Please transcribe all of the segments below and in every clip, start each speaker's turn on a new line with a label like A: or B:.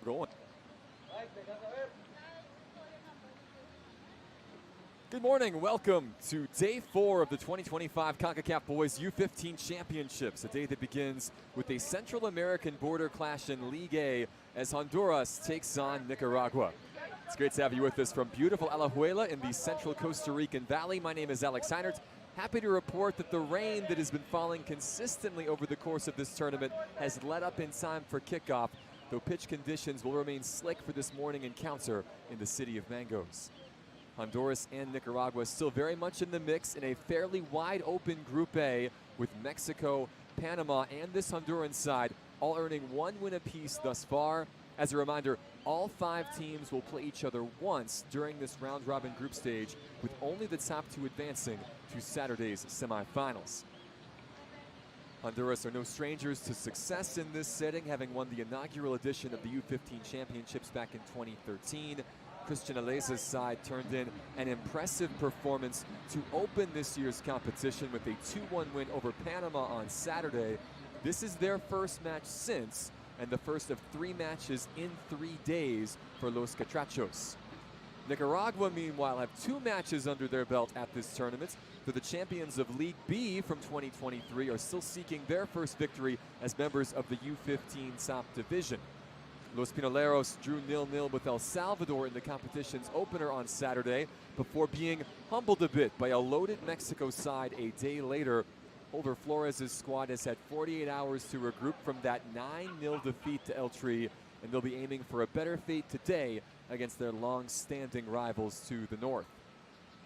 A: Going. Good morning. Welcome to day 4 of the 2025 Concacaf Boys U-15 Championships, a day that begins with a Central American border clash in League A as Honduras takes on Nicaragua. It's great to have you with us from beautiful Alajuela in the central Costa Rican Valley. My name is Alex Heinert. Happy to report that the rain that has been falling consistently over the course of this tournament has let up in time for kickoff, though pitch conditions will remain slick for this morning encounter in the city of Mangoes. Honduras and Nicaragua still very much in the mix in a fairly wide open Group A, with Mexico, Panama, and this Honduran side all earning 1 win apiece thus far. As a reminder, all 5 teams will play each other once during this round-robin group stage, with only the top 2 advancing to Saturday's semifinals. Honduras are no strangers to success in this setting, having won the inaugural edition of the U-15 Championships back in 2013. Christian Aleza's side turned in an impressive performance to open this year's competition with a 2-1 win over Panama on Saturday. This is their first match since, and the first of 3 matches in 3 days for Los Catrachos. Nicaragua, meanwhile, have 2 matches under their belt at this tournament. The champions of League B from 2023 are still seeking their first victory as members of the U-15 top division. Los Pinoleros drew 0-0 with El Salvador in the competition's opener on Saturday before being humbled a bit by a loaded Mexico side a day later. Holder Flores' squad has had 48 hours to regroup from that 9-0 defeat to El Tri, and they'll be aiming for a better fate today against their long-standing rivals to the north.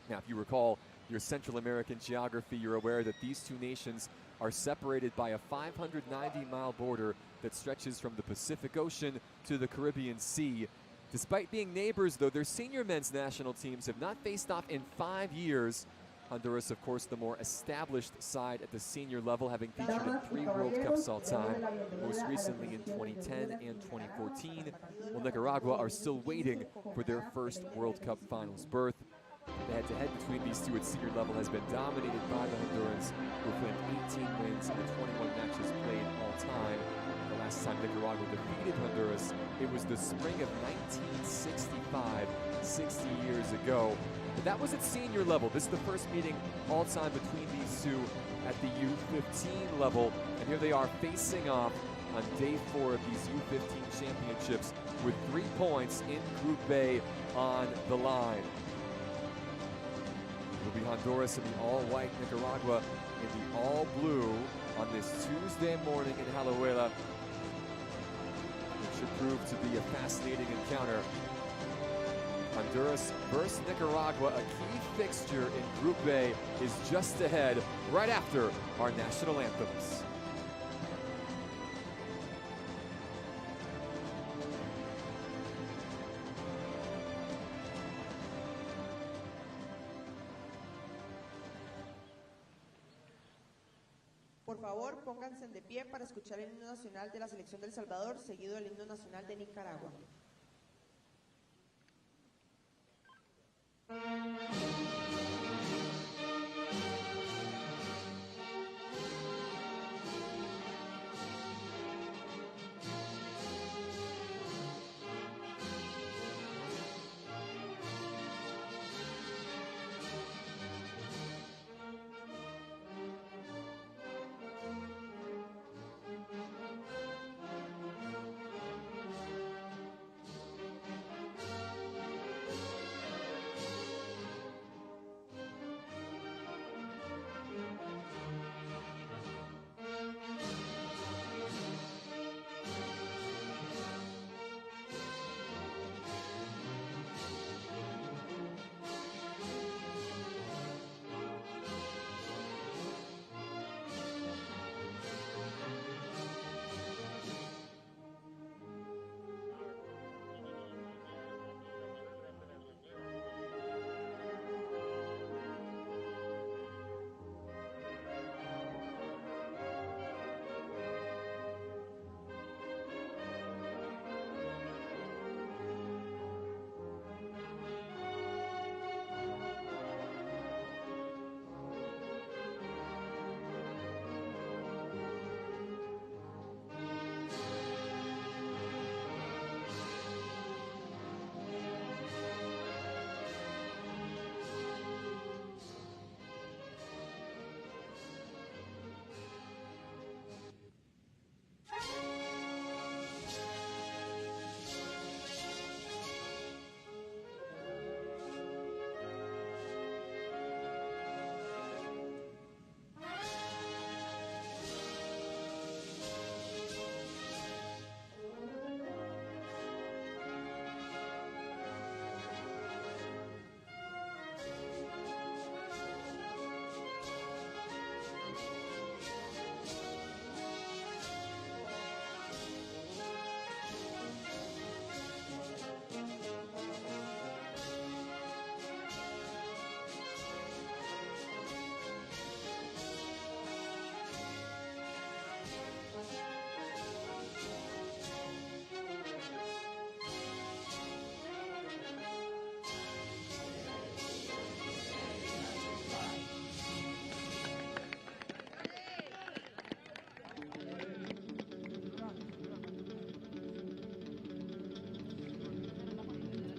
A: Now, if you recall your Central American geography, you're aware that these 2 nations are separated by a 590-mile border that stretches from the Pacific Ocean to the Caribbean Sea. Despite being neighbors, though, their senior men's national teams have not faced off in 5 years. Honduras, of course, the more established side at the senior level, having featured in 3 World Cups all time, most recently in 2010 and 2014, while Nicaragua are still waiting for their first World Cup finals berth. The head-to-head between these 2 at senior level has been dominated by the Hondurans, who've claimed 18 wins in the 21 matches played all time. The last time Nicaragua defeated Honduras, it was the spring of 1965, 60 years ago. But that was at senior level. This is the first meeting all time between these 2 at the U-15 level. And here they are facing off on day 4 of these U-15 championships with 3 points in Group A on the line. It'll be Honduras in the all-white, Nicaragua in the all-blue on this Tuesday morning in Alajuela. It should prove to be a fascinating encounter. Honduras versus Nicaragua, a key fixture in Group A, is just ahead right after our national anthems.
B: Por favor, pónganse de pie para escuchar el himno nacional de la selección de El Salvador, seguido del himno nacional de Nicaragua.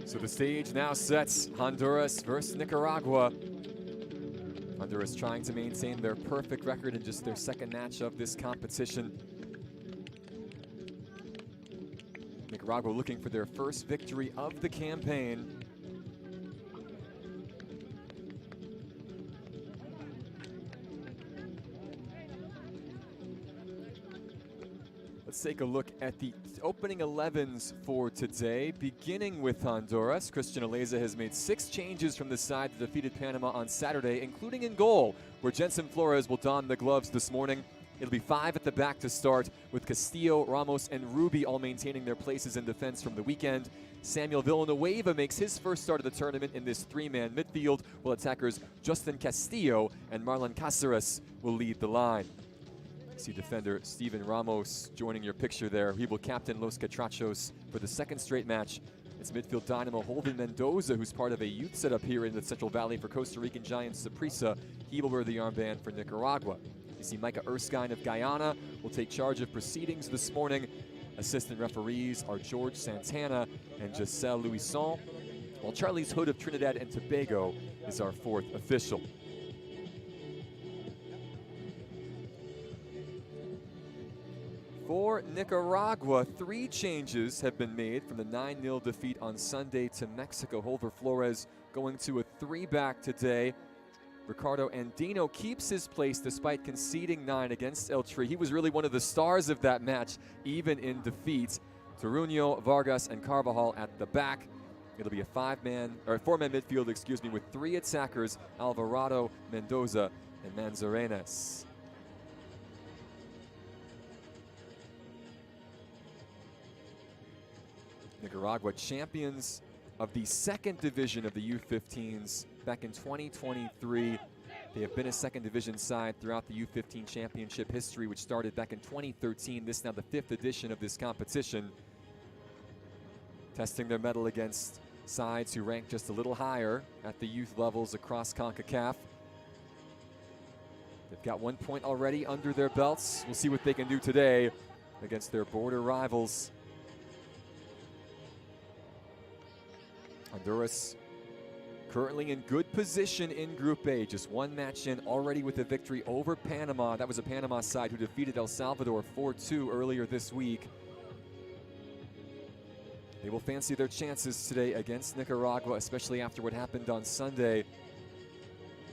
A: So the stage now sets Honduras versus Nicaragua. Honduras trying to maintain their perfect record in just their second match of this competition. Nicaragua looking for their first victory of the campaign. Let's take a look at the opening 11s for today, beginning with Honduras. Christian Aleza has made 6 changes from the side that defeated Panama on Saturday, including in goal, where Jensen Flores will don the gloves this morning. It'll be 5 at the back to start, with Castillo, Ramos, and Ruby all maintaining their places in defense from the weekend. Samuel Villanueva makes his first start of the tournament in this 3-man midfield, while attackers Justin Castillo and Marlon Cáceres will lead the line. See defender Steven Ramos joining your picture there. He will captain Los Catrachos for the second straight match. It's midfield dynamo Holden Mendoza, who's part of a youth setup here in the Central Valley for Costa Rican giants Saprissa. He will wear the armband for Nicaragua. You see Micah Erskine of Guyana will take charge of proceedings this morning. Assistant referees are George Santana and Giselle Louison, while Charlie's Hood of Trinidad and Tobago is our 4th official. For Nicaragua, 3 changes have been made from the 9-0 defeat on Sunday to Mexico. Holver Flores going to a 3-back today. Ricardo Andino keeps his place despite conceding 9 against El Tri. He was really one of the stars of that match, even in defeat. Toruño, Vargas, and Carvajal at the back. It'll be a 4-man midfield, with 3 attackers, Alvarado, Mendoza, and Manzarenas. Nicaragua, champions of the 2nd division of the U-15s back in 2023. They have been a 2nd division side throughout the U-15 championship history, which started back in 2013. This now the 5th edition of this competition. Testing their mettle against sides who rank just a little higher at the youth levels across Concacaf. They've got 1 point already under their belts. We'll see what they can do today against their border rivals. Honduras currently in good position in Group A, just 1 match in already with a victory over Panama. That was a Panama side who defeated El Salvador 4-2 earlier this week. They will fancy their chances today against Nicaragua, especially after what happened on Sunday.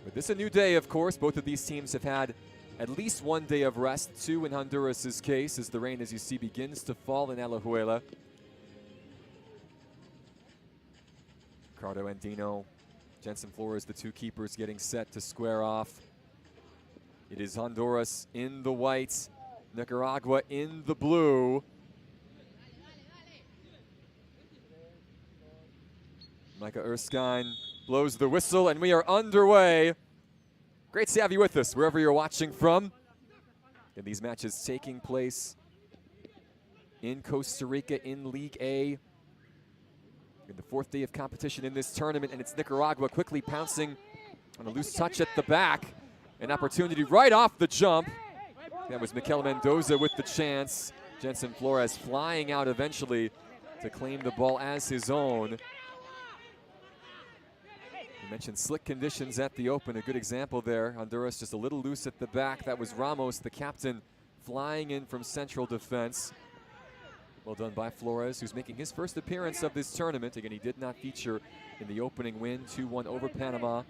A: But this is a new day, of course. Both of these teams have had at least 1 day of rest, 2 in Honduras' case, as the rain, as you see, begins to fall in Alajuela. Ricardo Andino, Jensen Flores, the 2 keepers getting set to square off. It is Honduras in the white, Nicaragua in the blue. Micah Erskine blows the whistle, and we are underway. Great to have you with us, wherever you're watching from. And these matches taking place in Costa Rica in League A. In the 4th day of competition in this tournament, and it's Nicaragua quickly pouncing on a loose touch at the back. An opportunity right off the jump. That was Mikel Mendoza with the chance. Jensen Flores flying out eventually to claim the ball as his own. You mentioned slick conditions at the open, a good example there. Honduras just a little loose at the back. That was Ramos, the captain, flying in from central defense. Well done by Flores, who's making his first appearance of this tournament. Again, he did not feature in the opening win, 2-1 over Panama.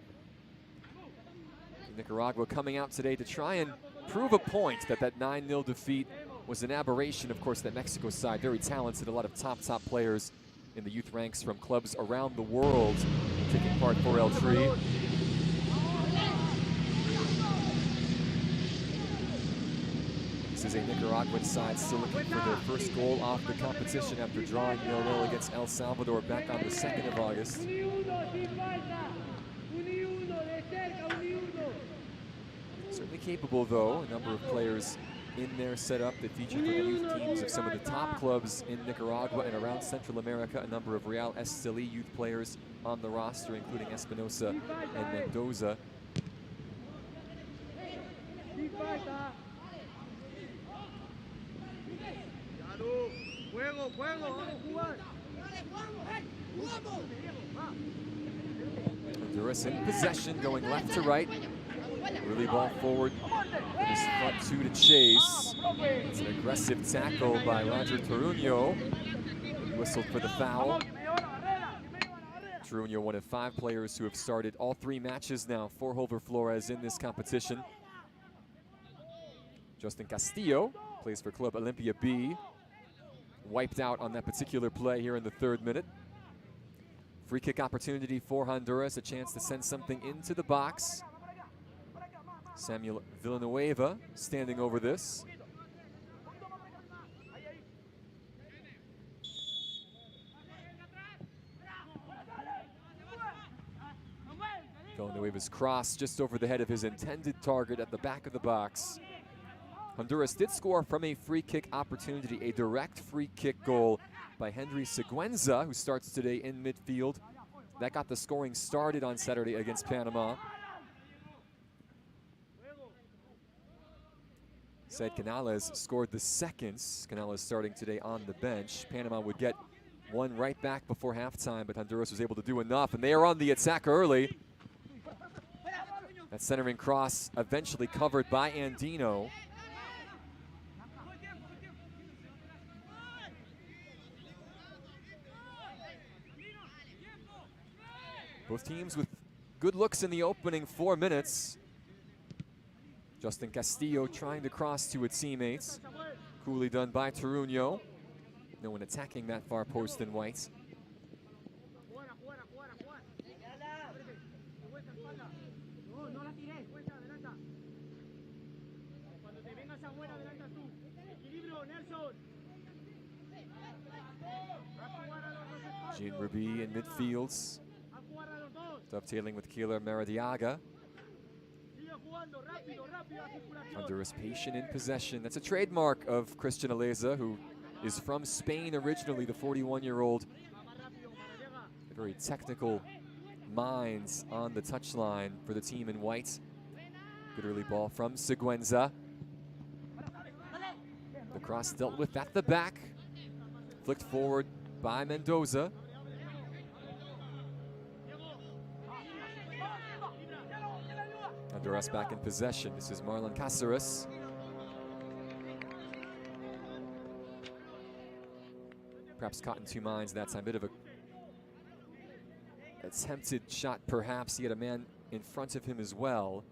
A: Nicaragua coming out today to try and prove a point that 9-0 defeat was an aberration. Of course, that Mexico side, very talented, a lot of top players in the youth ranks from clubs around the world taking part for El Tri. This is a Nicaraguan side still looking for their first goal off the competition after drawing 0-0 against El Salvador back on the 2nd of August. Certainly capable, though. A number of players in their setup that feature for the youth teams of some of the top clubs in Nicaragua and around Central America. A number of Real Esteli youth players on the roster, including Espinosa and Mendoza. Honduras in possession, going left to right. Early ball forward with his front two to chase. It's an aggressive tackle by Roger Toruño. He whistled for the foul. Toruño, one of 5 players who have started all 3 matches now for Holver Flores in this competition. Justin Castillo plays for Club Olimpia B. Wiped out on that particular play here in the 3rd minute. Free kick opportunity for Honduras, a chance to send something into the box. Samuel Villanueva standing over this. Villanueva's cross just over the head of his intended target at the back of the box. Honduras did score from a free kick opportunity, a direct free kick goal by Henry Siguenza, who starts today in midfield. That got the scoring started on Saturday against Panama. Said Canales scored the second. Canales starting today on the bench. Panama would get one right back before halftime, but Honduras was able to do enough, and they are on the attack early. That centering cross eventually covered by Andino. Both teams with good looks in the opening 4 minutes. Justin Castillo trying to cross to its teammates. Coolly done by Toruño. No one attacking that far post in white. Jean Ruby in midfields. Dovetailing with Keeler Maradiaga. Honduras patient in possession. That's a trademark of Christian Aleza, who is from Spain originally, the 41-year-old. Very technical minds on the touchline for the team in white. Good early ball from Siguenza. The cross dealt with at the back. Flicked forward by Mendoza. Honduras back in possession. This is Marlon Cáceres. Perhaps caught in 2 minds that time. Bit of a attempted shot, perhaps. He had a man in front of him as well.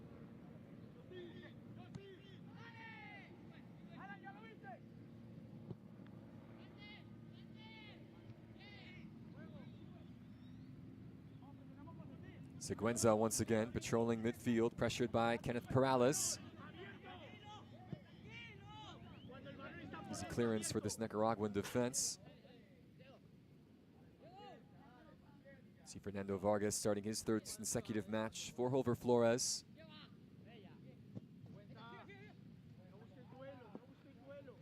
A: Siguenza once again patrolling midfield, pressured by Kenneth Perales. Easy clearance for this Nicaraguan defense. See Fernando Vargas starting his 3rd consecutive match for Holver Flores.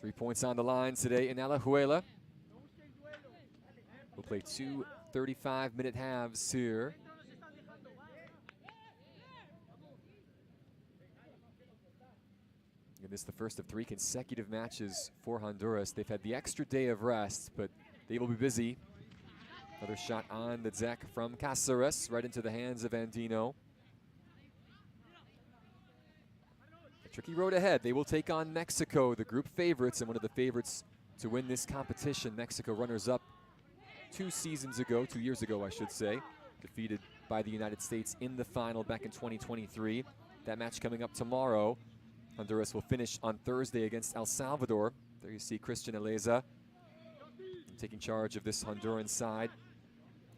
A: 3 points on the line today in Alajuela. We'll play 2 35-minute halves here. And this is the first of 3 consecutive matches for Honduras. They've had the extra day of rest, but they will be busy. Another shot on the deck from Cáceres, right into the hands of Andino. A tricky road ahead. They will take on Mexico, the group favorites, and one of the favorites to win this competition. Mexico runners-up 2 years ago, I should say. Defeated by the United States in the final back in 2023. That match coming up tomorrow. Honduras will finish on Thursday against El Salvador. There you see Christian Aleza taking charge of this Honduran side.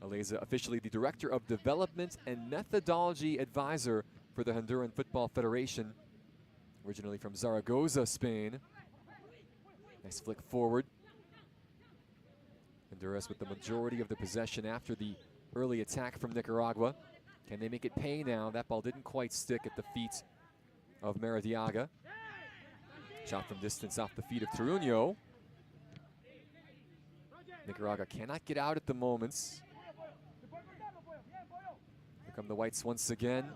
A: Aleza, officially the Director of Development and Methodology Advisor for the Honduran Football Federation. Originally from Zaragoza, Spain. Nice flick forward. Honduras with the majority of the possession after the early attack from Nicaragua. Can they make it pay now? That ball didn't quite stick at the feet of Maradiaga. Shot from distance off the feet of Toruño. Nicaragua cannot get out at the moment. Here come the whites once again.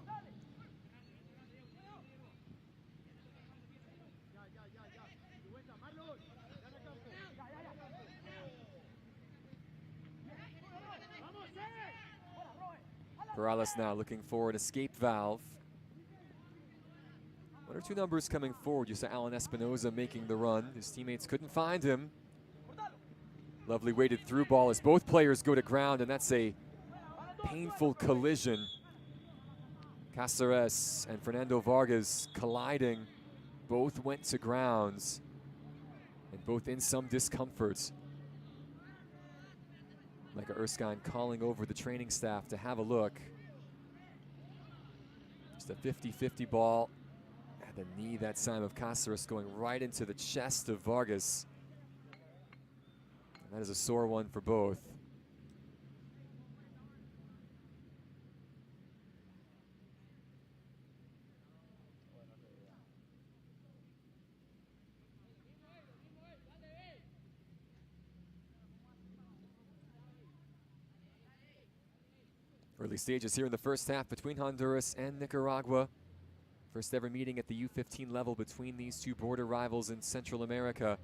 A: Perales now looking for an escape valve. One or two numbers coming forward. You saw Alan Espinoza making the run. His teammates couldn't find him. Lovely weighted through ball as both players go to ground, and that's a painful collision. Cáceres and Fernando Vargas colliding. Both went to grounds, and both in some discomfort. Micah Erskine calling over the training staff to have a look. Just a 50-50 ball. And the knee that time of Cáceres going right into the chest of Vargas. And that is a sore one for both. Early stages here in the first half between Honduras and Nicaragua. First ever meeting at the U-15 level between these two border rivals in Central America.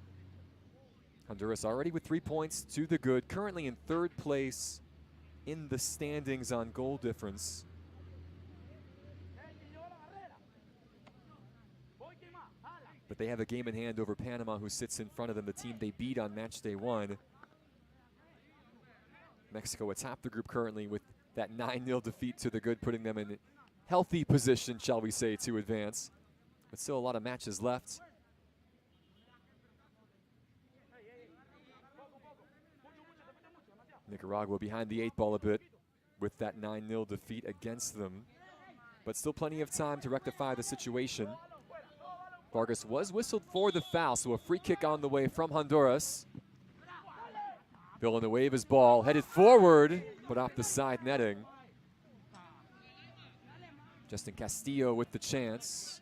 A: Honduras already with 3 points to the good, currently in third place in the standings on goal difference. But they have a game in hand over Panama, who sits in front of them, the team they beat on match day 1. Mexico atop the group currently with that 9-0 defeat to the good, putting them in healthy position, shall we say, to advance. But still a lot of matches left. Nicaragua behind the 8 ball a bit with that 9-0 defeat against them. But still plenty of time to rectify the situation. Vargas was whistled for the foul, so a free kick on the way from Honduras. Villanueva's ball headed forward, but off the side netting. Justin Castillo with the chance.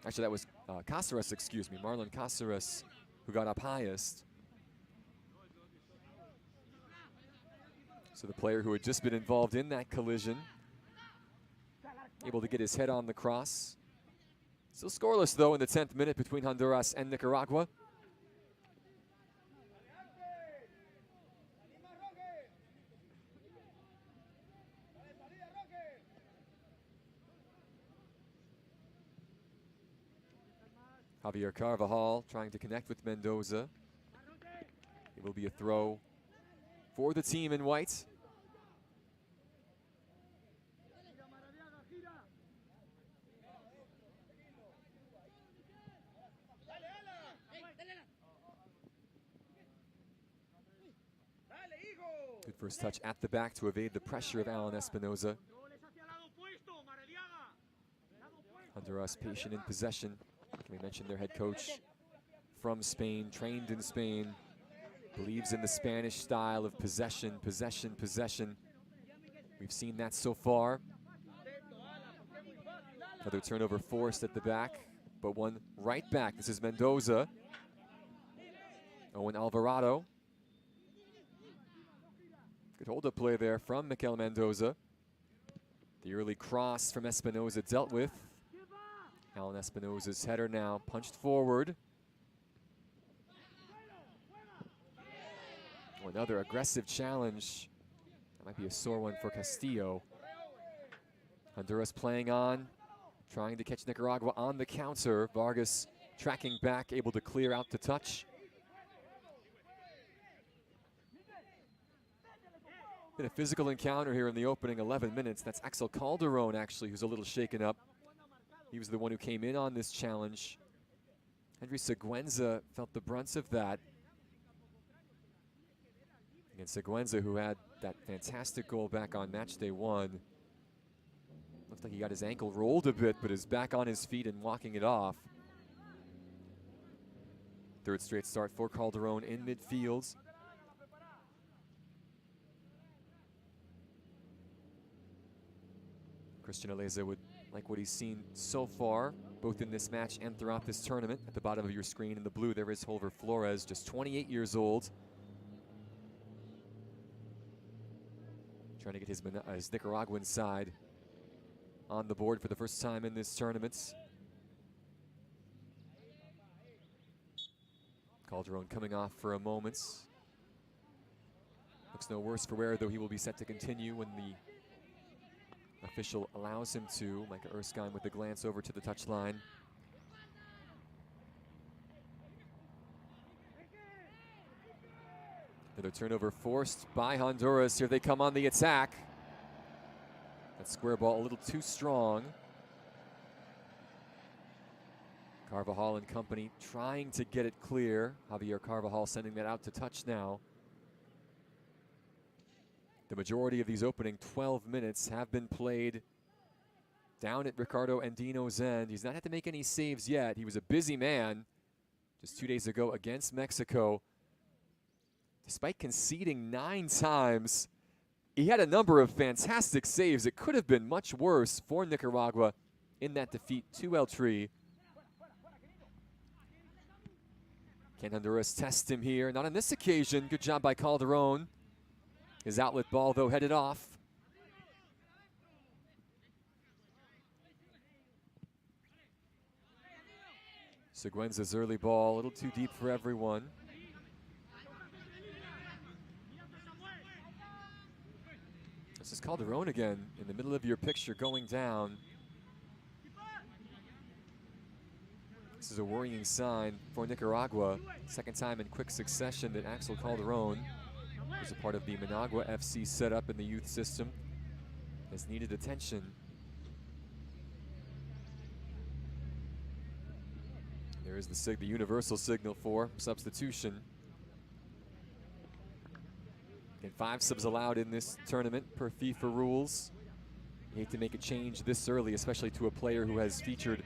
A: Actually, that was Cáceres, excuse me, Marlon Cáceres, who got up highest. So the player who had just been involved in that collision, able to get his head on the cross. Still scoreless, though, in the 10th minute between Honduras and Nicaragua. Javier Carvajal trying to connect with Mendoza. It will be a throw for the team in white. Good first touch at the back to evade the pressure of Alan Espinoza. Honduras patient in possession. We mentioned their head coach from Spain, trained in Spain, believes in the Spanish style of possession, possession, possession. We've seen that so far. Another turnover forced at the back, but one right back. This is Mendoza. Owen Alvarado. Good hold-up play there from Mikel Mendoza. The early cross from Espinoza dealt with. Alan Espinoza's header now punched forward. Oh, another aggressive challenge. That might be a sore one for Castillo. Honduras playing on, trying to catch Nicaragua on the counter. Vargas tracking back, able to clear out to touch. Been a physical encounter here in the opening 11 minutes. That's Axel Calderon, actually, who's a little shaken up. He was the one who came in on this challenge. Henry Seguenza felt the brunt of that. Against Seguenza, who had that fantastic goal back on match day 1. Looks like he got his ankle rolled a bit, but is back on his feet and walking it off. Third straight start for Calderon in midfield. Christian Aleza would like what he's seen so far, both in this match and throughout this tournament. At the bottom of your screen in the blue, there is Holver Flores, just 28 years old. Trying to get his Nicaraguan side on the board for the first time in this tournament. Calderon coming off for a moment. Looks no worse for wear, though he will be set to continue when the official allows him to. Micah Erskine with the glance over to the touchline. Another turnover forced by Honduras. Here they come on the attack. That square ball a little too strong. Carvajal and company trying to get it clear. Javier Carvajal sending that out to touch now. The majority of these opening 12 minutes have been played down at Ricardo Andino's end. He's not had to make any saves yet. He was a busy man just 2 days ago against Mexico. Despite conceding 9 times, he had a number of fantastic saves. It could have been much worse for Nicaragua in that defeat to El Tri. Can Honduras test him here? Not on this occasion. Good job by Calderon. His outlet ball, though, headed off. Seguenza's early ball, a little too deep for everyone. This is Calderon again in the middle of your picture going down. This is a worrying sign for Nicaragua. Second time in quick succession that Axel Calderon, who's a part of the Managua FC setup in the youth system, has needed attention. There is the universal signal for substitution. And 5 subs allowed in this tournament per FIFA rules. You hate to make a change this early, especially to a player who has featured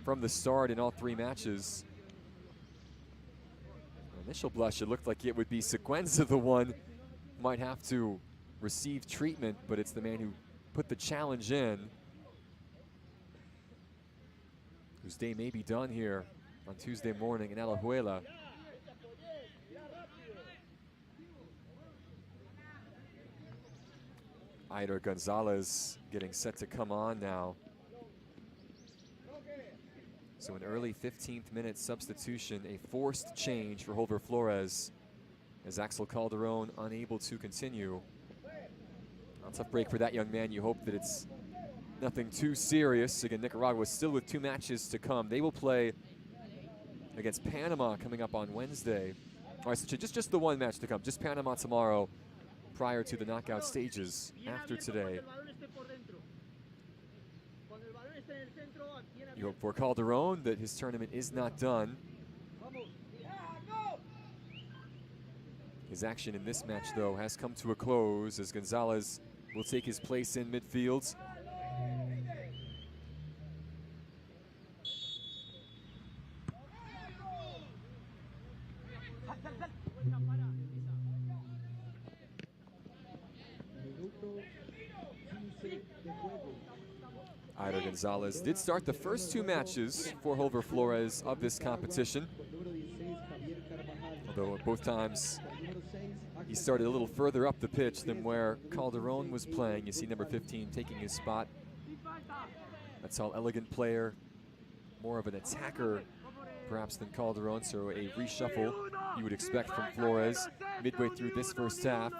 A: from the start in all 3 matches. Initial blush, it looked like it would be Seguenza the one might have to receive treatment, but it's the man who put the challenge in, whose day may be done here on Tuesday morning in Alajuela. Eider Gonzalez getting set to come on now. So an early 15th minute substitution, a forced change for Holver Flores as Axel Calderon unable to continue. A tough break for that young man. You hope that it's nothing too serious. Again, Nicaragua still with 2 matches to come. They will play against Panama coming up on Wednesday. All right, so just the 1 match to come. Just Panama tomorrow prior to the knockout stages after today. You hope for Calderon that his tournament is not done. His action in this match, though, has come to a close as Gonzalez will take his place in midfield. Eider Gonzalez did start the first 2 matches for Holver Flores of this competition. Although both times he started a little further up the pitch than where Calderon was playing. You see number 15 taking his spot. A tall, elegant player, more of an attacker perhaps than Calderon, so a reshuffle you would expect from Flores midway through this first half.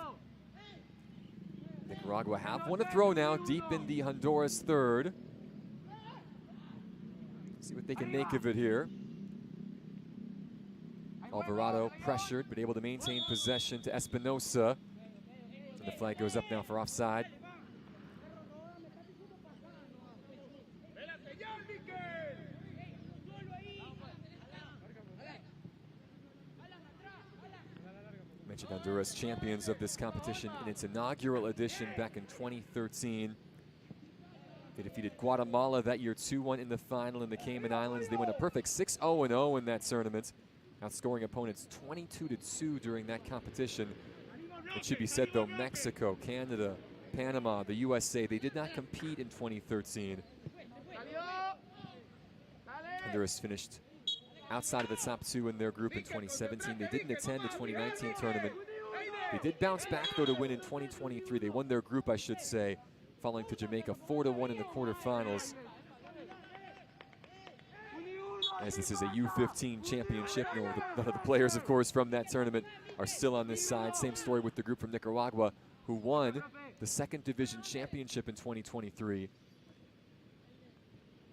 A: Nicaragua have one to throw now, deep in the Honduras third. See what they can make of it here. Alvarado pressured, but able to maintain possession to Espinosa. And the flag goes up now for offside. Mentioned Honduras, champions of this competition in its inaugural edition back in 2013. They defeated Guatemala that year 2-1 in the final in the Cayman Islands. They went a perfect 6-0-0 in that tournament, outscoring opponents 22-2 during that competition. It should be said, though, Mexico, Canada, Panama, the USA, they did not compete in 2013. Honduras finished outside of the top 2 in their group in 2017. They didn't attend the 2019 tournament. They did bounce back, though, to win in 2023. They won their group, I should say, falling to Jamaica 4-1 in the quarterfinals. As this is a U-15 championship, none of the players, of course, from that tournament are still on this side. Same story with the group from Nicaragua, who won the second division championship in 2023.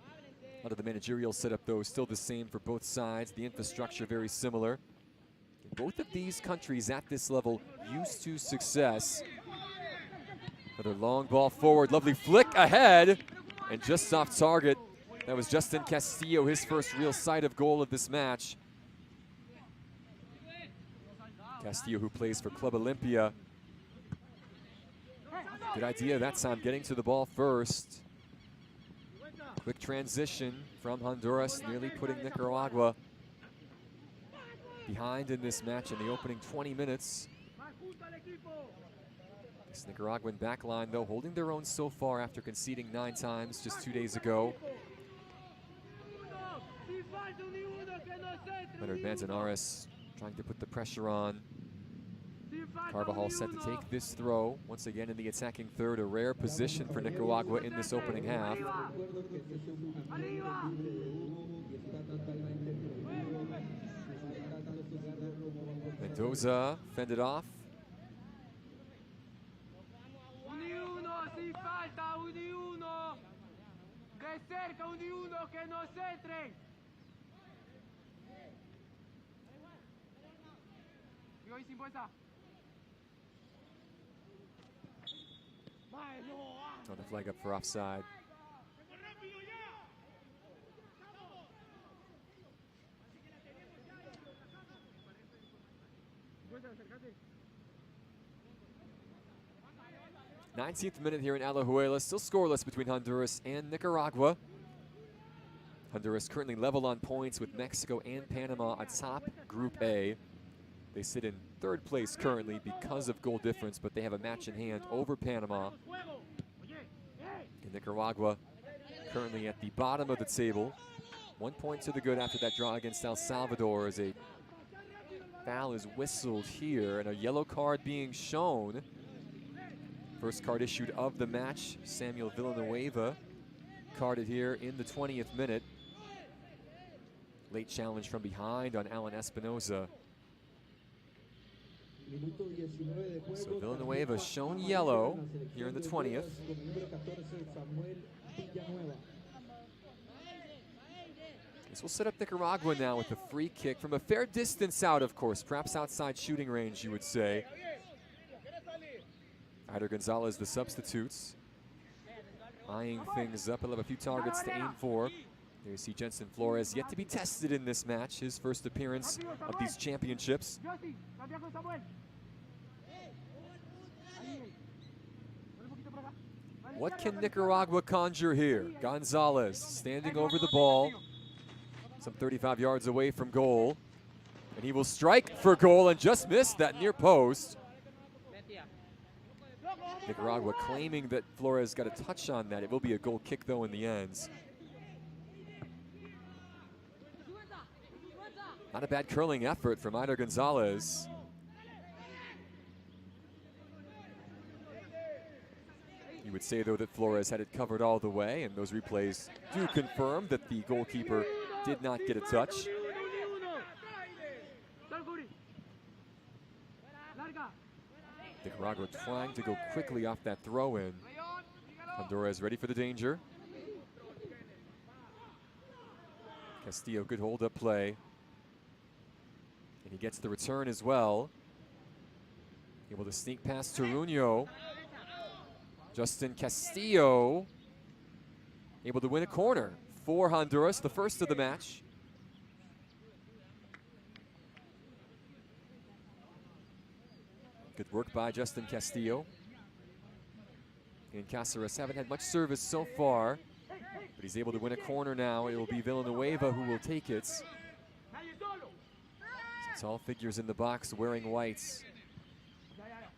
A: A lot of the managerial setup, though, is still the same for both sides. The infrastructure very similar. Both of these countries at this level used to success. Another long ball forward, lovely flick ahead, and just off target. That was Justin Castillo, his first real sight of goal of this match. Castillo, who plays for Club Olimpia. Good idea that time, getting to the ball first. Quick transition from Honduras, nearly putting Nicaragua behind in this match in the opening 20 minutes. This Nicaraguan backline, though, holding their own so far after conceding 9 times just 2 days ago. Leonard Manzanares trying to put the pressure on. Carvajal set to take this throw. Once again in the attacking third, a rare position for Nicaragua in this opening half. Mendoza fended off. Oh, the flag up for offside. Nineteenth minute here in Alajuela, still scoreless between Honduras and Nicaragua. Honduras currently level on points with Mexico and Panama atop Group A. They sit in third place currently because of goal difference, but they have a match in hand over Panama. And Nicaragua currently at the bottom of the table. 1 point to the good after that draw against El Salvador, as a foul is whistled here and a yellow card being shown. First card issued of the match, Samuel Villanueva, carded here in the 20th minute. Late challenge from behind on Alan Espinoza. So Villanueva shown yellow here in the 20th. This will set up Nicaragua now with a free kick from a fair distance out, of course, perhaps outside shooting range, you would say. Eider Gonzalez, the substitutes, eyeing things up. He'll have a few targets to aim for. There you see Jensen Flores, yet to be tested in this match, his first appearance of these championships. What can Nicaragua conjure here? Gonzalez standing over the ball, some 35 yards away from goal. And he will strike for goal and just missed that near post. Nicaragua claiming that Flores got a touch on that. It will be a goal kick, though, in the end. Not a bad curling effort from Eider Gonzalez. You would say, though, that Flores had it covered all the way, and those replays do confirm that the goalkeeper did not get a touch. Nicaragua trying to go quickly off that throw-in. Honduras ready for the danger. Castillo, good hold-up play. And he gets the return as well. Able to sneak past Toruño. Justin Castillo able to win a corner for Honduras, the first of the match. Good work by Justin Castillo. And Cáceres haven't had much service so far, but he's able to win a corner now. It will be Villanueva who will take it. Some tall figures in the box wearing whites.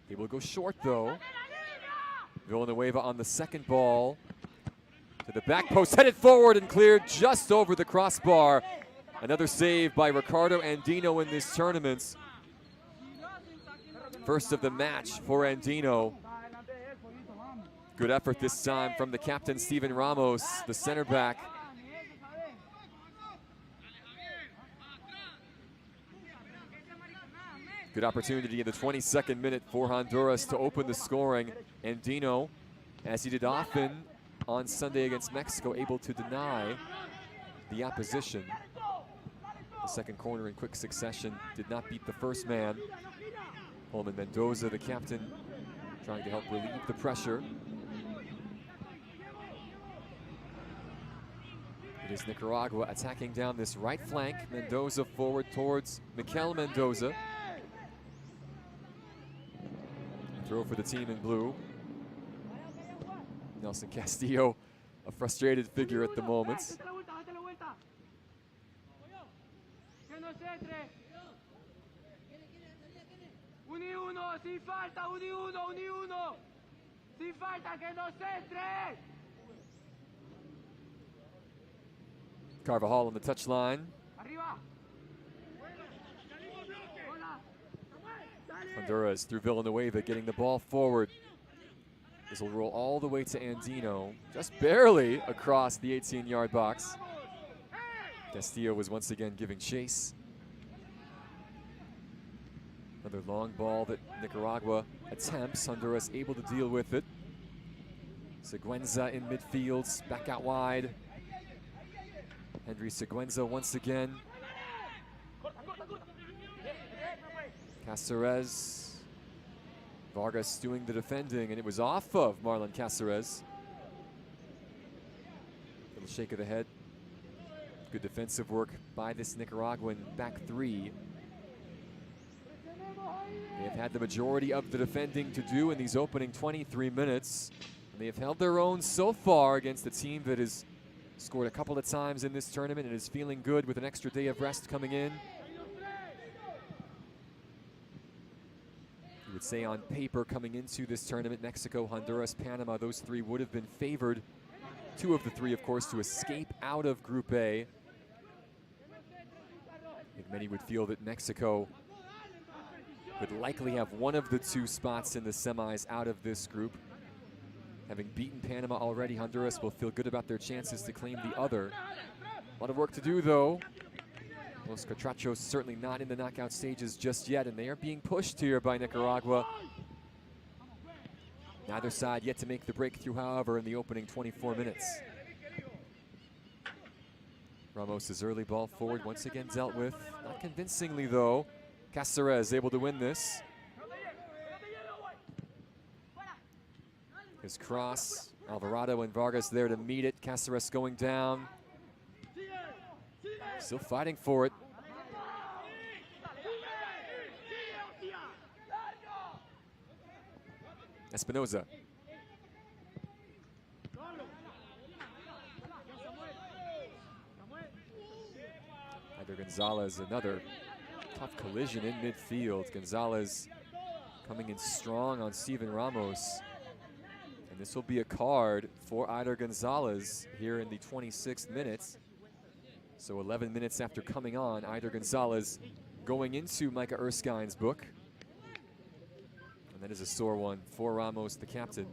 A: They will go short, though. Villanueva on the second ball. To the back post, headed forward and cleared just over the crossbar. Another save by Ricardo Andino in this tournament. First of the match for Andino. Good effort this time from the captain, Steven Ramos, the center back. Good opportunity in the 22nd minute for Honduras to open the scoring. Andino, as he did often on Sunday against Mexico, able to deny the opposition. The second corner in quick succession did not beat the first man. Holman Mendoza, the captain, trying to help relieve the pressure. It is Nicaragua attacking down this right flank. Mendoza forward towards Mikel Mendoza. Throw for the team in blue. Nelson Castillo, a frustrated figure at the moment. Carvajal on the touchline. Honduras through Villanueva, getting the ball forward. This will roll all the way to Andino, just barely across the 18-yard box. Castillo was once again giving chase. Another long ball that Nicaragua attempts. Honduras able to deal with it. Seguenza in midfield, back out wide. Henry Seguenza once again. Cáceres. Vargas doing the defending, and it was off of Marlon Cáceres. Little shake of the head. Good defensive work by this Nicaraguan back three. They have had the majority of the defending to do in these opening 23 minutes. And they have held their own so far against a team that has scored a couple of times in this tournament and is feeling good with an extra day of rest coming in. You would say on paper coming into this tournament, Mexico, Honduras, Panama, those three would have been favored. Two of the three, of course, to escape out of Group A. I think many would feel that Mexico would likely have one of the two spots in the semis out of this group. Having beaten Panama already, Honduras will feel good about their chances to claim the other. A lot of work to do, though. Los Catrachos certainly not in the knockout stages just yet, and they are being pushed here by Nicaragua. Neither side yet to make the breakthrough, however, in the opening 24 minutes. Ramos' early ball forward once again dealt with. Not convincingly, though. Cáceres able to win this. His cross. Alvarado and Vargas there to meet it. Cáceres going down. Still fighting for it. Espinoza. Either Gonzalez, another tough collision in midfield. Gonzalez coming in strong on Steven Ramos. And this will be a card for Eider Gonzalez here in the 26th minute. So 11 minutes after coming on, Eider Gonzalez going into Micah Erskine's book. And that is a sore one for Ramos, the captain.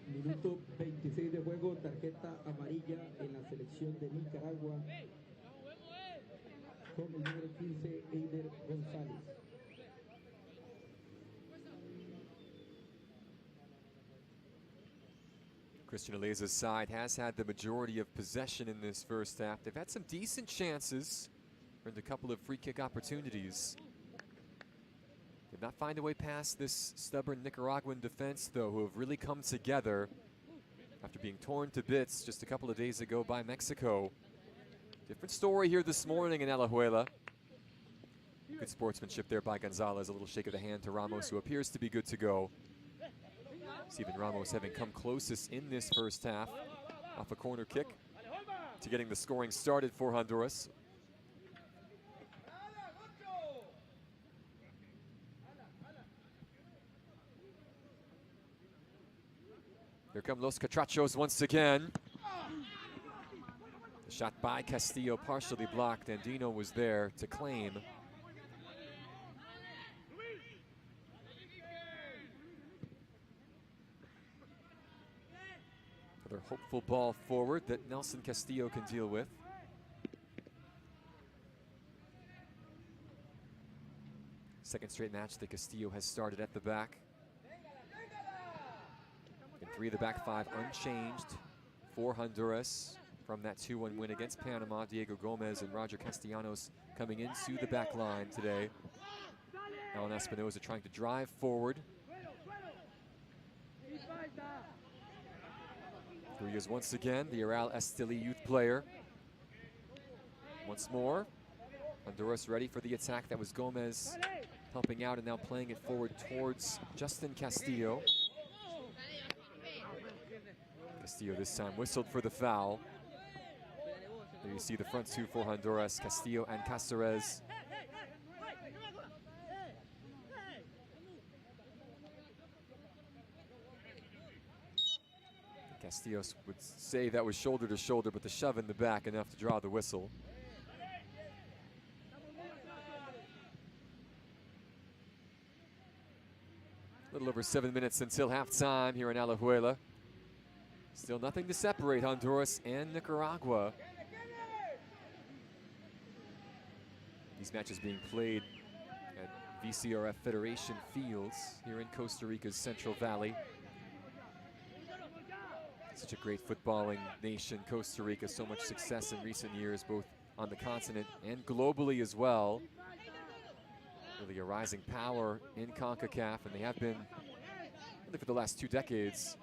C: Minuto 26 de juego, tarjeta amarilla en la selección de Nicaragua con el número 15, Eider González.
A: Christian Aleza's side has had the majority of possession in this first half. They've had some decent chances, earned a couple of free kick opportunities. Did not find a way past this stubborn Nicaraguan defense, though, who have really come together after being torn to bits just a couple of days ago by Mexico. Different story here this morning in Alajuela. Good sportsmanship there by Gonzalez. A little shake of the hand to Ramos, who appears to be good to go. Steven Ramos having come closest in this first half off a corner kick to getting the scoring started for Honduras. Here come Los Catrachos once again. The shot by Castillo partially blocked. Andino was there to claim. Another hopeful ball forward that Nelson Castillo can deal with. Second straight match that Castillo has started at the back. And 3 of the back 5 unchanged for Honduras from that 2-1 win against Panama. Diego Gomez and Roger Castellanos coming into the back line today. Alan Espinoza trying to drive forward. Here he is once again, the Real Esteli youth player. Once more, Honduras ready for the attack. That was Gomez helping out and now playing it forward towards Justin Castillo. Castillo this time whistled for the foul. There you see the front 2 for Honduras, Castillo and Cáceres. Castillo would say that was shoulder to shoulder, but the shove in the back enough to draw the whistle. A little over 7 minutes until halftime here in Alajuela. Still nothing to separate Honduras and Nicaragua. These matches being played at VCRF Federation Fields here in Costa Rica's Central Valley. Such a great footballing nation, Costa Rica. So much success in recent years, both on the continent and globally as well. Really a rising power in Concacaf, and they have been really for the last 2 decades,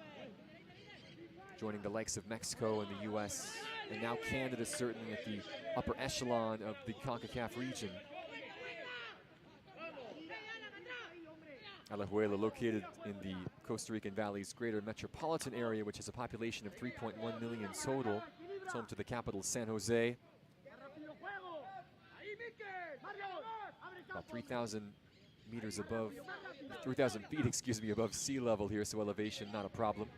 A: joining the likes of Mexico and the US, and now Canada certainly at the upper echelon of the Concacaf region. Alajuela, located in the Costa Rican Valley's greater metropolitan area, which has a population of 3.1 million total. It's home to the capital, San Jose. About 3,000 meters above, 3,000 feet, excuse me, above sea level here, so elevation not a problem.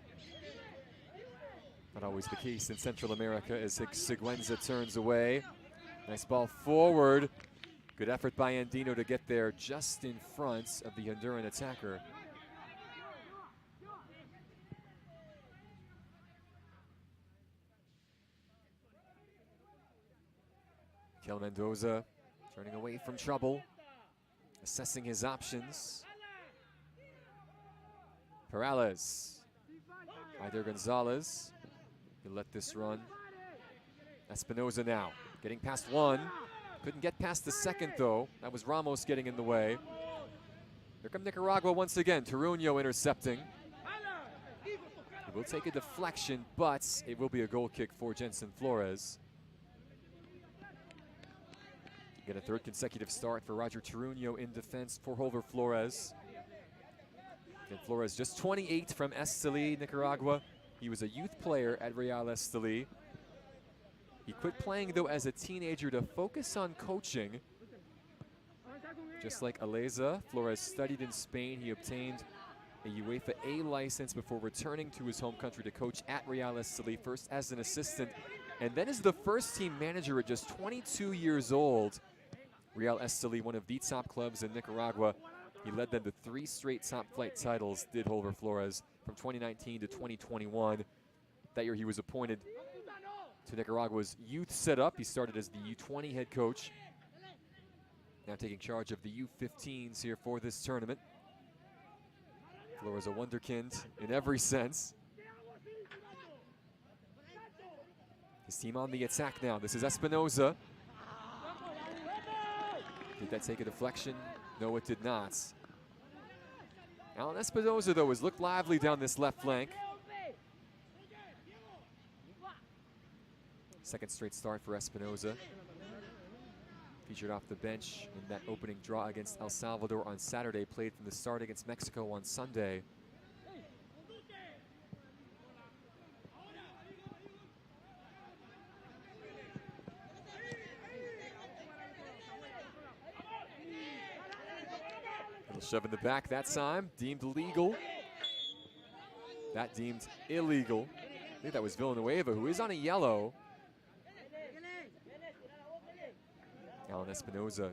A: Not always the case in Central America as Sigüenza turns away. Nice ball forward. Good effort by Andino to get there just in front of the Honduran attacker. Kel Mendoza turning away from trouble, assessing his options. Perales, Eider Gonzalez, he'll let this run. Espinoza now, getting past one. Couldn't get past the second though. That was Ramos getting in the way. Here come Nicaragua once again. Toruño intercepting. It will take a deflection, but it will be a goal kick for Jensen Flores. Get a 3rd consecutive start for Roger Toruño in defense for Holver Flores. And Flores just 28 from Esteli, Nicaragua. He was a youth player at Real Esteli. He quit playing, though, as a teenager to focus on coaching. Just like Aleza, Flores studied in Spain. He obtained a UEFA A license before returning to his home country to coach at Real Esteli, first as an assistant, and then as the first-team manager at just 22 years old. Real Esteli, one of the top clubs in Nicaragua. He led them to 3 straight top-flight titles, did Holver Flores, from 2019 to 2021. That year he was appointed to Nicaragua's youth setup. He started as the U-20 head coach. Now taking charge of the U-15s here for this tournament. Flores a wonderkind in every sense. His team on the attack now. This is Espinoza. Did that take a deflection? No, it did not. Alan Espinoza, though, has looked lively down this left flank. Second straight start for Espinoza. Featured off the bench in that opening draw against El Salvador on Saturday. Played from the start against Mexico on Sunday. Little shove in the back that time. Deemed legal. That deemed illegal. I think that was Villanueva, who is on a yellow. Alan Espinoza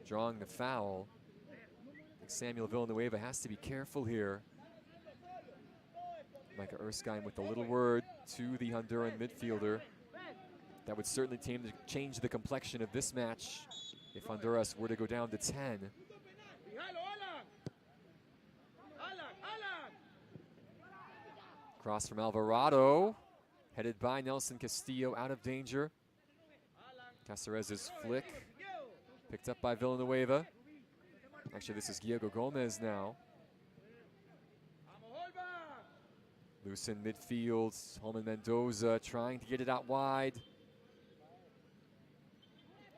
A: drawing the foul. I think Samuel Villanueva has to be careful here. Micah Erskine with a little word to the Honduran midfielder. That would certainly change the complexion of this match if Honduras were to go down to 10. Cross from Alvarado, headed by Nelson Castillo, out of danger. Caceres's flick, picked up by Villanueva. Actually, this is Diego Gomez now. Loose in midfield, Holman Mendoza trying to get it out wide.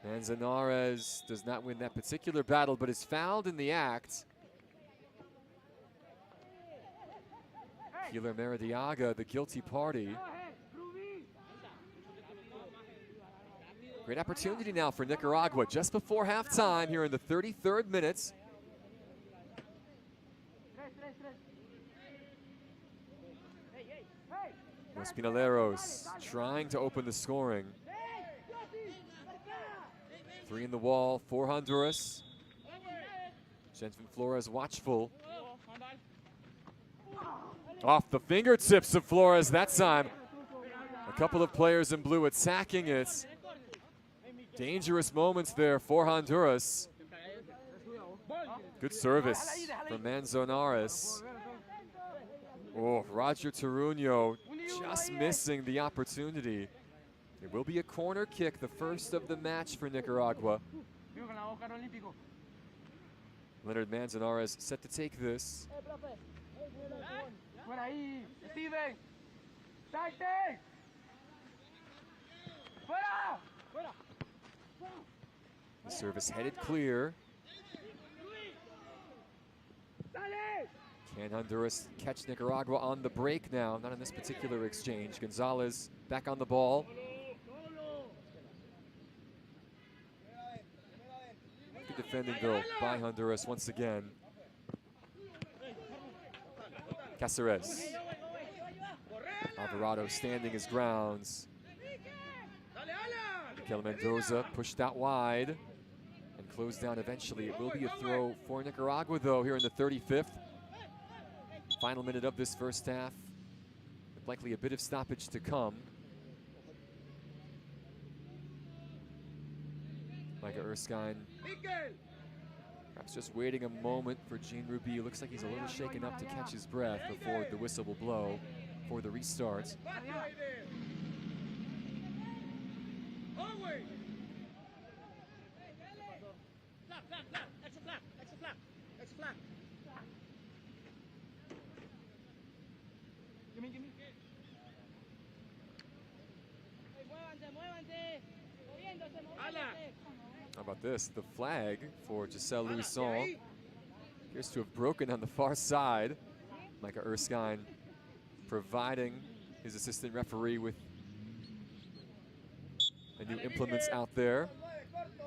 A: Manzanares does not win that particular battle, but is fouled in the act. Keeler Meradiaga, the guilty party. Great opportunity now for Nicaragua just before halftime here in the 33rd minute. Los Pinaleros trying to open the scoring. 3 in the wall for Honduras. Gentleman Flores watchful. Off the fingertips of Flores that time. A couple of players in blue attacking it. Dangerous moments there for Honduras. Good service from Manzanares. Oh, Roger Toruño just missing the opportunity. It will be a corner kick, the first of the match for Nicaragua. Leonard Manzanares set to take this. The service headed clear. Can Honduras catch Nicaragua on the break now? Not in this particular exchange. Gonzalez back on the ball. Good defending though by Honduras once again. Caceres. Alvarado standing his grounds. Mikel Mendoza pushed out wide and closed down eventually. It will be a throw for Nicaragua though here in the 35th. Final minute of this first half, with likely a bit of stoppage to come. Micah Erskine, perhaps just waiting a moment for Jean Ruby. Looks like he's a little shaken up to catch his breath before the whistle will blow for the restart. How about this? The flag for Giselle Louison appears to have broken on the far side. Micah Erskine providing his assistant referee with the new implements out there.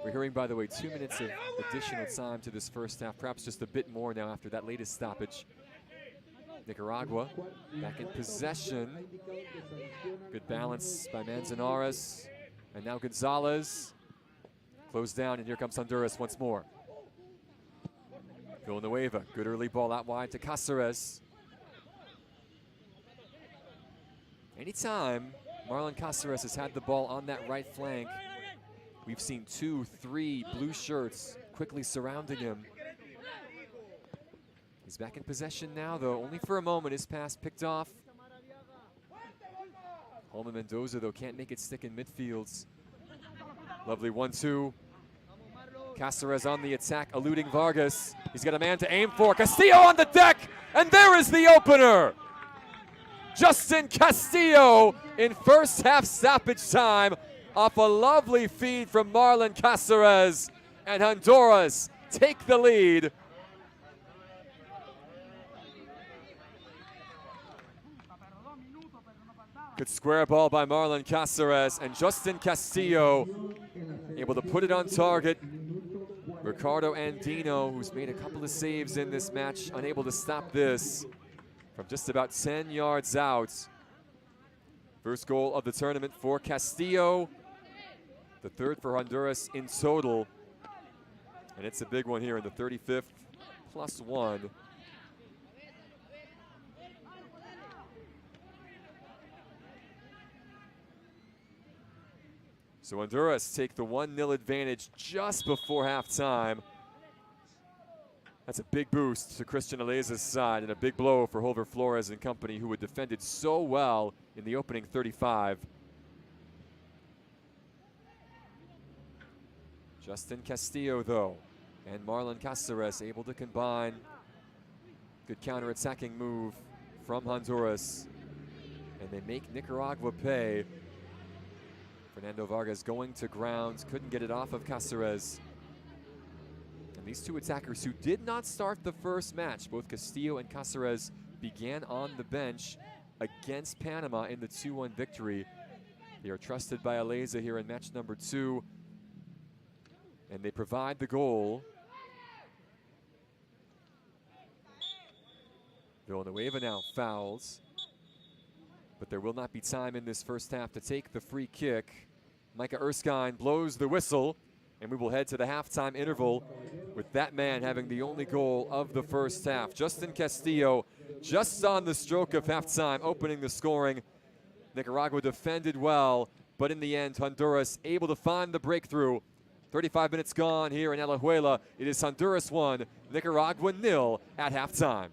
A: We're hearing, by the way, 2 minutes of additional time to this first half, perhaps just a bit more now after that latest stoppage. Nicaragua back in possession. Good balance by Manzanares. And now Gonzalez. Closed down, and here comes Honduras once more. Villanueva, good early ball out wide to Caceres. Anytime Marlon Caceres has had the ball on that right flank, we've seen 2, 3 blue shirts quickly surrounding him. He's back in possession now, though, only for a moment. His pass picked off. Holman Mendoza, though, can't make it stick in midfields. Lovely 1-2. Caceres on the attack, eluding Vargas. He's got a man to aim for. Castillo on the deck, and there is the opener. Justin Castillo in first half stoppage time off a lovely feed from Marlon Caceres, and Honduras take the lead. Good square ball by Marlon Caceres, and Justin Castillo able to put it on target. Ricardo Andino, who's made a couple of saves in this match, unable to stop this from just about 10 yards out. First goal of the tournament for Castillo. The third for Honduras in total. And it's a big one here in the 35th, +1. So Honduras take the 1-0 advantage just before halftime. That's a big boost to Christian Aleza's side and a big blow for Holver Flores and company, who had defended so well in the opening 35. Justin Castillo, though, and Marlon Cáceres able to combine. Good counter-attacking move from Honduras, and they make Nicaragua pay. Fernando Vargas going to ground, couldn't get it off of Cáceres. And these two attackers who did not start the first match, both Castillo and Cáceres, began on the bench against Panama in the 2-1 victory. They are trusted by Aleza here in match number 2, and they provide the goal. Villanueva now fouls, but there will not be time in this first half to take the free kick. Micah Erskine blows the whistle, and we will head to the halftime interval with that man having the only goal of the first half. Justin Castillo just on the stroke of halftime, opening the scoring. Nicaragua defended well, but in the end, Honduras able to find the breakthrough. 35 minutes gone here in Alajuela. It is Honduras 1, Nicaragua 0 at halftime.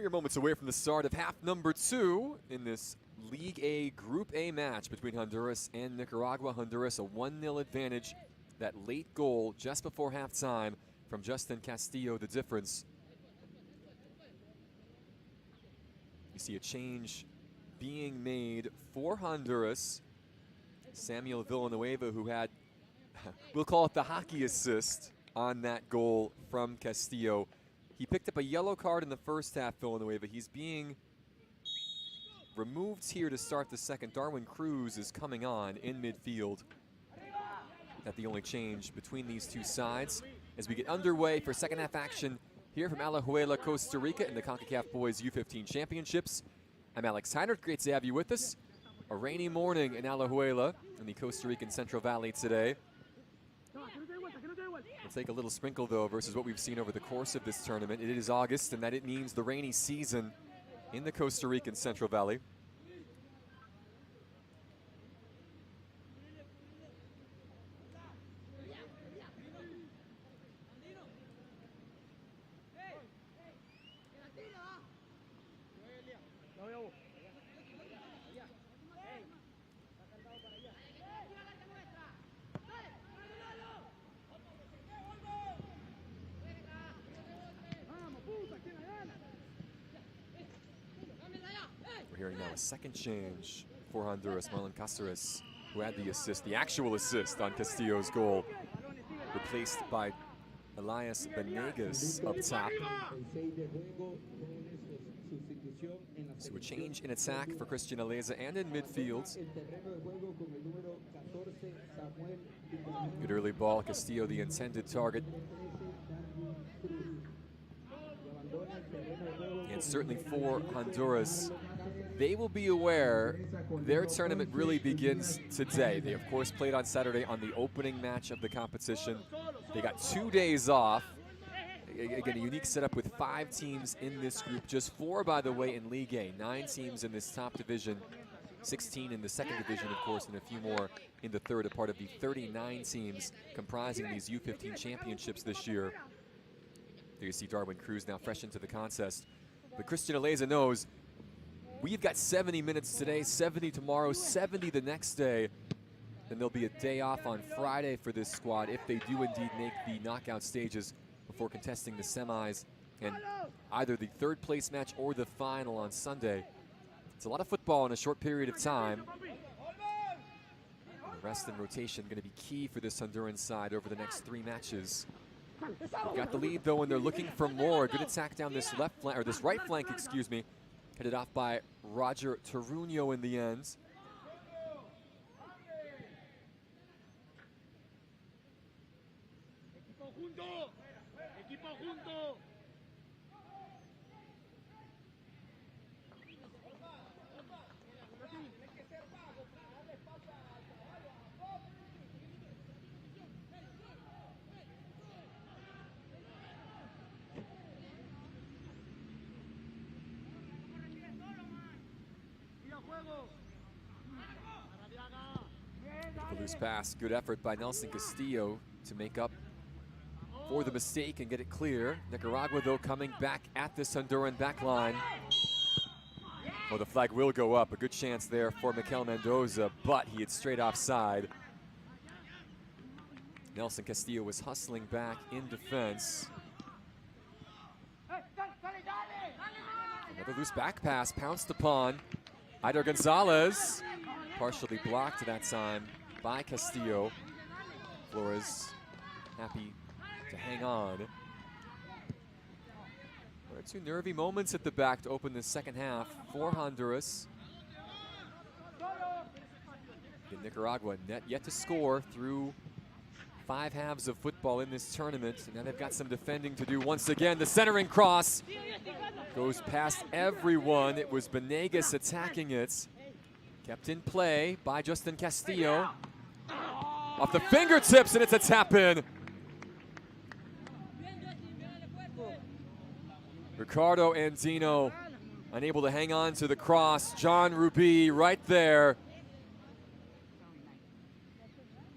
A: We are moments away from the start of half number 2 in this League A Group A match between Honduras and Nicaragua. Honduras a 1-0 advantage. That late goal just before halftime from Justin Castillo, the difference. You see a change being made for Honduras. Samuel Villanueva, who had, we'll call it the hockey assist on that goal from Castillo. He picked up a yellow card in the first half, Villanueva. He's being removed here to start the second. Darwin Cruz is coming on in midfield. That's the only change between these two sides as we get underway for second half action here from Alajuela, Costa Rica in the Concacaf Boys U-15 Championships. I'm Alex Heinert, great to have you with us. A rainy morning in Alajuela in the Costa Rican Central Valley today. We'll take a little sprinkle though versus what we've seen over the course of this tournament. It is August and that it means the rainy season in the Costa Rican Central Valley. We're hearing now a second change for Honduras. Marlon Cáceres, who had the assist, the actual assist on Castillo's goal, replaced by Elias Benegas up top. So a change in attack for Christian Aleza and in midfield. Good early ball, Castillo the intended target. And certainly for Honduras, they will be aware their tournament really begins today. They, of course, played on Saturday on the opening match of the competition. They got 2 days off. Again, a unique setup with 5 teams in this group. Just 4, by the way, in League A. 9 teams in this top division. 16 in the second division, of course, and a few more in the third, a part of the 39 teams comprising these U-15 championships this year. There you see Darwin Cruz now fresh into the contest. But Christian Aleza knows we've got 70 minutes today, 70 tomorrow, 70 the next day. Then there'll be a day off on Friday for this squad if they do indeed make the knockout stages before contesting the semis and either the third place match or the final on Sunday. It's a lot of football in a short period of time. And rest and rotation going to be key for this Honduran side over the next 3 matches. They've got the lead though, and they're looking for more. Good attack down this left flank, or this right flank, excuse me. Headed off by Roger Toruño in the end. A loose pass, good effort by Nelson Castillo to make up for the mistake and get it clear. Nicaragua, though, coming back at this Honduran back line. Oh, the flag will go up. A good chance there for Mikel Mendoza, but he hit straight offside. Nelson Castillo was hustling back in defense. Another loose back pass pounced upon. Eider Gonzalez, partially blocked that time by Castillo. Flores happy to hang on. 1 or 2 nervy moments at the back to open the second half for Honduras. In Nicaragua, net yet to score through 5 halves of football in this tournament. And now they've got some defending to do once again. The centering cross goes past everyone. It was Benegas attacking it. Kept in play by Justin Castillo. Off the fingertips, and it's a tap-in. Ricardo Andino unable to hang on to the cross. John Ruby right there.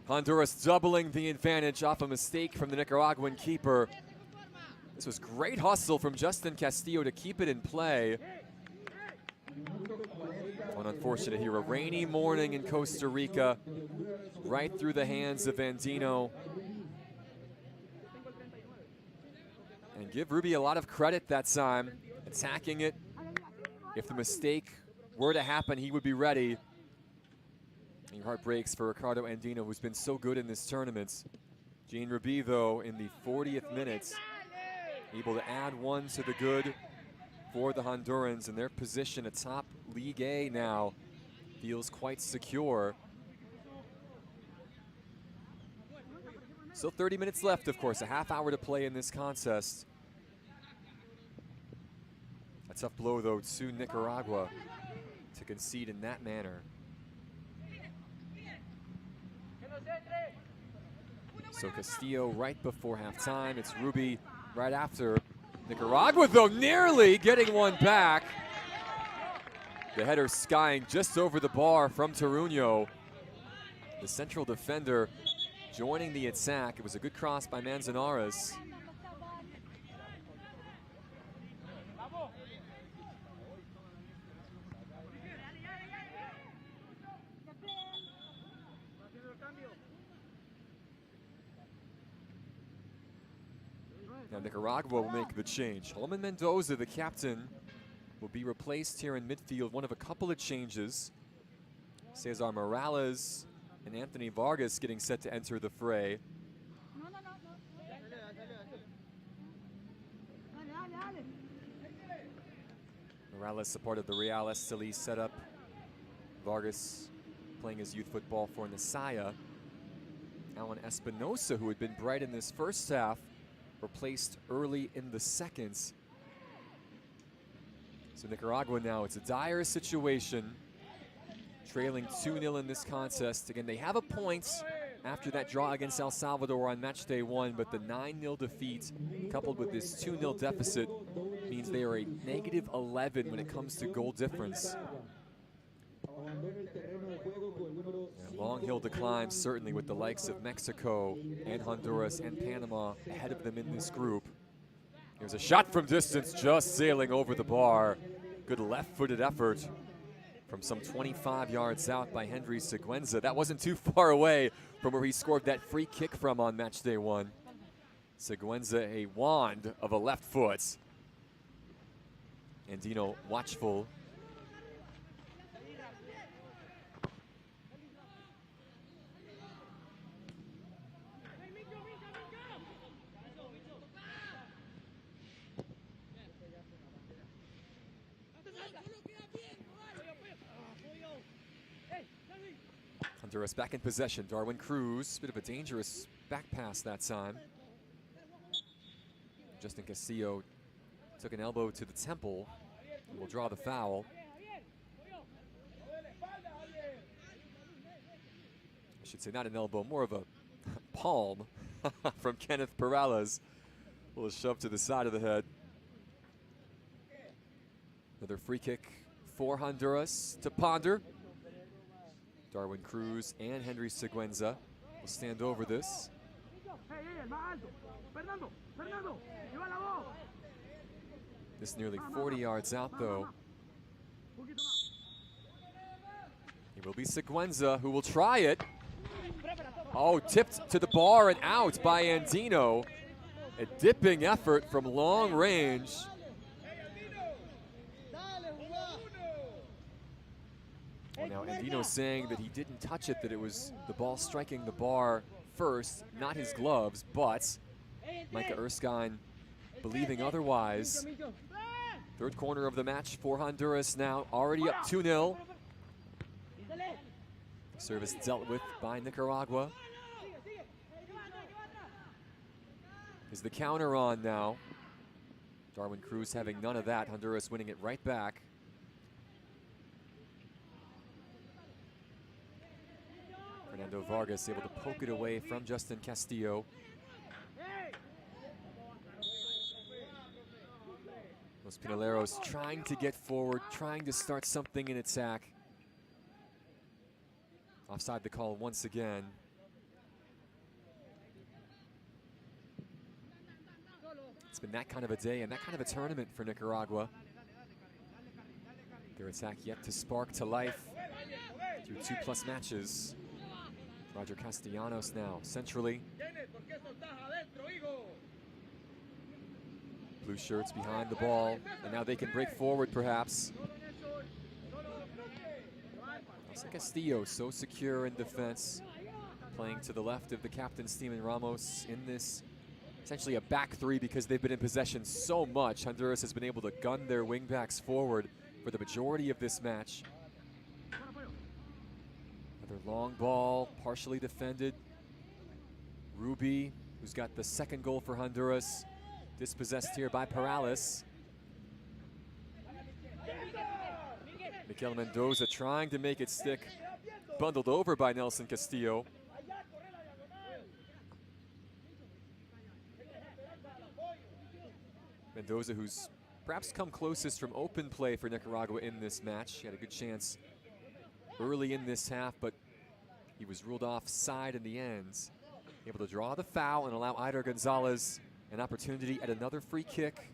A: Honduras doubling the advantage off a mistake from the Nicaraguan keeper. This was great hustle from Justin Castillo to keep it in play. One unfortunate here, a rainy morning in Costa Rica, right through the hands of Andino. And give Ruby a lot of credit that time, attacking it. If the mistake were to happen, he would be ready. And your heart breaks for Ricardo Andino, who's been so good in this tournament. Gene Ruby, though, in the 40th minute, able to add one to the good for the Hondurans, and their position atop League A now feels quite secure. Still 30 minutes left, of course, a half hour to play in this contest. A tough blow, though, to Nicaragua to concede in that manner. So Castillo right before halftime. It's Ruby right after. Nicaragua, though, nearly getting one back. The header skying just over the bar from Taruno. The central defender joining the attack. It was a good cross by Manzanares. Now Nicaragua will make the change. Holman Mendoza, the captain, will be replaced here in midfield. One of a couple of changes. Cesar Morales and Anthony Vargas getting set to enter the fray. Morales, a part of the Real Esteli setup. Vargas playing his youth football for Nisaya. Alan Espinosa, who had been bright in this first half, replaced early in the second. So Nicaragua now, it's a dire situation. Trailing 2-0 in this contest. Again, they have a point after that draw against El Salvador on match day 1, but the 9-0 defeat coupled with this 2-0 deficit means they are a negative 11 when it comes to goal difference. And a long hill to climb, certainly, with the likes of Mexico and Honduras and Panama ahead of them in this group. There's a shot from distance, just sailing over the bar. Good left-footed effort from some 25 yards out by Henry Siguenza. That wasn't too far away from where he scored that free kick from on match day 1. Siguenza, a wand of a left foot. Andino watchful. Honduras back in possession. Darwin Cruz, bit of a dangerous back pass that time. Justin Castillo took an elbow to the temple and will draw the foul. I should say not an elbow, more of a palm from Kenneth Perales. A little shove to the side of the head. Another free kick for Honduras to ponder. Darwin Cruz and Henry Siguenza will stand over this. This nearly 40 yards out, though. It will be Siguenza who will try it. Oh, tipped to the bar and out by Andino. A dipping effort from long range. Well, now Andino saying that he didn't touch it, that it was the ball striking the bar first, not his gloves, but Micah Erskine believing otherwise. Third corner of the match for Honduras now, already up 2-0. Service dealt with by Nicaragua. Is the counter on now? Darwin Cruz having none of that. Honduras winning it right back. Fernando Vargas able to poke it away from Justin Castillo. Los Pinaleros trying to get forward, trying to start something in attack. Offside the call once again. It's been that kind of a day and that kind of a tournament for Nicaragua. Their attack yet to spark to life through 2+ matches. Roger Castellanos now centrally. Blue shirts behind the ball, and now they can break forward perhaps. Nelson Castillo so secure in defense, playing to the left of the captain Steven Ramos in this essentially a back three because they've been in possession so much. Honduras has been able to gun their wingbacks forward for the majority of this match. Another long ball, partially defended. Ruby, who's got the second goal for Honduras, dispossessed here by Perales. Mikel Mendoza trying to make it stick, bundled over by Nelson Castillo. Mendoza, who's perhaps come closest from open play for Nicaragua in this match. He had a good chance early in this half, but he was ruled offside in the end. Able to draw the foul and allow Eider Gonzalez an opportunity at another free kick.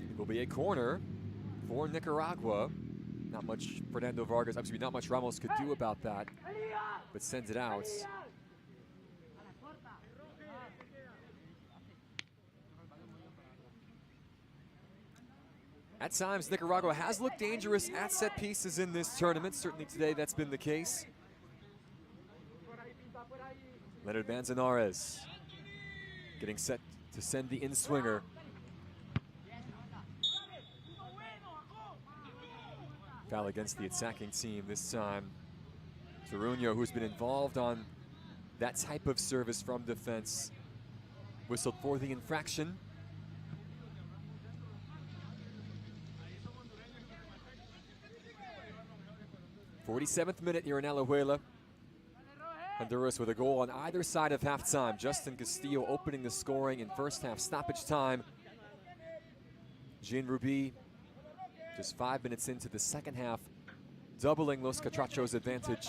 A: It will be a corner for Nicaragua. Not much Fernando Vargas, excuse me, not much Ramos could do about that, but sends it out. At times, Nicaragua has looked dangerous at set pieces in this tournament. Certainly today, that's been the case. Leonard Manzanares getting set to send the in-swinger. Foul against the attacking team this time. Toruño, who's been involved on that type of service from defense, whistled for the infraction. '47th minute here in Alajuela. Honduras with a goal on either side of halftime. Justin Castillo opening the scoring in first half stoppage time. Jean Ruby, just 5 minutes into the second half, doubling Los Catrachos' advantage.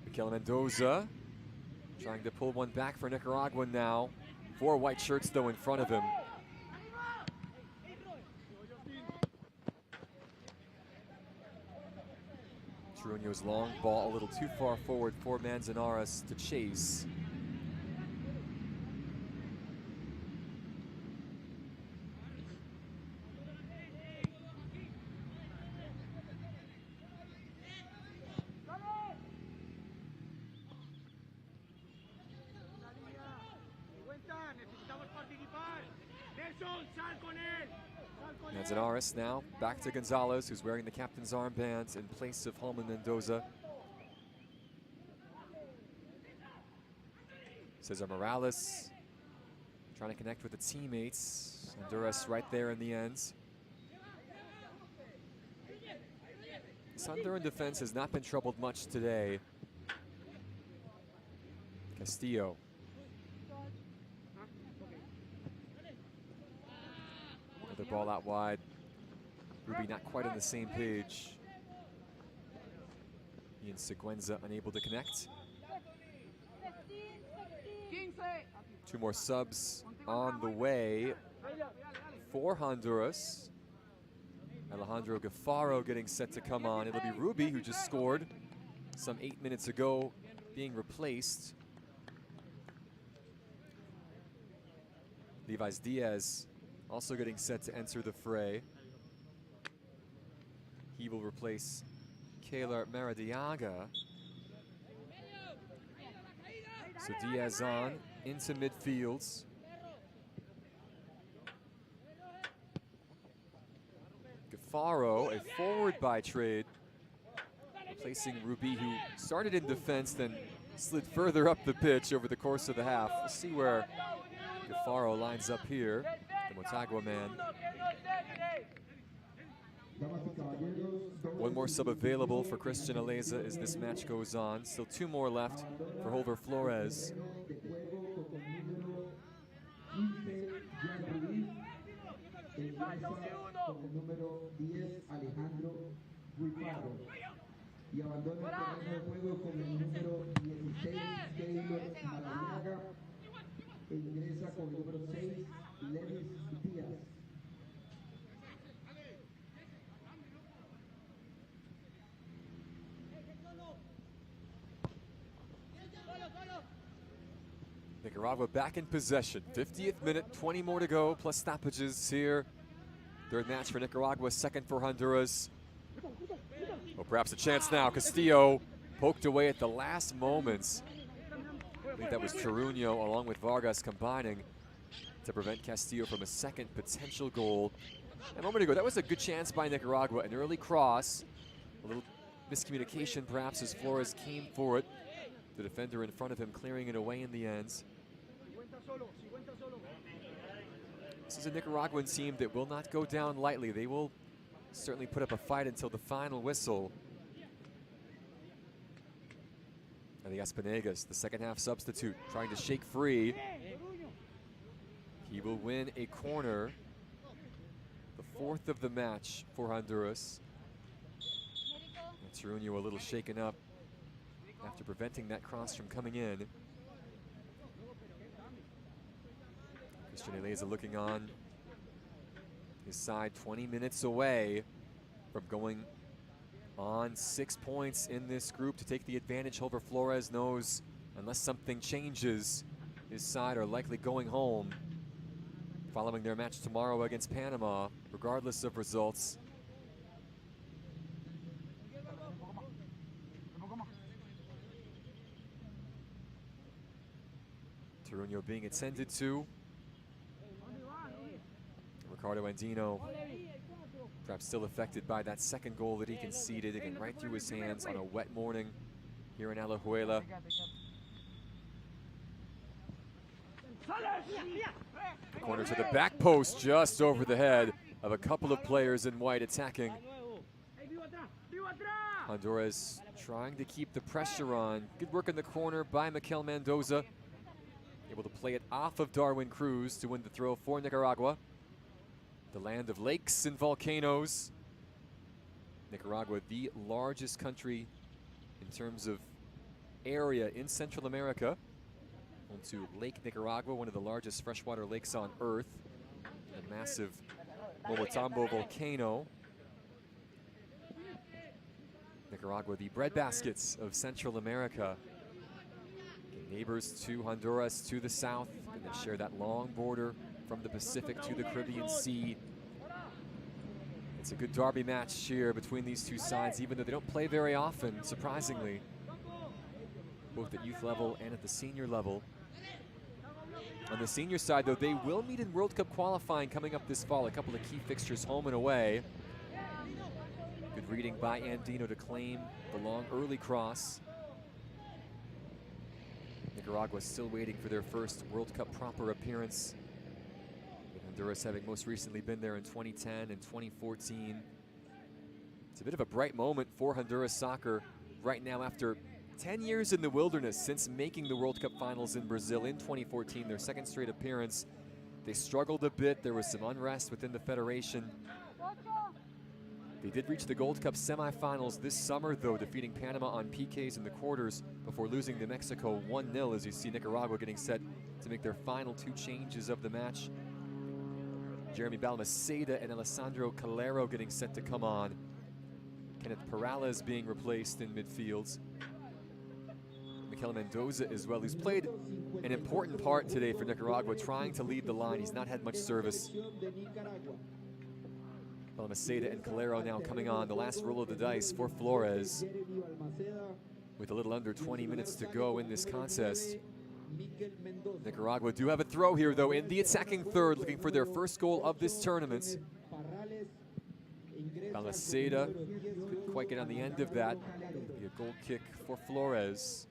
A: Mikel Mendoza trying to pull one back for Nicaragua now. 4 white shirts though in front of him. Toruño's long ball a little too far forward for Manzanares to chase. Manzanares now back to Gonzalez, who's wearing the captain's armband in place of Holman Mendoza. Cesar Morales trying to connect with the teammates. Honduras right there in the end. This Honduran defense has not been troubled much today. Castillo. Another ball out wide. Ruby not quite on the same page. Ian Seguenza unable to connect. 2 more subs on the way for Honduras. Alejandro Gaffaro getting set to come on. It'll be Ruby, who just scored some 8 minutes ago, being replaced. Levi's Diaz also getting set to enter the fray. He will replace Kaylor Maradiaga. So Diaz on into midfields. Gaffaro, a forward by trade, replacing Ruby, who started in defense, then slid further up the pitch over the course of the half. We'll see where Gaffaro lines up here, the Motagua man. One more sub available for Christian Aleza as this match goes on. Still 2 more left for Holver Flores.
C: con el número 10 Alejandro Guifarro. Y abandona el terreno de juego con el número 16 Keylor Maradiaga. E ingresa con el número 6 Levis Díaz.
A: Nicaragua back in possession. 50th minute, 20 more to go, plus stoppages here. Third match for Nicaragua, second for Honduras. Well, perhaps a chance now. Castillo poked away at the last moments. I think that was Toruño along with Vargas combining to prevent Castillo from a second potential goal. A moment ago, that was a good chance by Nicaragua. An early cross. A little miscommunication perhaps as Flores came for it. The defender in front of him clearing it away in the end. This is a Nicaraguan team that will not go down lightly. They will certainly put up a fight until the final whistle. And the Espanegas, the second half substitute, trying to shake free. He will win a corner. The fourth of the match for Honduras. And Toruño a little shaken up after preventing that cross from coming in. Christian Eleza looking on. His side 20 minutes away from going on 6 points in this group to take the advantage. However, Flores knows unless something changes, his side are likely going home following their match tomorrow against Panama, regardless of results. Toruño being attended to. Ricardo Andino perhaps still affected by that second goal that he conceded, again right through his hands on a wet morning here in Alajuela. The corner to the back post, just over the head of a couple of players in white attacking. Honduras trying to keep the pressure on. Good work in the corner by Mikel Mendoza. Able to play it off of Darwin Cruz to win the throw for Nicaragua. The land of lakes and volcanoes. Nicaragua, the largest country in terms of area in Central America. Home to Lake Nicaragua, one of the largest freshwater lakes on Earth. A massive Momotambo volcano. Nicaragua, the breadbaskets of Central America. Neighbors to Honduras to the south, and they share that long border from the Pacific to the Caribbean Sea. It's a good derby match here between these two sides, even though they don't play very often, surprisingly, both at youth level and at the senior level. On the senior side, though, they will meet in World Cup qualifying coming up this fall. A couple of key fixtures home and away. Good reading by Andino to claim the long early cross. Nicaragua still waiting for their first World Cup proper appearance. With Honduras having most recently been there in 2010 and 2014. It's a bit of a bright moment for Honduras soccer right now after 10 years in the wilderness since making the World Cup finals in Brazil in 2014, their second straight appearance. They struggled a bit. There was some unrest within the federation. They did reach the Gold Cup semifinals this summer, though, defeating Panama on PKs in the quarters before losing to Mexico 1-0, as you see Nicaragua getting set to make their final two changes of the match. Jeremy Balmaceda and Alessandro Calero getting set to come on. Kenneth Perales being replaced in midfield. Mikel Mendoza as well, who's played an important part today for Nicaragua, trying to lead the line. He's not had much service. Balmaceda and Calero now coming on. The last roll of the dice for Flores. With a little under 20 minutes to go in this contest. Nicaragua do have a throw here, though, in the attacking third, looking for their first goal of this tournament. Balmaceda couldn't quite get on the end of that. It'll be a goal kick for Flores.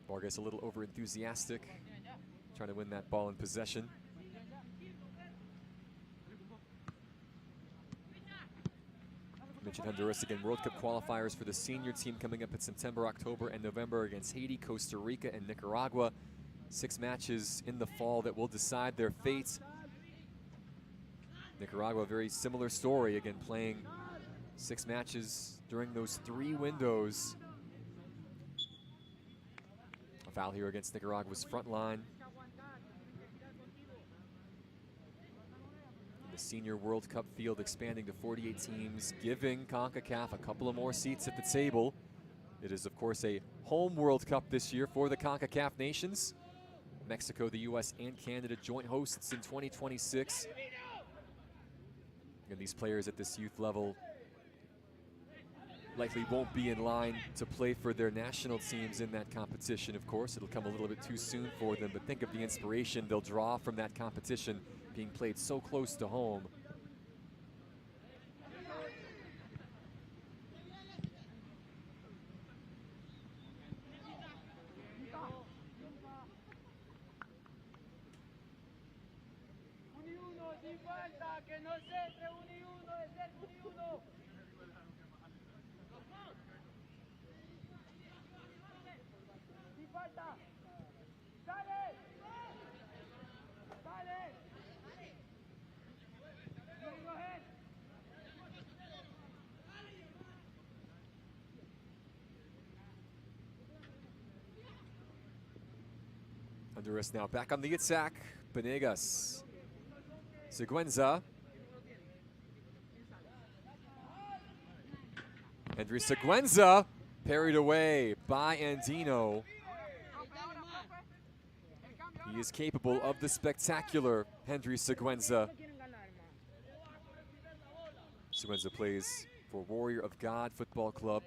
A: Vargas a little over-enthusiastic, trying to win that ball in possession. Mentioned Honduras again, World Cup qualifiers for the senior team coming up in September, October, and November against Haiti, Costa Rica, and Nicaragua. 6 matches in the fall that will decide their fate. Nicaragua, very similar story, again playing 6 matches during those 3 windows. A foul here against Nicaragua's front line. The Senior World Cup field expanding to 48 teams, giving Concacaf a couple of more seats at the table. It is, of course, a home World Cup this year for the Concacaf nations. Mexico, the US, and Canada joint hosts in 2026. And these players at this youth level likely won't be in line to play for their national teams in that competition, of course. It'll come a little bit too soon for them, but think of the inspiration they'll draw from that competition being played so close to home. Honduras now back on the attack. Benegas. Seguenza. Henry Seguenza parried away by Andino. He is capable of the spectacular Henry Seguenza. Seguenza plays for Warrior of God Football Club.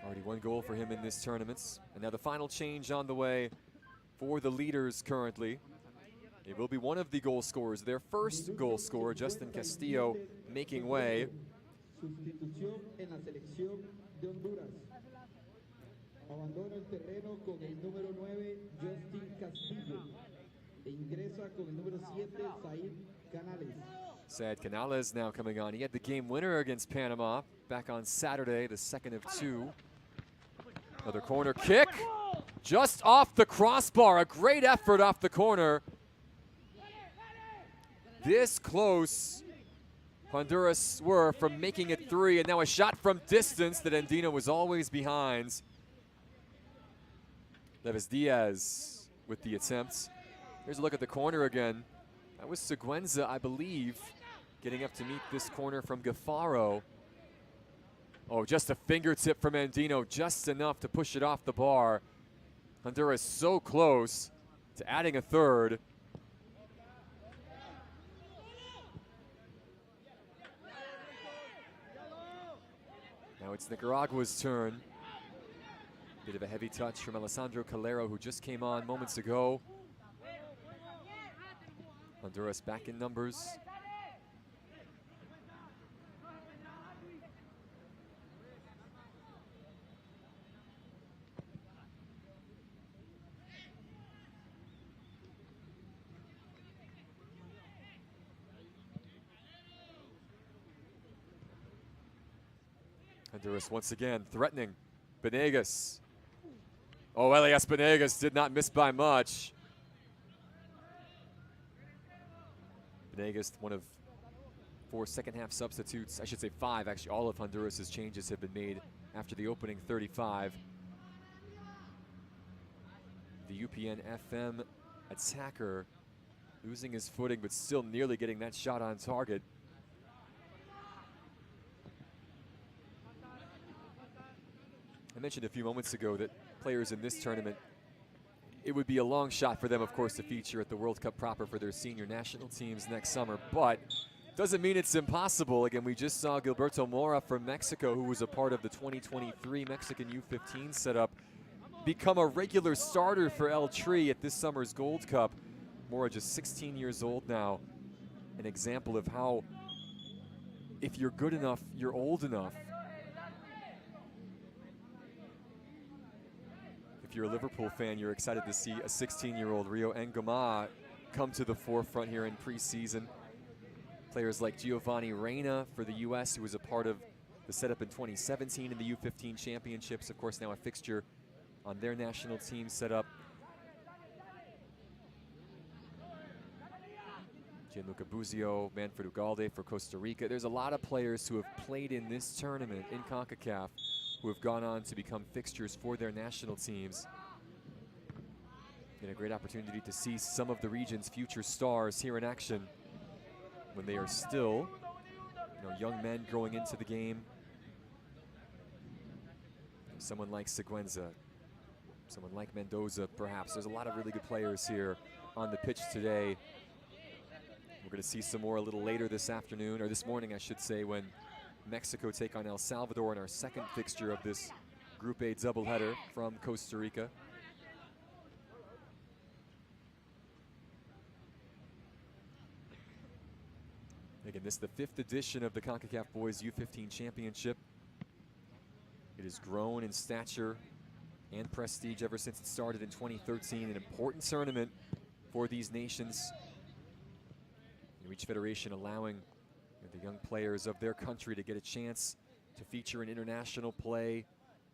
A: Already 1 goal for him in this tournament. And now the final change on the way for the leaders currently. It will be one of the goal scorers. Their first goal scorer, Justin Castillo, making way.
C: Sustitución en la selección de Honduras. Abandona el terreno con el número 9, Justin Castillo. E ingresa con el número 7, Said Canales.
A: Said Canales now coming on. He had the game winner against Panama back on Saturday, the 2nd of 2. Another corner kick, just off the crossbar. A great effort off the corner. This close, Honduras were from making it 3, and now a shot from distance that Andino was always behind. Levis Diaz with the attempt. Here's a look at the corner again. That was Seguenza, I believe, getting up to meet this corner from Gafaro. Oh, just a fingertip from Andino, just enough to push it off the bar. Honduras so close to adding a 3rd. Now it's Nicaragua's turn. Bit of a heavy touch from Alessandro Calero, who just came on moments ago. Honduras back in numbers. Honduras once again threatening Benegas. Oh, Elias Benegas did not miss by much. Benegas, one of 4 second-half substitutes. I should say 5, actually. All of Honduras' changes have been made after the opening 35. The UPN FM attacker losing his footing, but still nearly getting that shot on target. I mentioned a few moments ago that players in this tournament, it would be a long shot for them, of course, to feature at the World Cup proper for their senior national teams next summer, but doesn't mean it's impossible. Again, we just saw Gilberto Mora from Mexico, who was a part of the 2023 Mexican U-15 setup, become a regular starter for El Tri at this summer's Gold Cup. Mora just 16 years old now. An example of how, if you're good enough, you're old enough. If you're a Liverpool fan, you're excited to see a 16-year-old Rio Engoma come to the forefront here in preseason. Players like Giovanni Reina for the U.S., who was a part of the setup in 2017 in the U-15 championships, of course now a fixture on their national team setup. Gianluca Buzio, Manfred Ugalde for Costa Rica. There's a lot of players who have played in this tournament in Concacaf who have gone on to become fixtures for their national teams. And a great opportunity to see some of the region's future stars here in action when they are still, young men growing into the game. Someone like Seguenza, someone like Mendoza, perhaps. There's a lot of really good players here on the pitch today. We're going to see some more a little later this afternoon, or this morning, I should say, when Mexico take on El Salvador in our second fixture of this Group A doubleheader from Costa Rica. Again, this is the 5th edition of the Concacaf Boys U-15 Championship. It has grown in stature and prestige ever since it started in 2013. An important tournament for these nations. Each federation allowing the young players of their country to get a chance to feature in international play,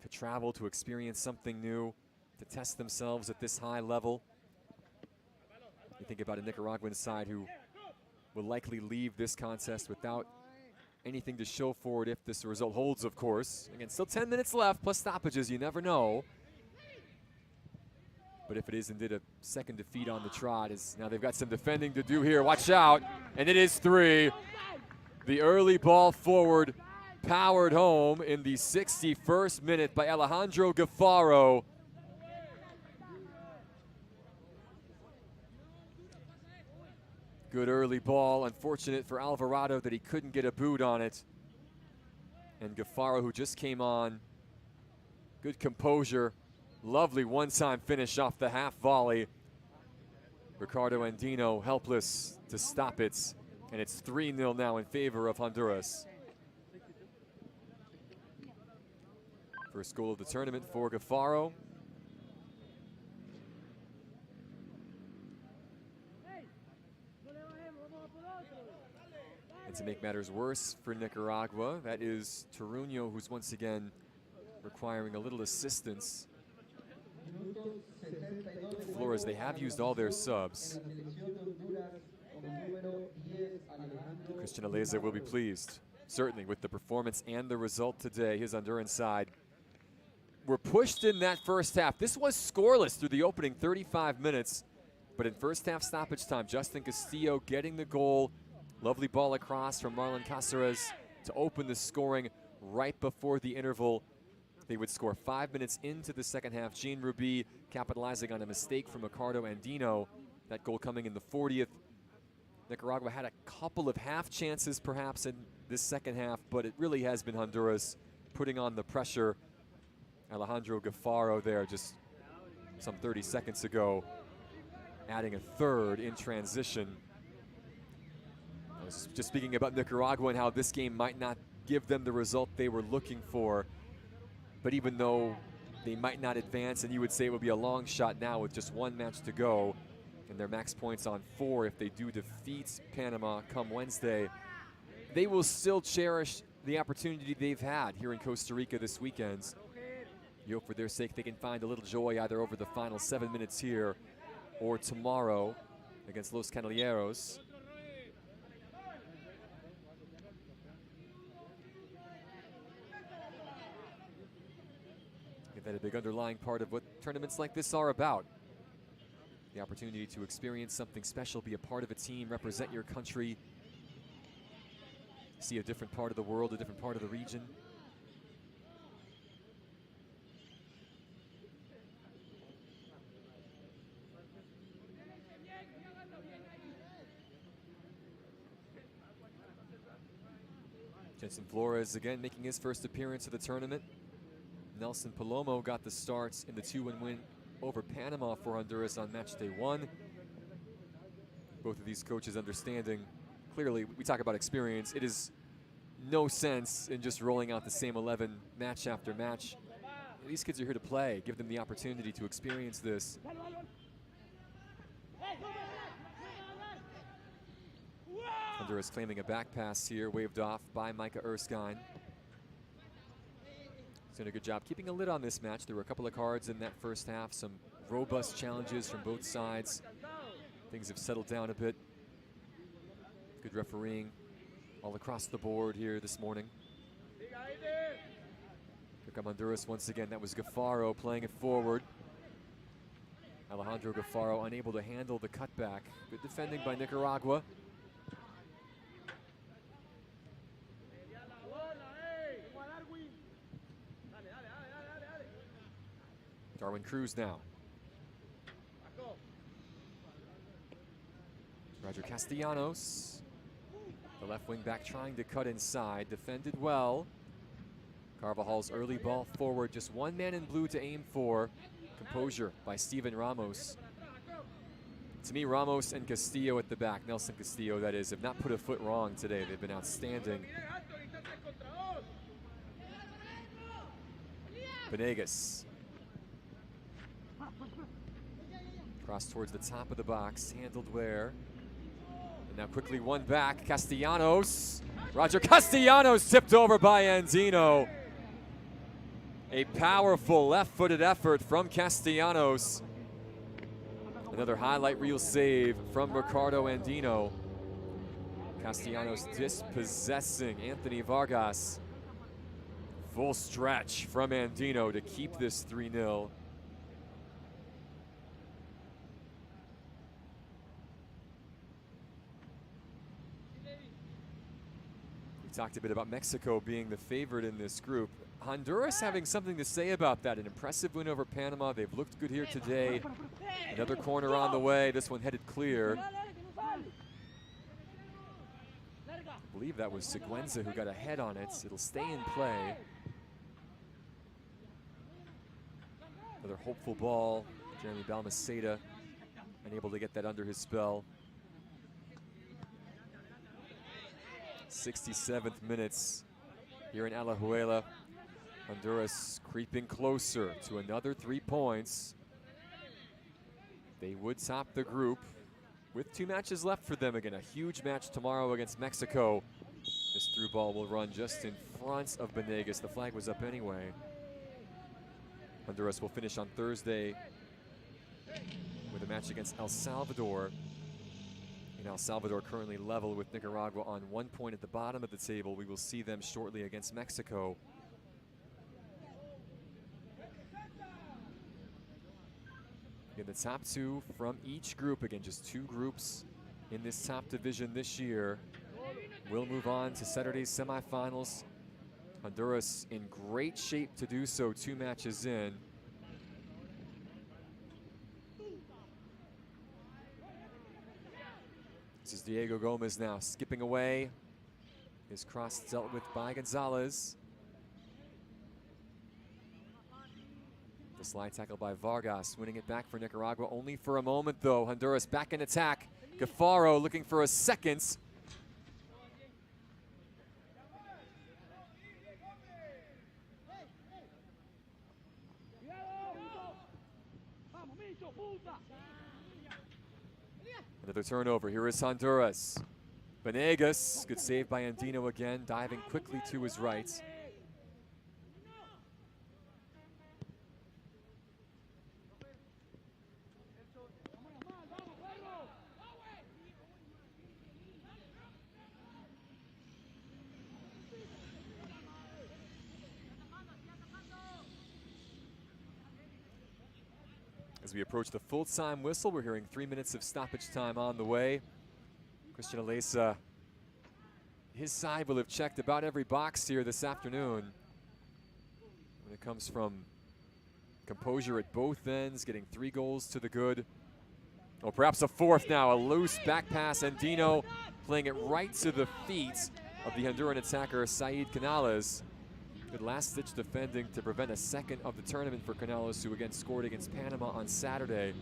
A: to travel, to experience something new, to test themselves at this high level. You think about a Nicaraguan side who will likely leave this contest without anything to show for it if this result holds, of course. Again, still 10 minutes left, plus stoppages, you never know. But if it is indeed a second defeat on the trot, now they've got some defending to do here. Watch out, and it is 3. The early ball forward powered home in the 61st minute by Alejandro Gaffaro. Good early ball, unfortunate for Alvarado that he couldn't get a boot on it. And Gaffaro, who just came on, good composure. Lovely one-time finish off the half volley. Ricardo Andino helpless to stop it. And it's 3-0 now in favor of Honduras. First goal of the tournament for Gaffaro. And to make matters worse for Nicaragua, that is Toruño, who's once again requiring a little assistance. Flores, they have used all their subs. Christian Aleza will be pleased, certainly, with the performance and the result today. His Honduran side were pushed in that first half. This was scoreless through the opening 35 minutes, but in first half stoppage time, Justin Castillo getting the goal. Lovely ball across from Marlon Cáceres to open the scoring right before the interval. They would score 5 minutes into the second half. Jean Ruby capitalizing on a mistake from Ricardo Andino. That goal coming in the 40th. Nicaragua had a couple of half chances perhaps in this second half, but it really has been Honduras putting on the pressure. Alejandro Gaffaro there just some 30 seconds ago, adding a third in transition. I was just speaking about Nicaragua and how this game might not give them the result they were looking for. But even though they might not advance, and you would say it would be a long shot now with just one match to go, and their max points on 4 if they do defeat Panama come Wednesday, they will still cherish the opportunity they've had here in Costa Rica this weekend. You hope for their sake they can find a little joy either over the final 7 minutes here or tomorrow against Los Caballeros. That a big underlying part of what tournaments like this are about. The opportunity to experience something special, be a part of a team, represent your country, see a different part of the world, a different part of the region. Jensen Flores again making his first appearance of the tournament. Nelson Palomo got the starts in the 2-1 win over Panama for Honduras on match day 1. Both of these coaches understanding, clearly, we talk about experience. It is no sense in just rolling out the same 11 match after match. These kids are here to play. Give them the opportunity to experience this. Honduras claiming a back pass here, waved off by Micah Erskine. Doing a good job keeping a lid on this match. There were a couple of cards in that first half, some robust challenges from both sides. Things have settled down a bit. Good refereeing all across the board here this morning. Here come Honduras once again. That was Gaffaro playing it forward. Alejandro Gaffaro unable to handle the cutback. Good defending by Nicaragua. Darwin Cruz now. Roger Castellanos, the left wing back, trying to cut inside, defended well. Carvajal's early ball forward, just one man in blue to aim for. Composure by Steven Ramos. To me, Ramos and Castillo at the back, Nelson Castillo that is, have not put a foot wrong today. They've been outstanding. Venegas. Cross towards the top of the box, handled where? And now quickly one back, Castellanos. Roger Castellanos tipped over by Andino. A powerful left-footed effort from Castellanos. Another highlight reel save from Ricardo Andino. Castellanos dispossessing Anthony Vargas. Full stretch from Andino to keep this 3-0. We talked a bit about Mexico being the favorite in this group. Honduras having something to say about that. An impressive win over Panama. They've looked good here today. Another corner on the way. This one headed clear. I believe that was Seguenza who got a head on it. It'll stay in play. Another hopeful ball. Jeremy Balmaceda unable to get that under his spell. 67th minutes here in Alajuela. Honduras creeping closer to another 3 points. They would top the group with 2 matches left for them. Again, a huge match tomorrow against Mexico. This through ball will run just in front of Venegas. The flag was up anyway. Honduras will finish on Thursday with a match against El Salvador. And El Salvador currently level with Nicaragua on 1 point at the bottom of the table. We will see them shortly against Mexico. In the top 2 from each group, again, just 2 groups in this top division this year. We'll move on to Saturday's semifinals. Honduras in great shape to do so, 2 matches in. This is Diego Gomez now, skipping away. His cross dealt with by Gonzalez. The slide tackle by Vargas, winning it back for Nicaragua. Only for a moment, though. Honduras back in attack. Gaffaro looking for a second. Another turnover. Here is Honduras. Venegas, good save by Andino again, diving quickly to his right. As we approach the full-time whistle, we're hearing 3 minutes of stoppage time on the way. Christian Alesa, his side will have checked about every box here this afternoon. When it comes from composure at both ends, getting 3 goals to the good. Oh, perhaps a 4th now, a loose back pass, and Dino playing it right to the feet of the Honduran attacker, Said Canales. Good last-ditch defending to prevent a second of the tournament for Canales, who again scored against Panama on Saturday.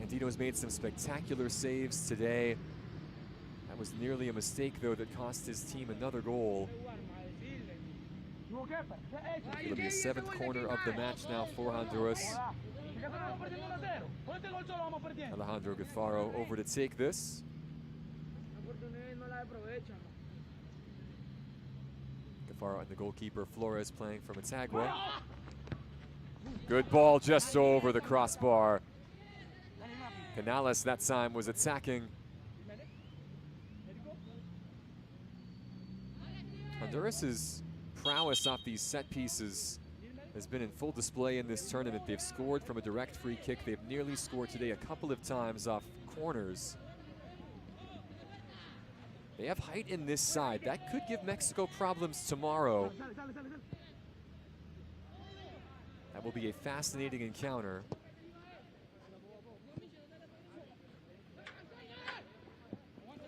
A: Andino's made some spectacular saves today. That was nearly a mistake, though, that cost his team another goal. It'll be a 7th corner of the match now for Honduras. Alejandro Gaffaro over to take this. Gaffaro and the goalkeeper Flores playing from Motagua. Good ball just over the crossbar. Canales that time was attacking Honduras' prowess off these set pieces has been in full display in this tournament. They've scored from a direct free kick. They've nearly scored today a couple of times off corners. They have height in this side. That could give Mexico problems tomorrow. That will be a fascinating encounter.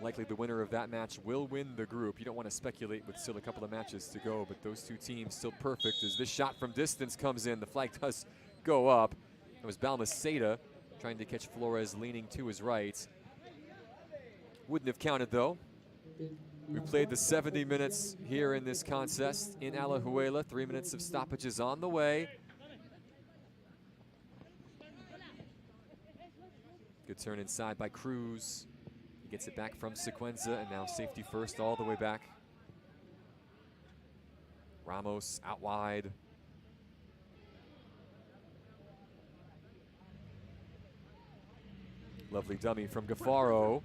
A: Likely the winner of that match will win the group. You don't want to speculate with still a couple of matches to go, but those two teams still perfect as this shot from distance comes in. The flag does go up. It was Balmaceda trying to catch Flores leaning to his right. Wouldn't have counted though. We played the 70 minutes here in this contest in Alajuela. 3 minutes of stoppages on the way. Good turn inside by Cruz. Gets it back from Sequenza, and now safety first all the way back. Ramos out wide. Lovely dummy from Gaffaro.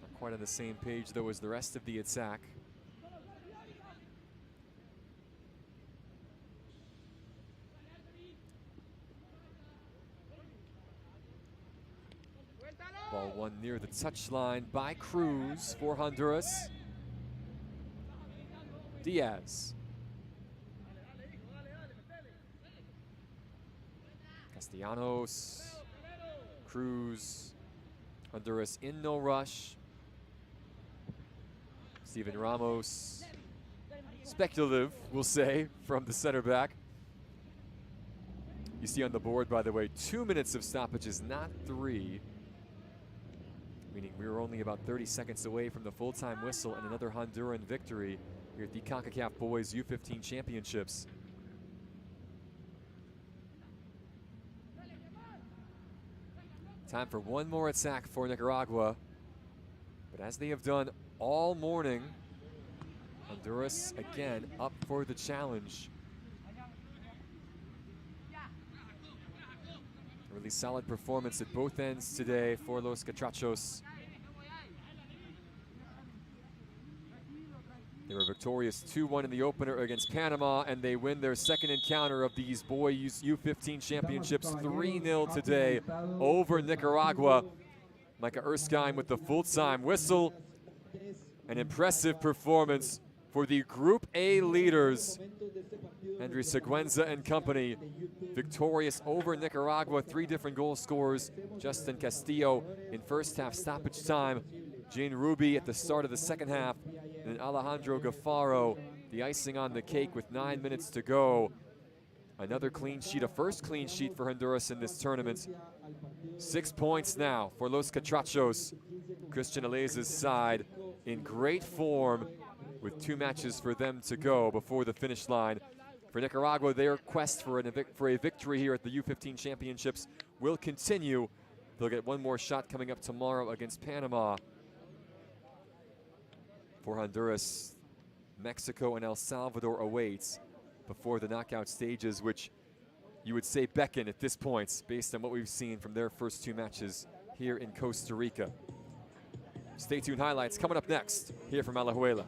A: Not quite on the same page though as the rest of the attack. Ball won near the touchline by Cruz for Honduras. Diaz. Castellanos. Cruz. Honduras in no rush. Steven Ramos. Speculative, we'll say, from the center back. You see on the board, by the way, 2 minutes of stoppages, not 3. Meaning we were only about 30 seconds away from the full-time whistle and another Honduran victory here at the Concacaf Boys U-15 Championships. Time for one more attack for Nicaragua. But as they have done all morning, Honduras again up for the challenge. A really solid performance at both ends today for Los Catrachos. They were victorious 2-1 in the opener against Panama, and they win their second encounter of these boys U-15 championships 3-0 today over Nicaragua. Micah Erskine with the full-time whistle. An impressive performance for the Group A leaders. Henry Seguenza and company victorious over Nicaragua. 3 different goal scorers. Justin Castillo in first half stoppage time. Gene Ruby at the start of the second half. And Alejandro Gaffaro, the icing on the cake with 9 minutes to go. Another clean sheet, a first clean sheet for Honduras in this tournament. 6 points now for Los Catrachos. Christian Aleza's side in great form with 2 matches for them to go before the finish line. For Nicaragua, their quest for a victory here at the U-15 Championships will continue. They'll get one more shot coming up tomorrow against Panama. For Honduras, Mexico and El Salvador awaits before the knockout stages, which you would say beckon at this point based on what we've seen from their first 2 matches here in Costa Rica. Stay tuned, highlights coming up next here from Alajuela.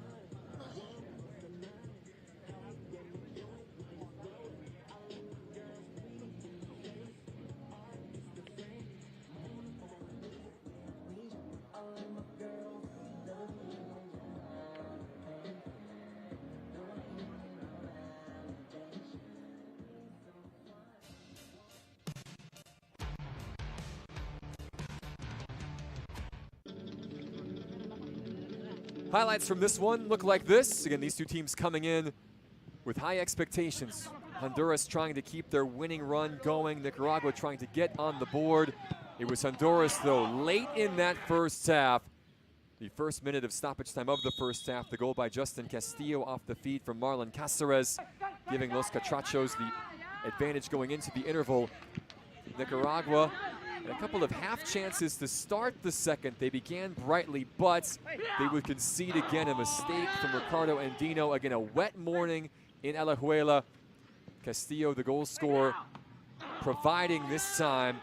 A: Highlights from this one look like this. Again, these 2 teams coming in with high expectations. Honduras trying to keep their winning run going. Nicaragua trying to get on the board. It was Honduras, though, late in that first half. The first minute of stoppage time of the first half. The goal by Justin Castillo off the feed from Marlon Cáceres, giving Los Catrachos the advantage going into the interval. Nicaragua and a couple of half chances to start the second. They began brightly, but they would concede again. A mistake from Ricardo Andino. Again, a wet morning in Alajuela. Castillo, the goal scorer, providing this time.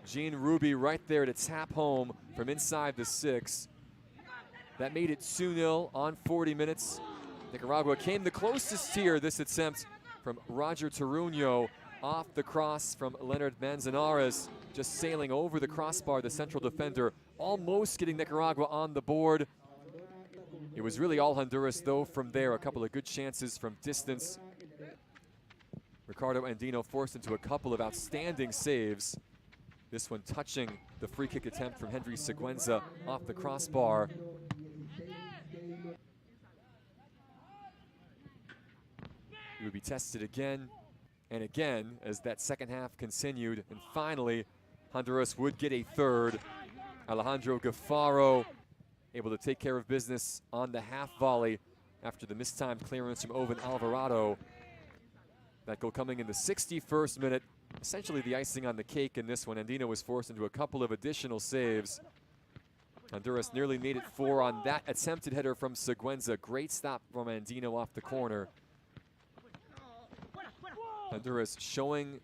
A: Gene Ruby right there to tap home from inside the 6. That made it 2-0 on 40 minutes. Nicaragua came the closest here, this attempt from Roger Toruño off the cross from Leonard Manzanares, just sailing over the crossbar, the central defender, almost getting Nicaragua on the board. It was really all Honduras, though, from there. A couple of good chances from distance. Ricardo Andino forced into a couple of outstanding saves. This one touching the free kick attempt from Henry Siguenza off the crossbar. It would be tested again and again as that second half continued. And finally, Honduras would get a third. Alejandro Gaffaro able to take care of business on the half volley after the mistimed clearance from Oven Alvarado. That goal coming in the 61st minute. Essentially the icing on the cake in this one. Andino was forced into a couple of additional saves. Honduras nearly made it 4 on that attempted header from Siguenza. Great stop from Andino off the corner. Honduras showing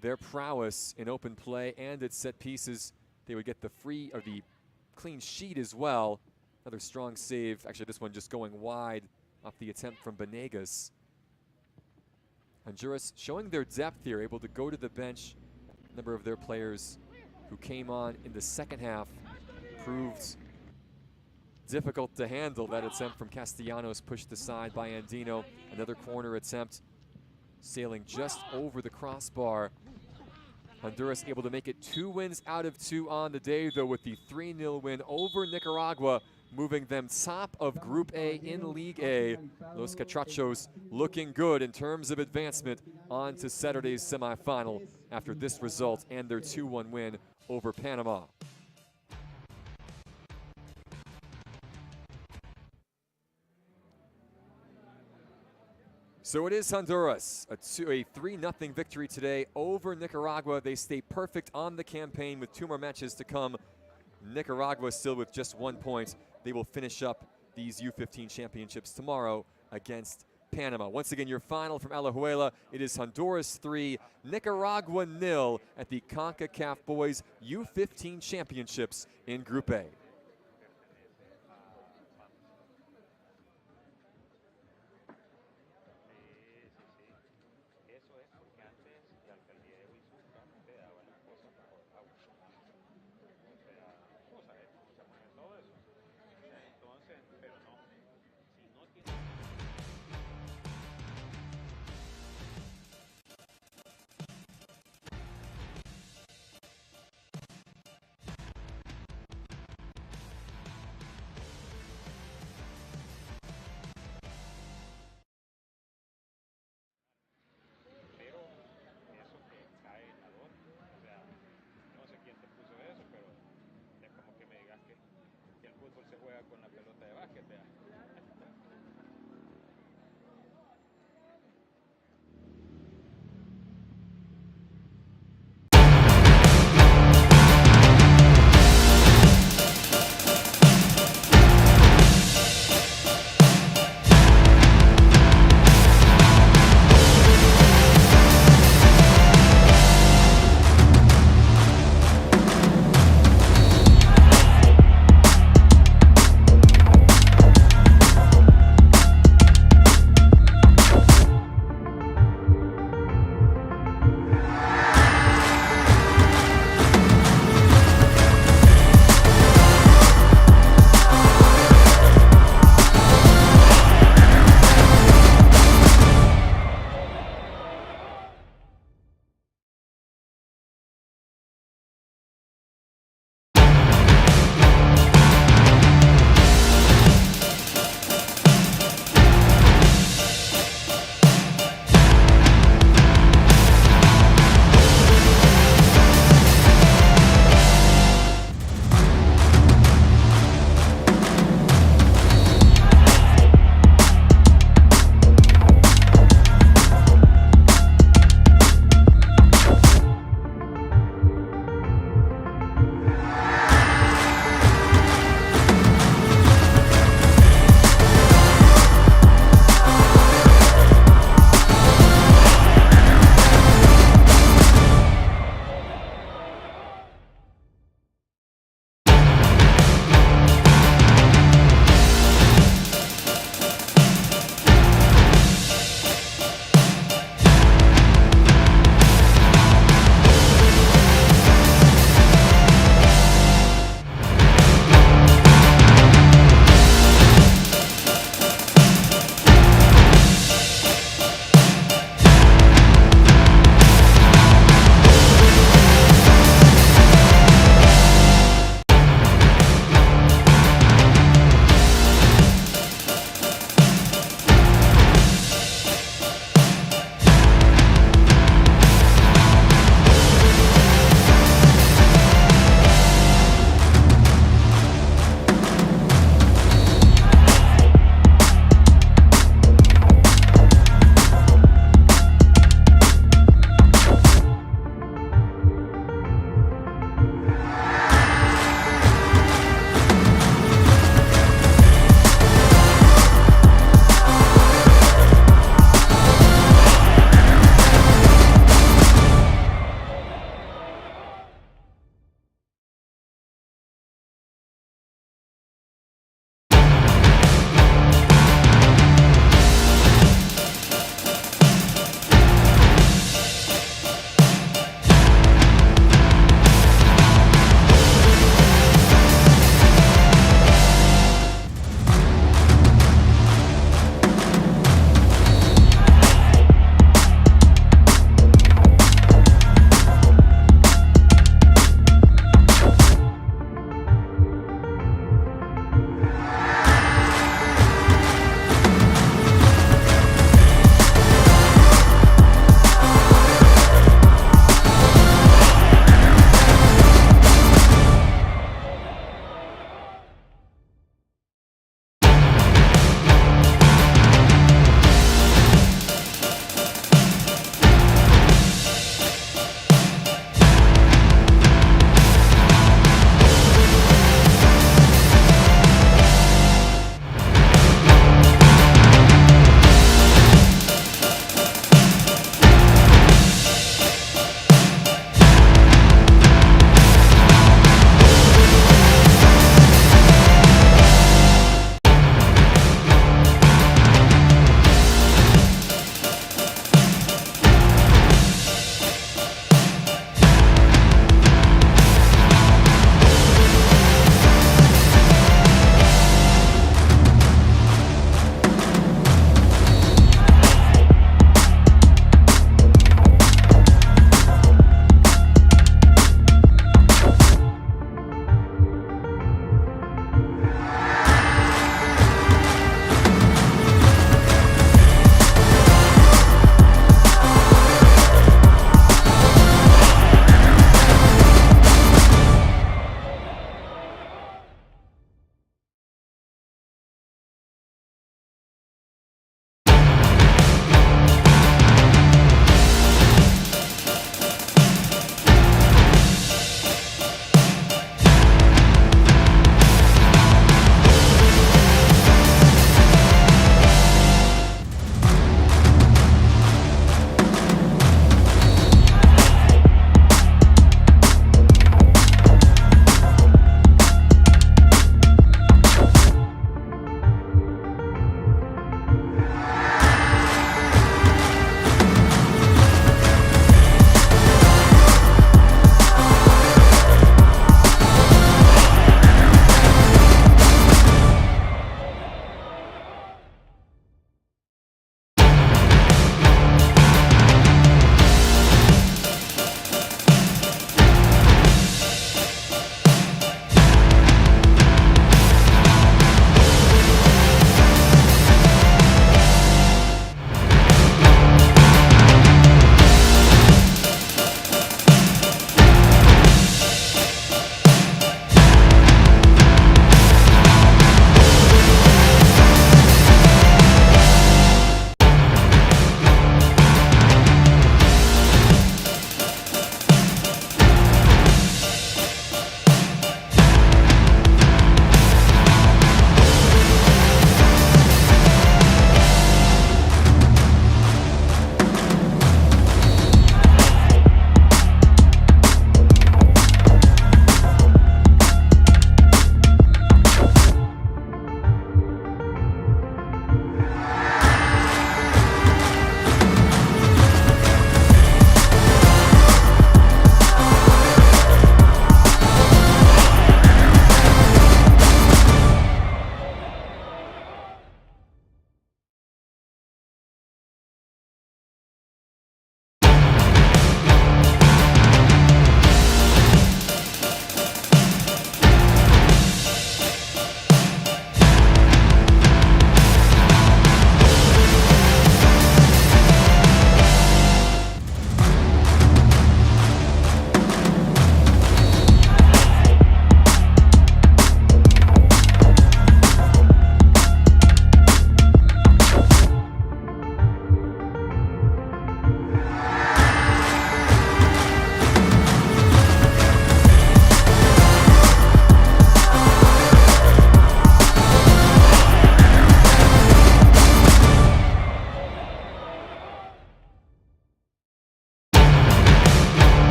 A: their prowess in open play and at set pieces. They would get the free or the clean sheet as well. Another strong save. Actually, this one just going wide off the attempt from Benegas. Honduras showing their depth here, able to go to the bench. A number of their players who came on in the second half proved difficult to handle. That attempt from Castellanos pushed aside by Andino. Another corner attempt sailing just over the crossbar. Honduras able to make it 2 wins out of 2 on the day, though, with the 3-0 win over Nicaragua, moving them top of Group A in League A. Los Catrachos looking good in terms of advancement on to Saturday's semifinal after this result and their 2-1 win over Panama. So it is Honduras, a 3-0 victory today over Nicaragua. They stay perfect on the campaign with 2 more matches to come. Nicaragua still with just 1 point. They will finish up these U-15 championships tomorrow against Panama. Once again, your final from Alajuela. It is Honduras 3, Nicaragua 0 at the Concacaf Boys U-15 championships in Group A.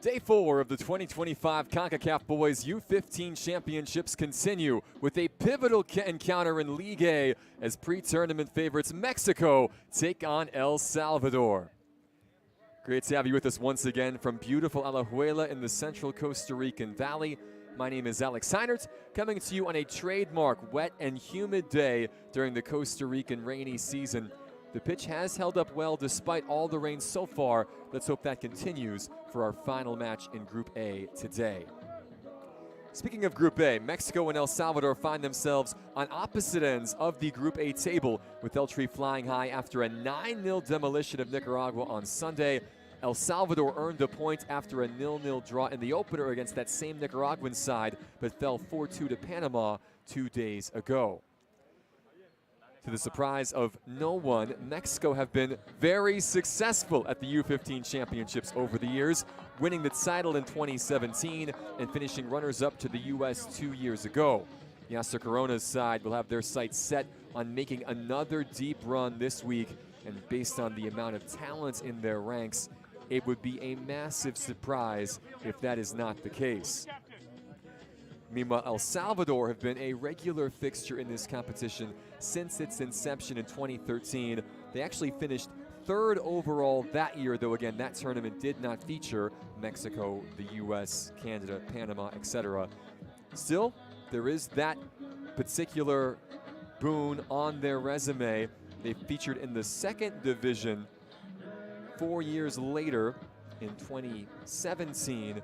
A: Day 4 of the 2025 Concacaf Boys U-15 Championships continue with a pivotal encounter in League A as pre-tournament favorites Mexico take on El Salvador. Great to have you with us once again from beautiful Alajuela in the central Costa Rican Valley. My name is Alex Heinert, coming to you on a trademark wet and humid day during the Costa Rican rainy season. The pitch has held up well despite all the rain so far. Let's hope that continues for our final match in Group A today. Speaking of Group A, Mexico and El Salvador find themselves on opposite ends of the Group A table, with El Tri flying high after a 9-0 demolition of Nicaragua on Sunday. El Salvador earned a point after a 0-0 draw in the opener against that same Nicaraguan side, but fell 4-2 to Panama 2 days ago. To the surprise of no one, Mexico have been very successful at the U-15 Championships over the years, winning the title in 2017 and finishing runners-up to the U.S. 2 years ago. Yasser Corona's side will have their sights set on making another deep run this week, and based on the amount of talent in their ranks, it would be a massive surprise if that is not the case. Meanwhile, El Salvador have been a regular fixture in this competition since its inception in 2013. They actually finished 3rd overall that year, though again, that tournament did not feature Mexico, the US, Canada, Panama, etc. Still, there is that particular boon on their resume. They featured in the 2nd division 4 years later in 2017.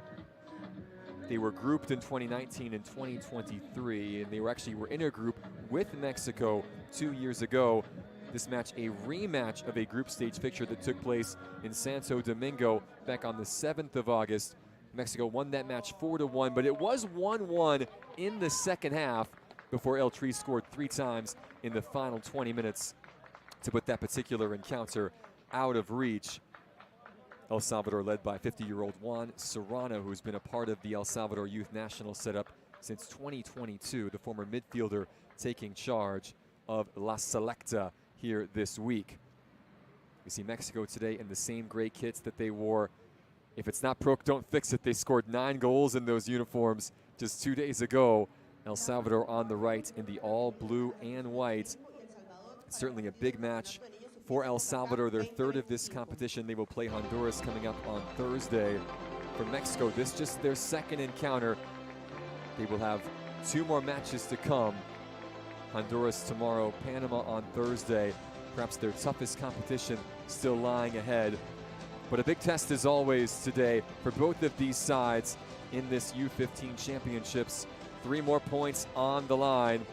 A: They were grouped in 2019 and 2023, and they were in a group with Mexico 2 years ago. This match, a rematch of a group stage fixture that took place in Santo Domingo back on the 7th of August. Mexico won that match 4-1, but it was 1-1 in the second half before El Tri scored 3 times in the final 20 minutes to put that particular encounter out of reach. El Salvador led by 50-year-old Juan Serrano, who's been a part of the El Salvador Youth National setup since 2022, the former midfielder taking charge of La Selecta here this week. We see Mexico today in the same gray kits that they wore. If it's not broke, don't fix it. They scored 9 goals in those uniforms just 2 days ago. El Salvador on the right in the all blue and white. It's certainly a big match for El Salvador, their 3rd of this competition. They will play Honduras coming up on Thursday. For Mexico, this just their 2nd encounter. They will have 2 more matches to come. Honduras tomorrow, Panama on Thursday. Perhaps their toughest competition still lying ahead. But a big test as always today for both of these sides in this U-15 Championships. 3 more points on the line.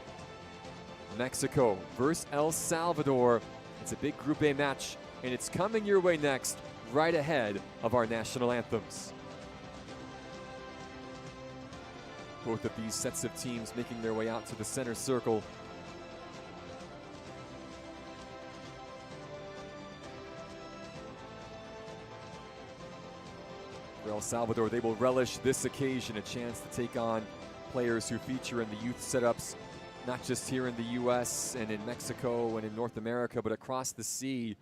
A: Mexico versus El Salvador. It's a big Group A match, and it's coming your way next, right ahead of our national anthems. Both of these sets of teams making their way out to the center circle. For El Salvador, they will relish this occasion, a chance to take on players who feature in the youth setups, not just here in the U.S. and in Mexico and in North America, but across the sea.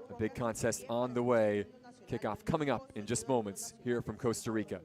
A: A big contest on the way. Kickoff coming up in just moments here from Costa Rica.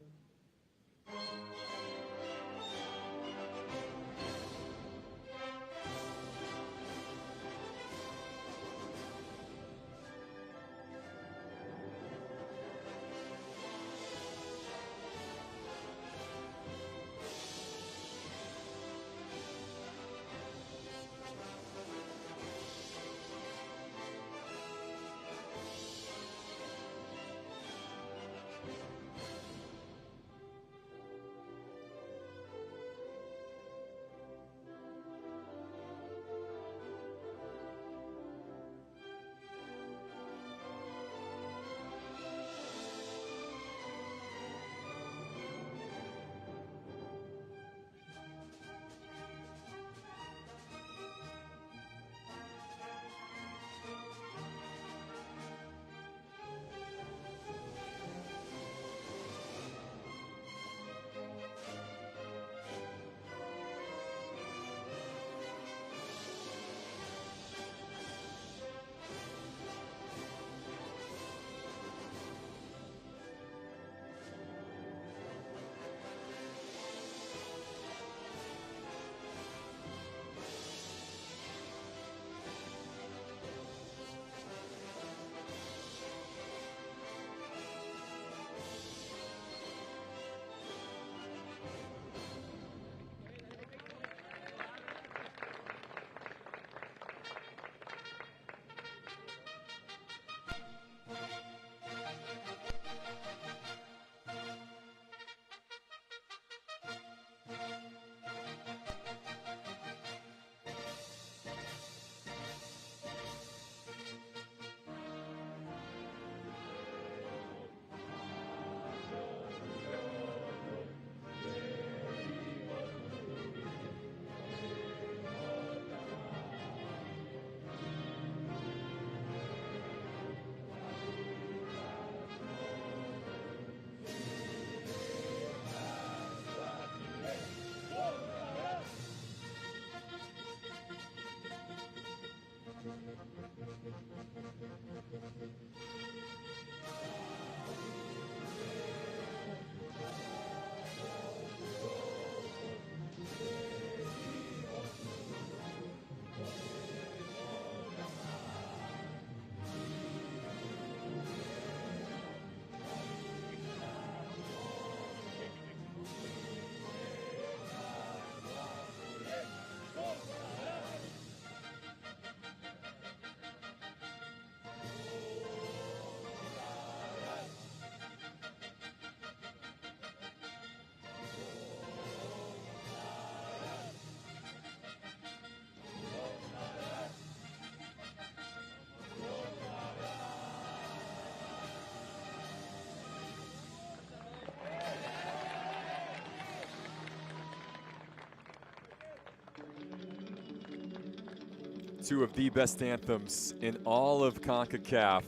A: Two of the best anthems in all of Concacaf.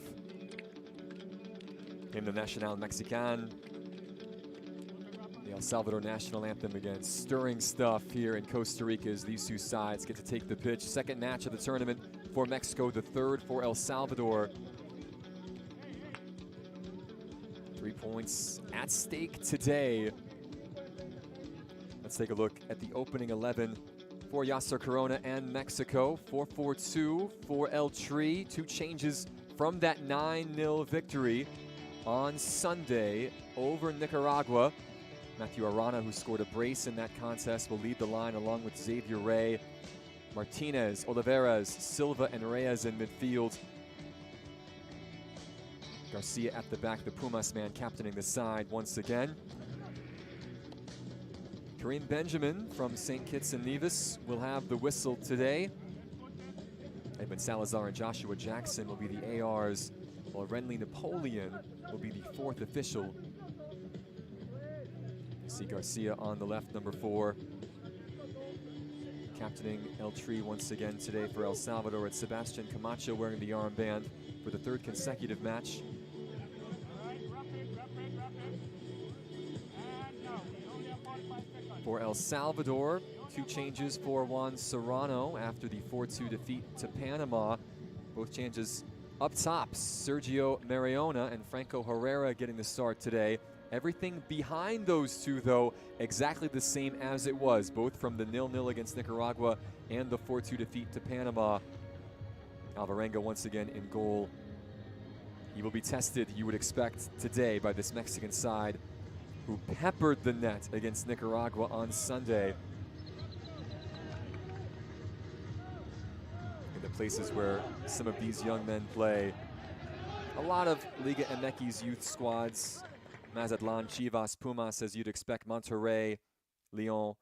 A: Hymno Nacional Mexican. The El Salvador national anthem again. Stirring stuff here in Costa Rica as these two sides get to take the pitch. Second match of the tournament for Mexico, the third for El Salvador. 3 points at stake today. Let's take a look at the opening 11 for Yasser Corona and Mexico. 4-4-2 for El Tri. Two changes from that 9-0 victory on Sunday over Nicaragua. Matthew Arana, who scored a brace in that contest, will lead the line along with Xavier Rey. Martinez, Oliveras, Silva, and Reyes in midfield. Garcia at the back, the Pumas man captaining the side once again. Kareem Benjamin from St. Kitts and Nevis will have the whistle today. Edmund Salazar and Joshua Jackson will be the ARs, while Renly Napoleon will be the fourth official. You see Garcia on the left, number 4. Captaining El Tri once again today for El Salvador. It's Sebastian Camacho wearing the armband for the third consecutive match. For El Salvador, two changes for Juan Serrano after the 4-2 defeat to Panama. Both changes up top. Sergio Mariona and Franco Herrera getting the start today. Everything behind those two, though, exactly the same as it was, both from the 0-0 against Nicaragua and the 4-2 defeat to Panama. Alvarenga once again in goal. He will be tested, you would expect, today by this Mexican side, who peppered the net against Nicaragua on Sunday. In the places where some of these young men play, a lot of Liga MX's youth squads, Mazatlan, Chivas, Pumas, as you'd expect, Monterrey, Lyon,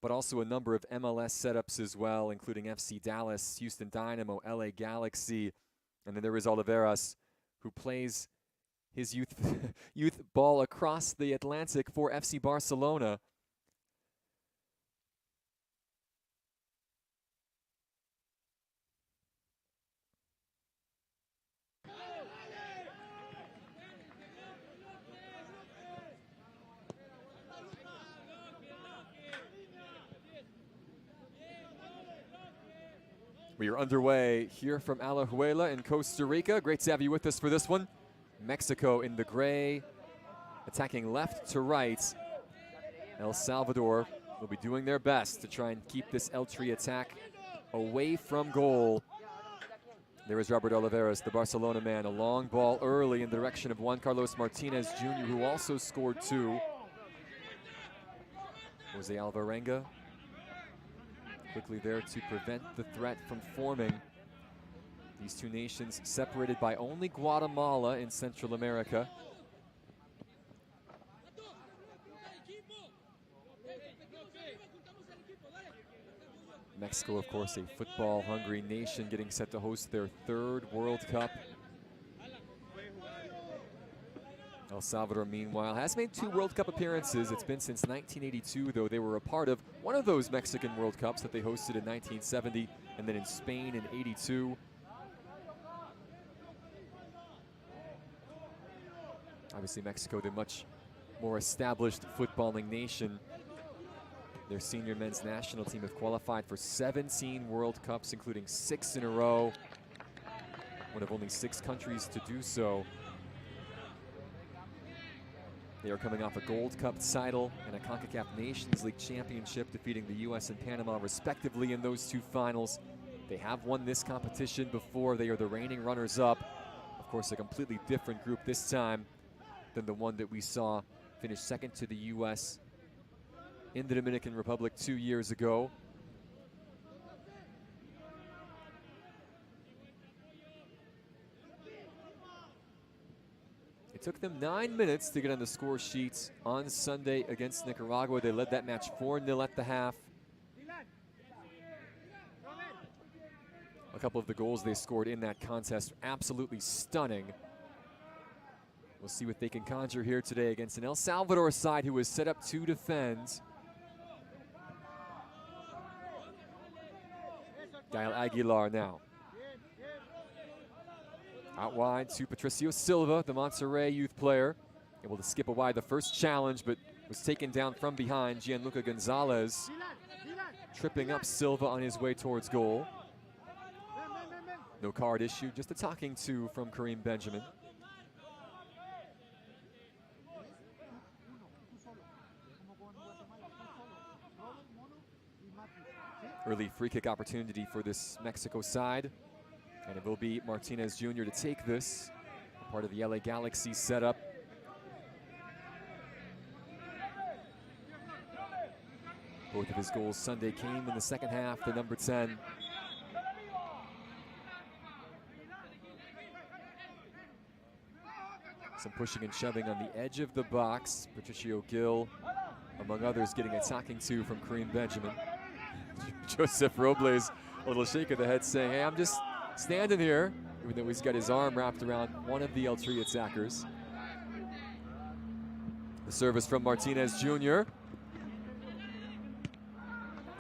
A: but also a number of MLS setups as well, including FC Dallas, Houston Dynamo, LA Galaxy, and then there is Oliveras, who plays his youth ball across the Atlantic for FC Barcelona. We are underway here from Alajuela in Costa Rica. Great to have you with us for this one. Mexico in the gray, attacking left to right. El Salvador will be doing their best to try and keep this El Tri attack away from goal. There is Robert Oliveras, the Barcelona man. A long ball early in the direction of Juan Carlos Martinez Jr., who also scored 2. Jose Alvarenga quickly there to prevent the threat from forming. These two nations separated by only Guatemala in Central America. Mexico, of course, a football-hungry nation, getting set to host their 3rd World Cup. El Salvador, meanwhile, has made 2 World Cup appearances. It's been since 1982, though they were a part of one of those Mexican World Cups that they hosted in 1970 and then in Spain in '82. Obviously, Mexico, the much more established footballing nation. Their senior men's national team have qualified for 17 World Cups, including 6 in a row. One of only 6 countries to do so. They are coming off a Gold Cup title and a Concacaf Nations League championship, defeating the U.S. and Panama respectively in those 2 finals. They have won this competition before. They are the reigning runners-up. Of course, a completely different group this time than the one that we saw finish second to the U.S. in the Dominican Republic 2 years ago. It took them 9 minutes to get on the score sheet on Sunday against Nicaragua. They led that match 4-0 at the half. A couple of the goals they scored in that contest were absolutely stunning. We'll see what they can conjure here today against an El Salvador side who is set up to defend. Gael Aguilar now. Out wide to Patricio Silva, the Monterrey youth player. Able to skip wide the first challenge, but was taken down from behind. Gianluca Gonzalez tripping up Silva on his way towards goal. No card issue, just a talking to from Kareem Benjamin. Early free kick opportunity for this Mexico side. And it will be Martinez Jr. to take this, part of the LA Galaxy setup. Both of his goals Sunday came in the second half, the number 10. Some pushing and shoving on the edge of the box. Patricio Gil, among others, getting a talking to from Kareem Benjamin. Joseph Robles, a little shake of the head saying, hey, I'm just standing here, even though he's got his arm wrapped around one of the L3 attackers. The service from Martinez Jr.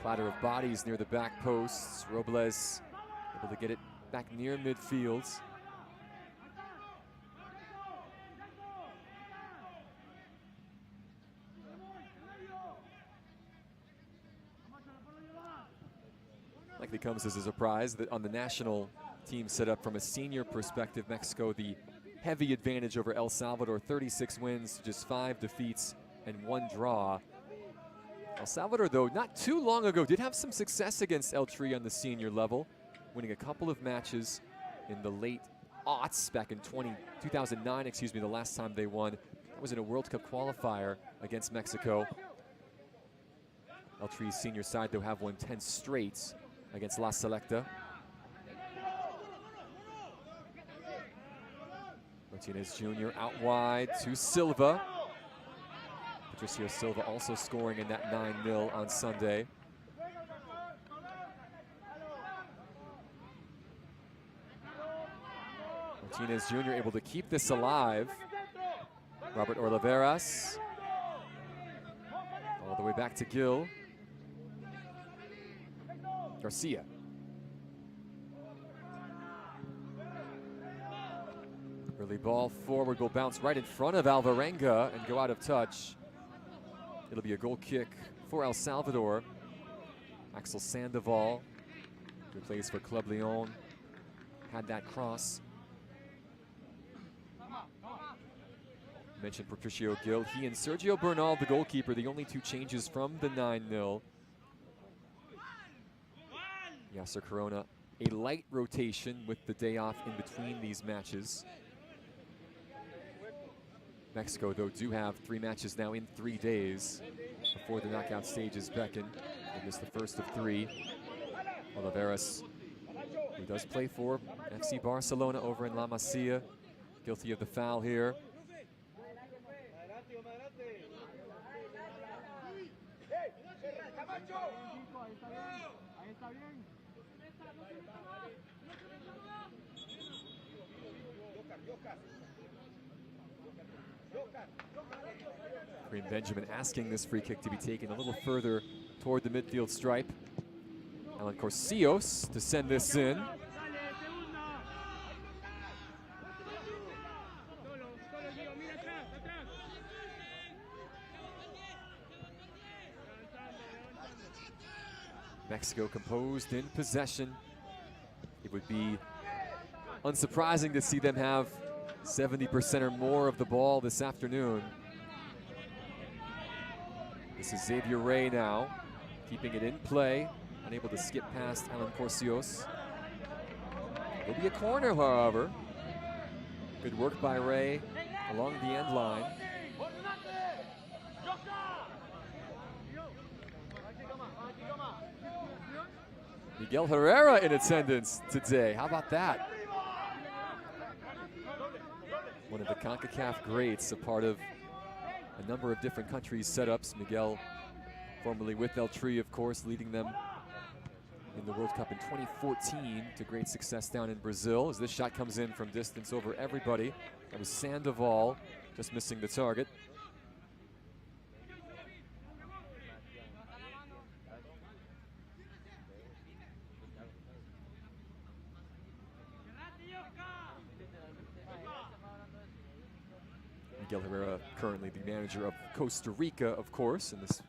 A: Clatter of bodies near the back posts. Robles able to get it back near midfield. Likely comes as a surprise that on the national team set up from a senior perspective, Mexico the heavy advantage over El Salvador, 36 wins, just 5 defeats and 1 draw. El Salvador, though, not too long ago, did have some success against L3 on the senior level, winning a couple of matches in the late aughts, back in 2009, excuse me, the last time they won. That was in a World Cup qualifier against Mexico. L3's senior side, though, have won 10 straight against La Selecta. Martinez Jr. out wide to Silva. Patricio Silva also scoring in that 9-0 on Sunday. Martinez Jr. able to keep this alive. Robert Oliveras. All the way back to Gil. Garcia. Early ball forward will bounce right in front of Alvarenga and go out of touch. It'll be a goal kick for El Salvador. Axel Sandoval, who plays for Club Leon, had that cross. Mentioned Patricio Gil. He and Sergio Bernal, the goalkeeper, the only 2 changes from the 9-0. Yasser Corona, a light rotation with the day off in between these matches. Mexico, though, do have 3 matches now in 3 days before the knockout stages beckon. And this is the first of 3. Oliveras, who does play for FC Barcelona over in La Masia, guilty of the foul here. Kareem Benjamin asking this free kick to be taken a little further toward the midfield stripe. Alan Corsillos to send this in. Mexico composed in possession. It would be unsurprising to see them have 70% or more of the ball this afternoon. This is Xavier Rey now, keeping it in play, unable to skip past Alan Corsillos. It'll be a corner, however. Good work by Rey along the end line. Miguel Herrera in attendance today. How about that? One of the Concacaf greats, a part of a number of different countries' setups. Miguel, formerly with L3, of course, leading them in the World Cup in 2014 to great success down in Brazil. As this shot comes in from distance over everybody. That was Sandoval just missing the target. Miguel Herrera, currently the manager of Costa Rica, of course, and this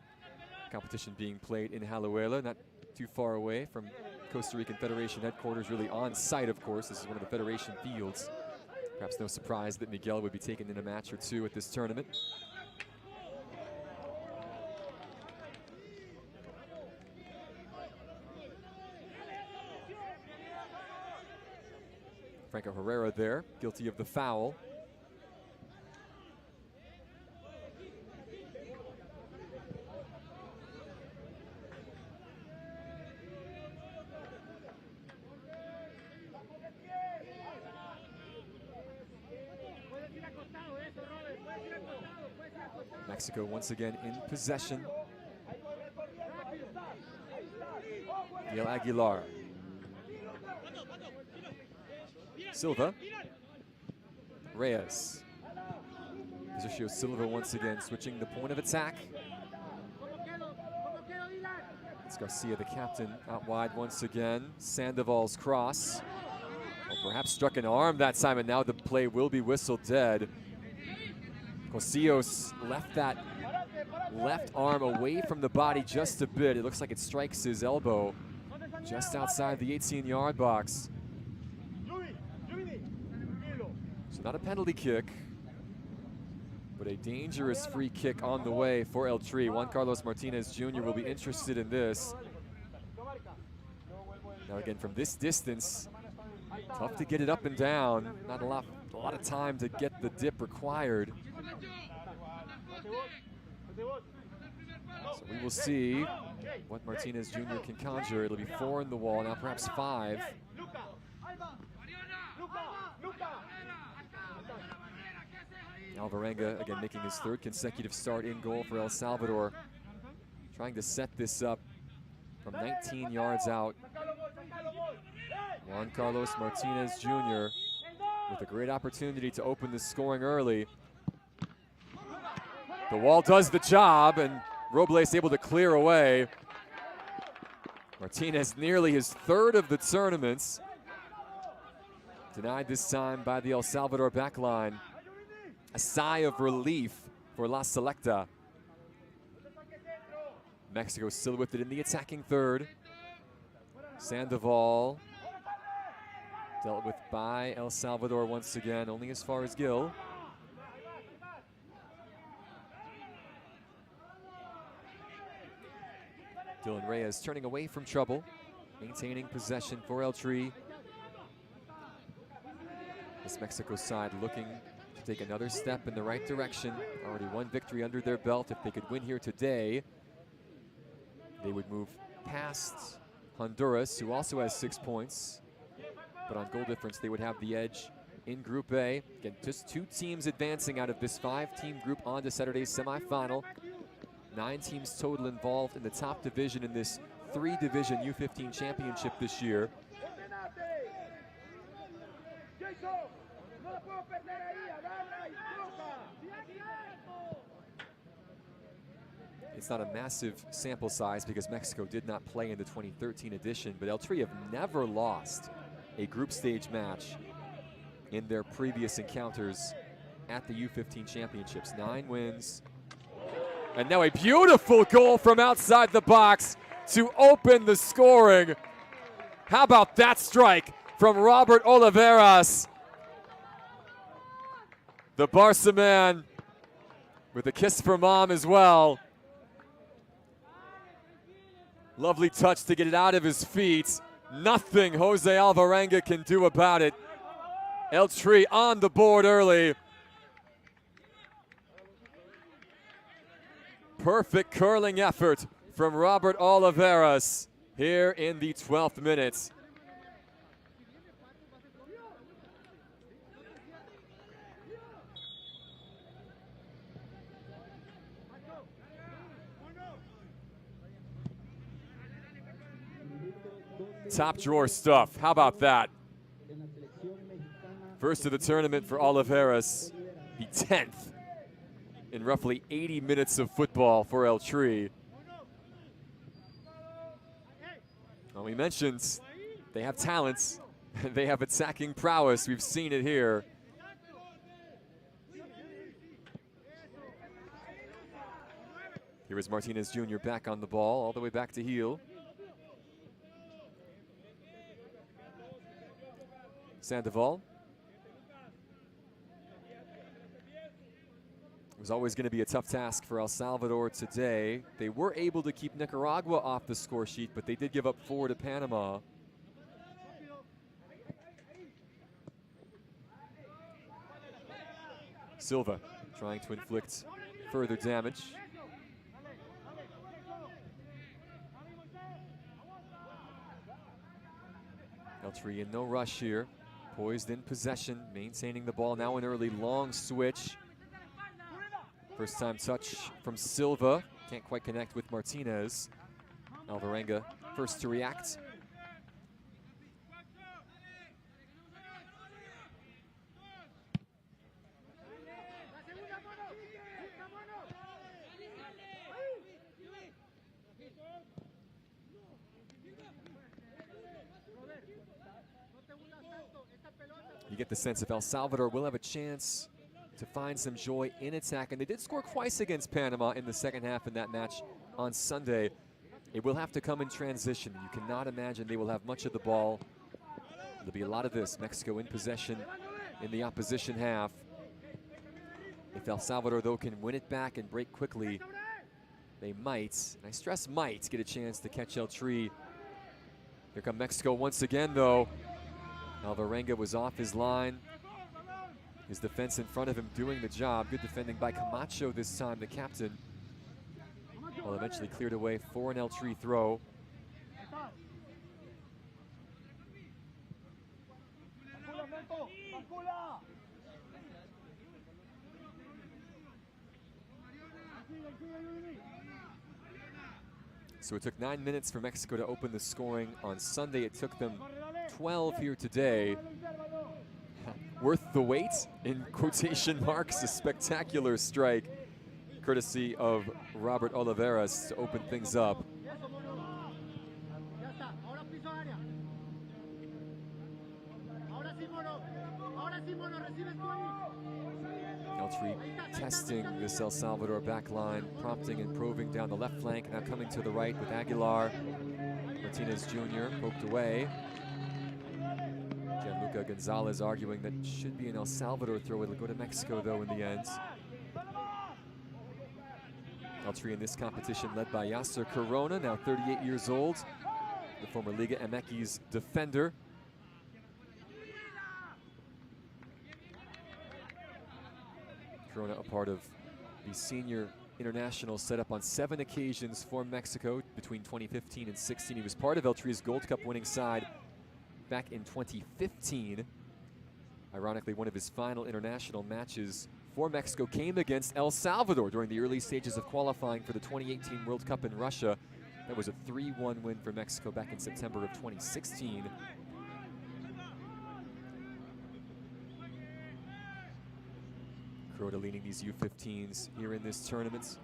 A: competition being played in Alajuela, not too far away from Costa Rican Federation headquarters, really on site, of course. This is one of the Federation fields. Perhaps no surprise that Miguel would be taken in a match or two at this tournament. Franco Herrera there, guilty of the foul. Mexico once again in possession. Miguel Aguilar. Silva. Reyes. Patricio Silva once again switching the point of attack. It's Garcia, the captain, out wide once again. Sandoval's cross. Well, perhaps struck an arm that time, and now the play will be whistled dead. Cosillos left that left arm away from the body just a bit. It looks like it strikes his elbow just outside the 18-yard box. So not a penalty kick, but a dangerous free kick on the way for El Tri. Juan Carlos Martinez Jr. will be interested in this. Now again, from this distance, tough to get it up and down. Not a lot of time to get the dip required. So we will see what Martinez Jr. can conjure. It'll be 4 in the wall, now perhaps 5. Alvarenga, again, making his 3rd consecutive start in goal for El Salvador. Trying to set this up from 19 yards out. Juan Carlos Martinez Jr. with a great opportunity to open the scoring early. The wall does the job, and Robles able to clear away. Martinez nearly his 3rd of the tournaments. Denied this time by the El Salvador backline. A sigh of relief for La Selecta. Mexico still with it in the attacking 3rd. Sandoval dealt with by El Salvador once again, only as far as Gil. Dylan Reyes turning away from trouble, maintaining possession for El Tri. This Mexico side looking to take another step in the right direction. Already 1 victory under their belt. If they could win here today, they would move past Honduras, who also has 6 points. But on goal difference, they would have the edge in Group A. Again, just 2 teams advancing out of this 5-team group on to Saturday's semifinal. 9 teams total involved in the top division in this 3-division U-15 championship this year. It's not a massive sample size because Mexico did not play in the 2013 edition, but El Tri have never lost a group stage match in their previous encounters at the U-15 championships. 9 wins. And now a beautiful goal from outside the box to open the scoring. How about that strike from Robert Oliveras? The Barca man with a kiss for mom as well. Lovely touch to get it out of his feet. Nothing Jose Alvarenga can do about it. El Tri on the board early. Perfect curling effort from Robert Oliveras here in the 12th minute. Top drawer stuff. How about that? First of the tournament for Oliveras, the 10th in roughly 80 minutes of football for El Tri. Well, we mentioned they have talents, they have attacking prowess. We've seen it here. Here is Martinez Jr. back on the ball, all the way back to heel. Sandoval. It was always going to be a tough task for El Salvador today. They were able to keep Nicaragua off the score sheet, but they did give up 4 to Panama. Silva trying to inflict further damage. Eltree in no rush here. Poised in possession, maintaining the ball. Now an early long switch. First time touch from Silva. Can't quite connect with Martinez. Alvarenga first to react. You get the sense if El Salvador will have a chance to find some joy in attack, and they did score twice against Panama in the second half in that match on Sunday. It will have to come in transition. You cannot imagine they will have much of the ball. There'll be a lot of this. Mexico in possession in the opposition half. If El Salvador, though, can win it back and break quickly, they might, and I stress might, get a chance to catch Eltree. Here come Mexico once again, though. Alvarenga was off his line. His defense in front of him doing the job. Good defending by Camacho this time, the captain. Well, eventually cleared away for an Eltree throw. So it took 9 minutes for Mexico to open the scoring. On Sunday, it took them 12 here today. Worth the wait, in quotation marks, a spectacular strike, courtesy of Robert Oliveras to open things up. Eltree testing this El Salvador back line, prompting and probing down the left flank, now coming to the right with Aguilar. Martinez Jr. poked away. Gianluca Gonzalez arguing that it should be an El Salvador throw. It'll go to Mexico, though, in the end. Eltree in this competition led by Yasser Corona, now 38 years old, the former Liga MX defender. Corona, a part of the senior international set up on 7 occasions for Mexico between 2015 and 16. He was part of Eltree's Gold Cup winning side back in 2015. Ironically, one of his final international matches for Mexico came against El Salvador during the early stages of qualifying for the 2018 World Cup in Russia. That was a 3-1 win for Mexico back in September of 2016. Croata leading these U-15s here in this tournament.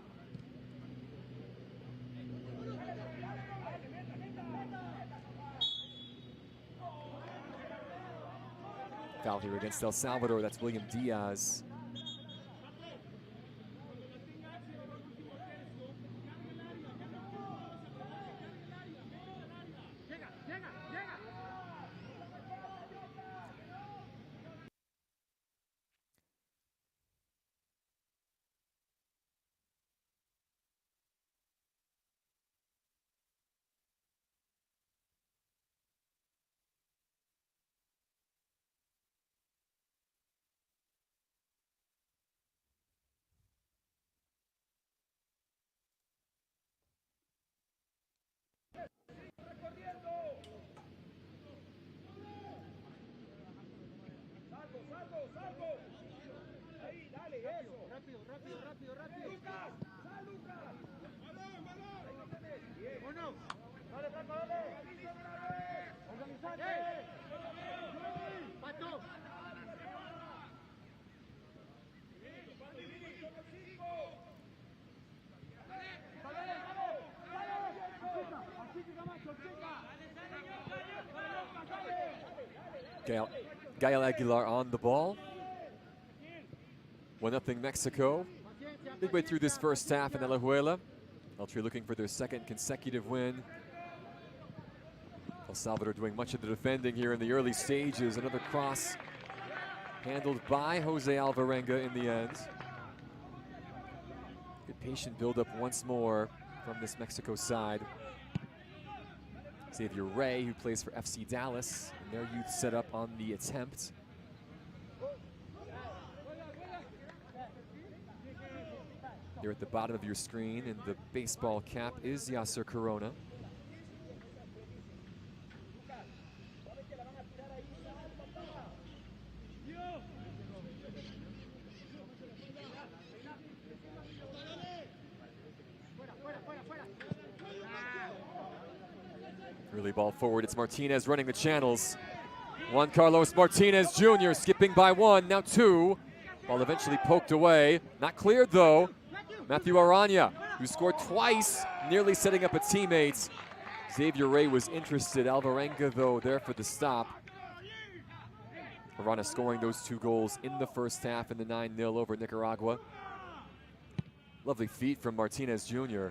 A: Foul here against El Salvador, that's William Diaz. Gael Aguilar on the ball. 1-0 Mexico. Midway through this first half in Alajuela. Eltry looking for their second consecutive win. El Salvador doing much of the defending here in the early stages. Another cross handled by Jose Alvarenga in the end. Good patient build-up once more from this Mexico side. Xavier Ray, who plays for FC Dallas, and their youth set up on the attempt. There at the bottom of your screen in the baseball cap is Yasser Corona. Early ball forward, it's Martinez running the channels. Juan Carlos Martinez Jr. skipping by one, now two. Ball eventually poked away, not cleared though. Matthew Arana, who scored twice, nearly setting up a teammate. Xavier Ray was interested. Alvarenga, though, there for the stop. Arana scoring those 2 goals in the first half in the 9-0 over Nicaragua. Lovely feet from Martinez Jr.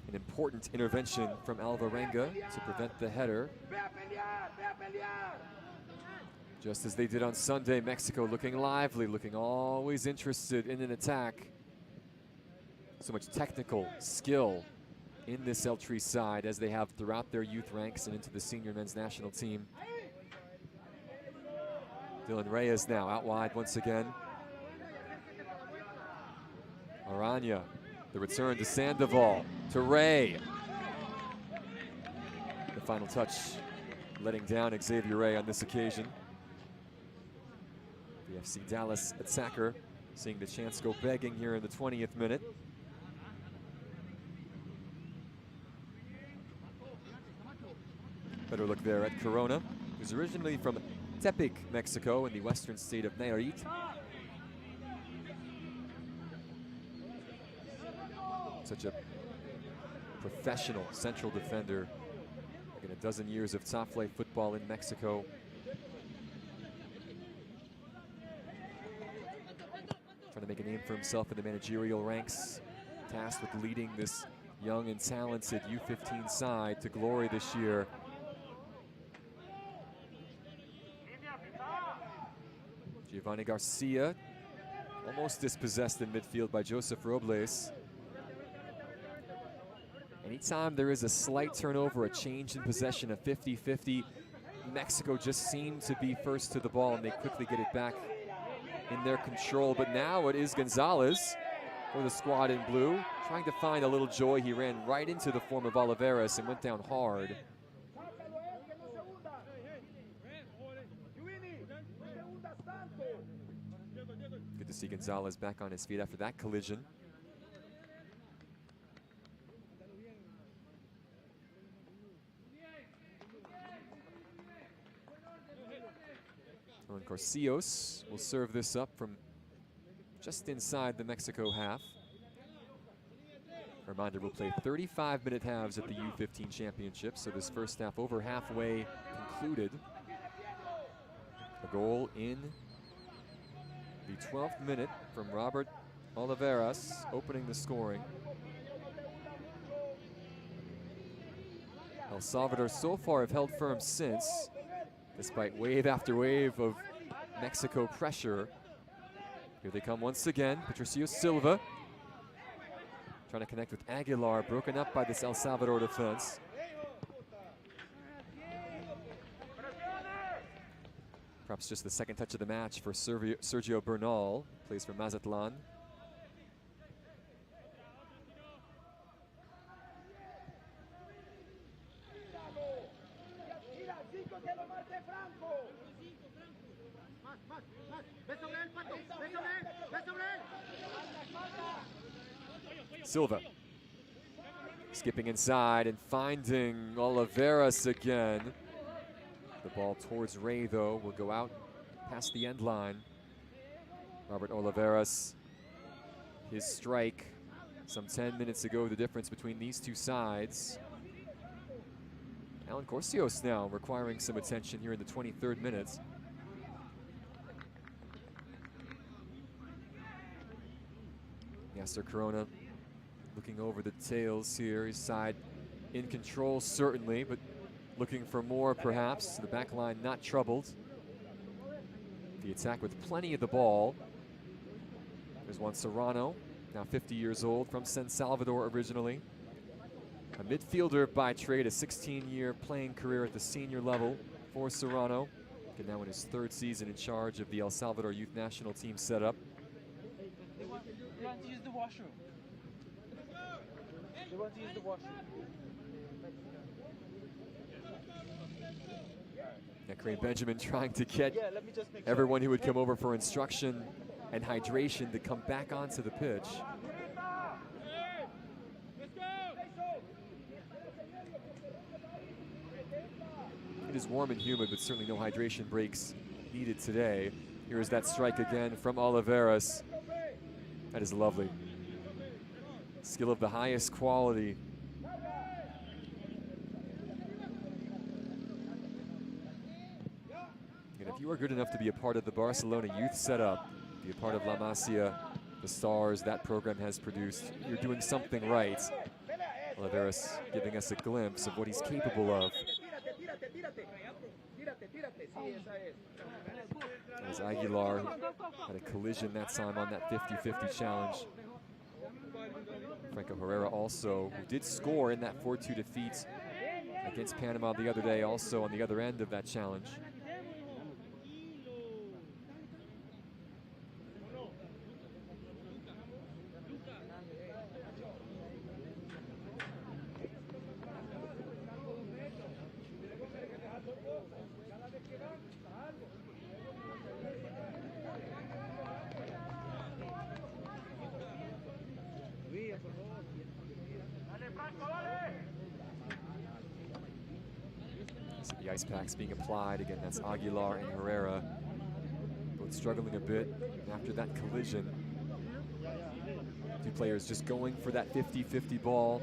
A: An important intervention from Alvarenga to prevent the header. Just as they did on Sunday, Mexico looking lively, looking always interested in an attack. So much technical skill in this Eltry side, as they have throughout their youth ranks and into the senior men's national team. Dylan Reyes now out wide once again. Arana, the return to Sandoval, to Ray. The final touch, letting down Xavier Ray on this occasion. The FC Dallas attacker seeing the chance go begging here in the 20th minute. Better look there at Corona, who's originally from Tepic, Mexico, in the western state of Nayarit. Such a professional central defender. In a dozen years of top flight football in Mexico. Trying to make a name for himself in the managerial ranks. Tasked with leading this young and talented U-15 side to glory this year. Giovanni Garcia, almost dispossessed in midfield by Joseph Robles. Anytime there is a slight turnover, a change in possession, a 50-50, Mexico just seemed to be first to the ball, and they quickly get it back in their control. But now it is Gonzalez for the squad in blue, trying to find a little joy. He ran right into the form of Oliveras and went down hard. Good to see Gonzalez back on his feet after that collision. And Garcios will serve this up from just inside the Mexico half. Reminder, we'll play 35-minute halves at the U-15 Championship, so this first half over halfway concluded. A goal in the 12th minute from Robert Oliveras, opening the scoring. El Salvador so far have held firm since, despite wave after wave of Mexico pressure. Here they come once again. Patricio Silva trying to connect with Aguilar, broken up by this El Salvador defense. Perhaps just the second touch of the match for Sergio Bernal, plays for Mazatlan. Silva skipping inside and finding Oliveras again. The ball towards Ray, though, will go out past the end line. Robert Oliveras, his strike some 10 minutes ago, the difference between these two sides. Alan Corsios now requiring some attention here in the 23rd minute. Yasser Corona looking over the tails here. His side in control certainly, but looking for more perhaps. The back line not troubled. The attack with plenty of the ball. There's Juan Serrano, now 50 years old, from San Salvador originally. A midfielder by trade, a 16-year playing career at the senior level for Serrano. And now in his 3rd season in charge of the El Salvador youth national team setup.
D: They want to use the washroom. They want to use the washroom.
A: Now Kareem Benjamin trying to get everyone who would come over for instruction and hydration to come back onto the pitch. It is warm and humid, but certainly no hydration breaks needed today. Here is that strike again from Oliveras. That is lovely. Skill of the highest quality. And if you are good enough to be a part of the Barcelona youth setup, be a part of La Masia, the stars that program has produced, you're doing something right. Oliveras giving us a glimpse of what he's capable of. As Aguilar had a collision that time on that 50-50 challenge. Franco Herrera also, who did score in that 4-2 defeat against Panama the other day, also on the other end of that challenge. So the ice packs being applied. Again, that's Aguilar and Herrera. Both struggling a bit after that collision. Two players just going for that 50-50 ball.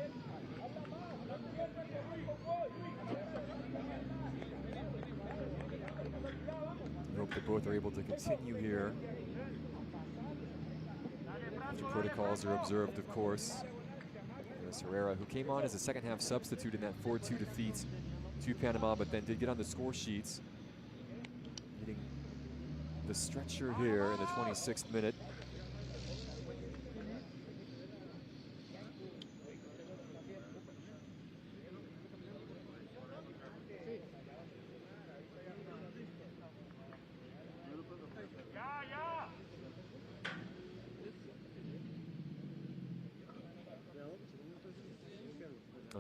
A: We hope that both are able to continue here. After protocols are observed, of course. There's Herrera, who came on as a second-half substitute in that 4-2 defeat to Panama, but then did get on the score sheets. Hitting the stretcher here in the 26th minute.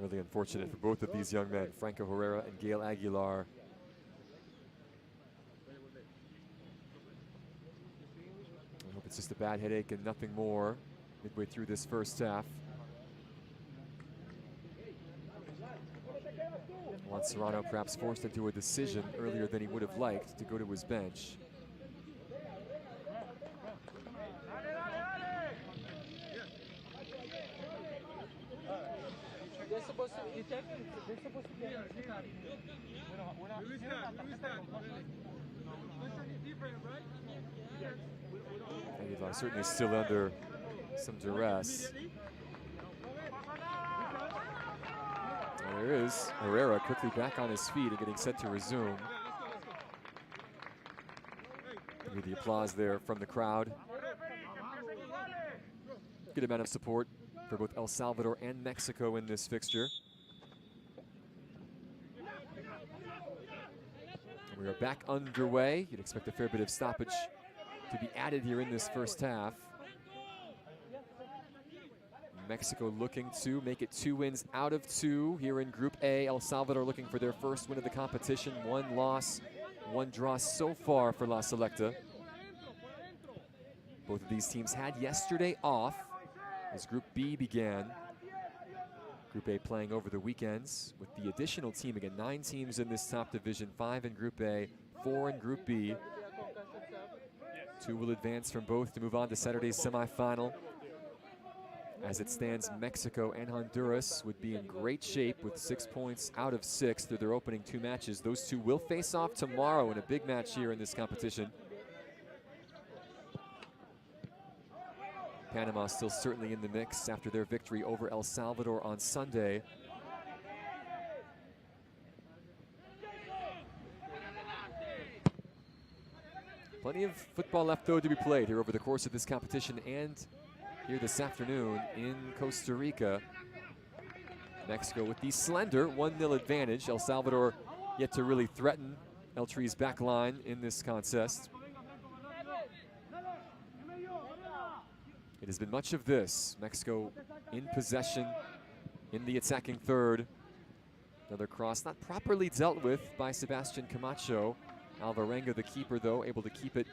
A: Really unfortunate for both of these young men, Franco Herrera and Gael Aguilar. I hope it's just a bad headache and nothing more midway through this first half. Juan Serrano perhaps forced into a decision earlier than he would have liked to go to his bench.
D: They're supposed to be
A: Aguilar certainly still under some duress. And there is Herrera quickly back on his feet and getting set to resume. With the applause there from the crowd. Good amount of support for both El Salvador and Mexico in this fixture. And we are back underway. You'd expect a fair bit of stoppage to be added here in this first half. Mexico looking to make it 2 wins out of 2 here in Group A. El Salvador looking for their first win of the competition. 1 loss, 1 draw so far for La Selecta. Both of these teams had yesterday off as Group B began. Group A playing over the weekends with the additional team. Again, 9 teams in this top division, 5 in Group A, 4 in Group B. 2 will advance from both to move on to Saturday's semifinal. As it stands, Mexico and Honduras would be in great shape with 6 points out of 6 through their opening 2 matches. Those 2 will face off tomorrow in a big match here in this competition. Panama still certainly in the mix after their victory over El Salvador on Sunday. Plenty of football left, though, to be played here over the course of this competition and here this afternoon in Costa Rica. Mexico with the slender 1-0 advantage. El Salvador yet to really threaten El Tri's back line in this contest. It has been much of this. Mexico in possession in the attacking third. Another cross not properly dealt with by Sebastian Camacho. Alvarenga, the keeper, though, able to keep it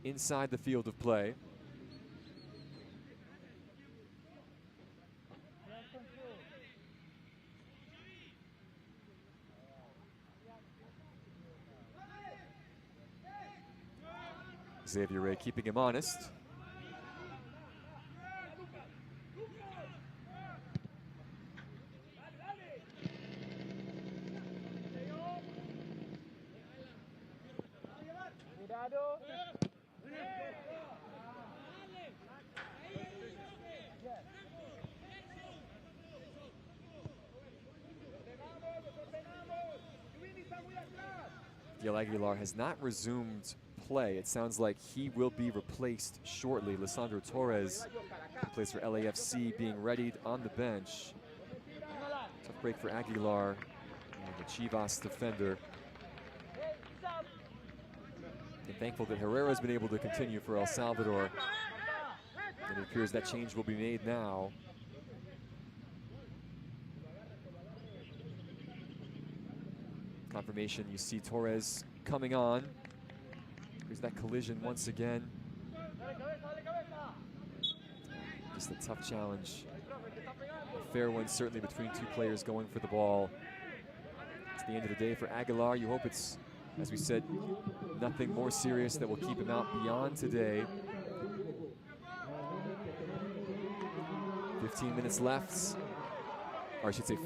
A: inside the field of play. Xavier Ray keeping him honest. Gil Aguilar has not resumed play. It sounds like he will be replaced shortly. Lisandro Torres, who plays for LAFC, being readied on the bench. Tough break for Aguilar, the Chivas defender. And thankful that Herrera has been able to continue for El Salvador. And it appears that change will be made now. Confirmation, you see Torres coming on. Here's that collision once again. Just a tough challenge. A fair one certainly between two players going for the ball. It's the end of the day for Aguilar. You hope it's, as we said, nothing more serious that will keep him out beyond today. 15 minutes left. Or I should say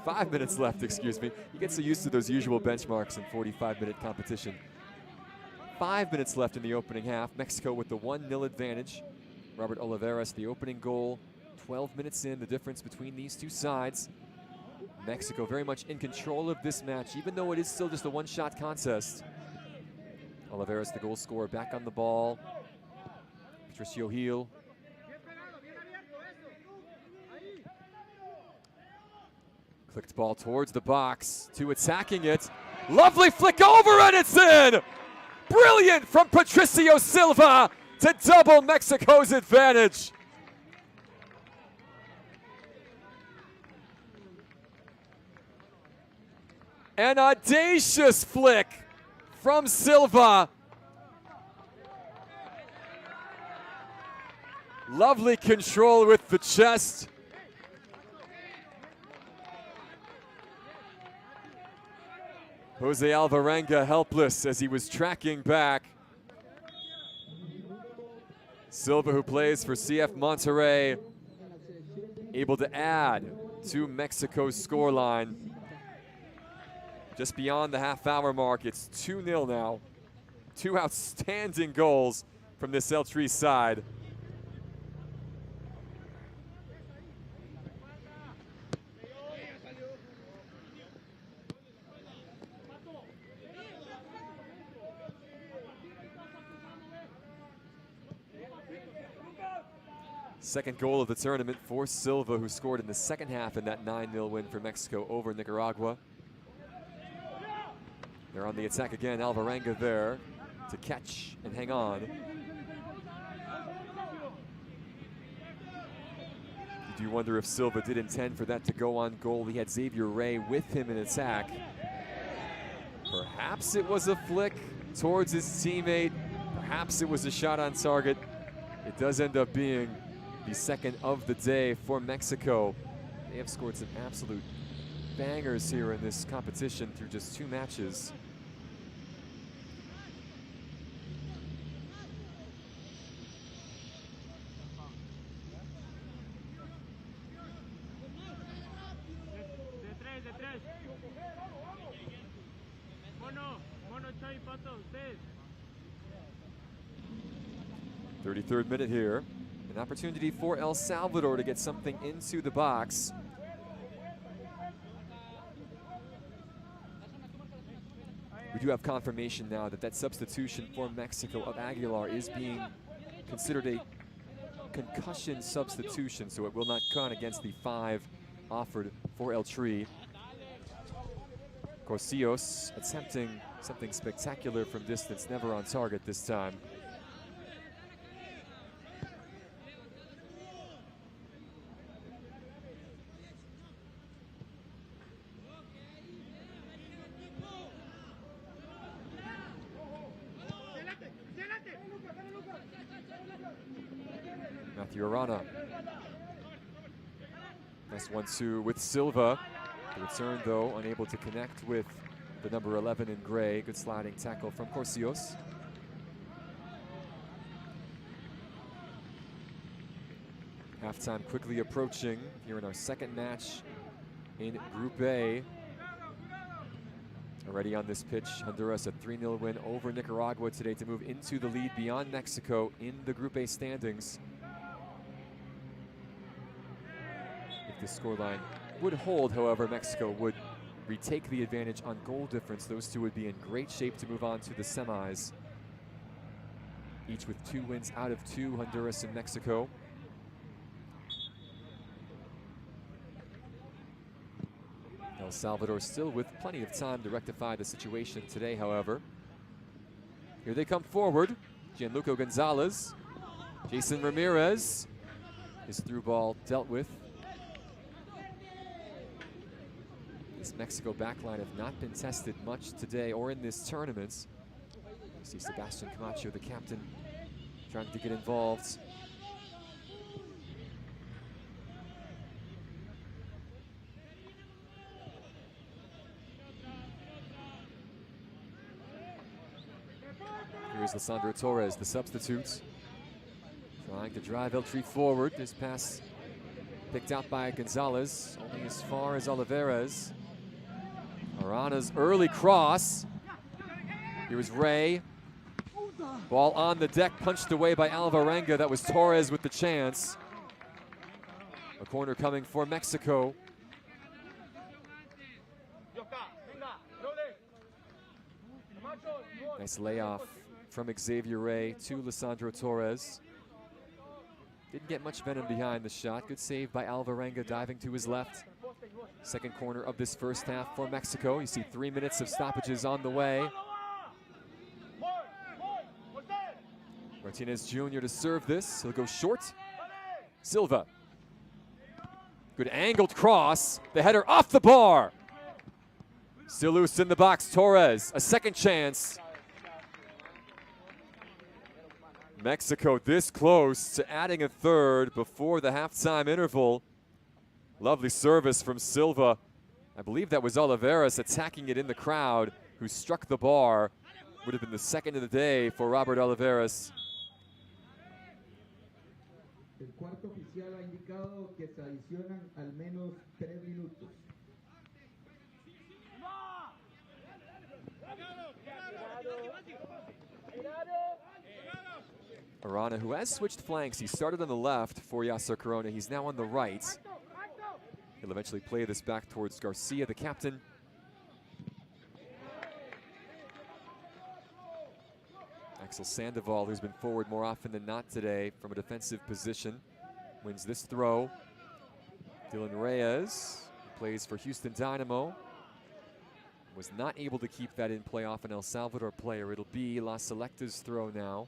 A: five minutes left, excuse me. You get so used to those usual benchmarks in 45-minute competition. 5 minutes left in the opening half. Mexico with the 1-0 advantage. Robert Oliveras, the opening goal. 12 minutes in, the difference between these two sides. Mexico very much in control of this match, even though it is still just a one-shot contest. Oliveras, the goal scorer, back on the ball. Patricio Gil. Clicked ball towards the box, two attacking it. Lovely flick over and it's in! Brilliant from Patricio Silva to double Mexico's advantage. An audacious flick from Silva. Lovely control with the chest. Jose Alvarenga helpless as he was tracking back. Silva, who plays for CF Monterrey, able to add to Mexico's scoreline. Just beyond the half-hour mark, it's 2-0 now. Two outstanding goals from this El Tri side. Second goal of the tournament for Silva, who scored in the second half in that 9-0 win for Mexico over Nicaragua. They're on the attack again. Alvarenga there to catch and hang on. You do wonder if Silva did intend for that to go on goal. He had Xavier Ray with him in attack. Perhaps it was a flick towards his teammate. Perhaps it was a shot on target. It does end up being the second of the day for Mexico. They have scored some absolute bangers here in this competition through just 2 matches.
E: Xavi, Pato, usted.
A: 33rd minute here. An opportunity for El Salvador to get something into the box. We do have confirmation now that that substitution for Mexico of Aguilar is being considered a concussion substitution, so it will not count against the 5 offered for El Tri. Corsillos attempting something spectacular from distance, never on target this time. Arana. Nice 1-2 with Silva. The return, though, unable to connect with the number 11 in gray. Good sliding tackle from Corsillos. Halftime quickly approaching here in our second match in Group A. Already on this pitch, Honduras a 3-0 win over Nicaragua today to move into the lead beyond Mexico in the Group A standings. If the scoreline would hold, however, Mexico would retake the advantage on goal difference. Those two would be in great shape to move on to the semis. Each with 2 wins out of 2, Honduras and Mexico. El Salvador still with plenty of time to rectify the situation today, however. Here they come forward. Gianluca Gonzalez, Jason Ramirez. His through ball dealt with. This Mexico backline have not been tested much today or in this tournament. You see Sebastian Camacho, the captain, trying to get involved. Here's Lisandro Torres, the substitute, trying to drive El Tri forward. This pass picked out by Gonzalez, only as far as Olivares. Arana's early cross. Here's Ray. Ball on the deck, punched away by Alvarenga. That was Torres with the chance. A corner coming for Mexico. Nice layoff from Xavier Ray to Lisandro Torres. Didn't get much venom behind the shot. Good save by Alvarenga, diving to his left. Second corner of this first half for Mexico. You see 3 minutes of stoppages on the way. Martinez Jr. to serve this. He'll go short. Silva. Good angled cross. The header off the bar. Still loose in the box. Torres, a second chance. Mexico this close to adding a third before the halftime interval. Lovely service from Silva. I believe that was Olivares attacking it in the crowd, who struck the bar. Would have been the second of the day for Robert Olivares.
C: El cuarto oficial ha indicado que se adicionan al menos 3 minutos.
A: Arana, who has switched flanks. He started on the left for Yasser Corona. He's now on the right. He'll eventually play this back towards Garcia, the captain. Axel Sandoval, who's been forward more often than not today from a defensive position, wins this throw. Dylan Reyes, who plays for Houston Dynamo, was not able to keep that in play off an El Salvador player. It'll be La Selecta's throw now.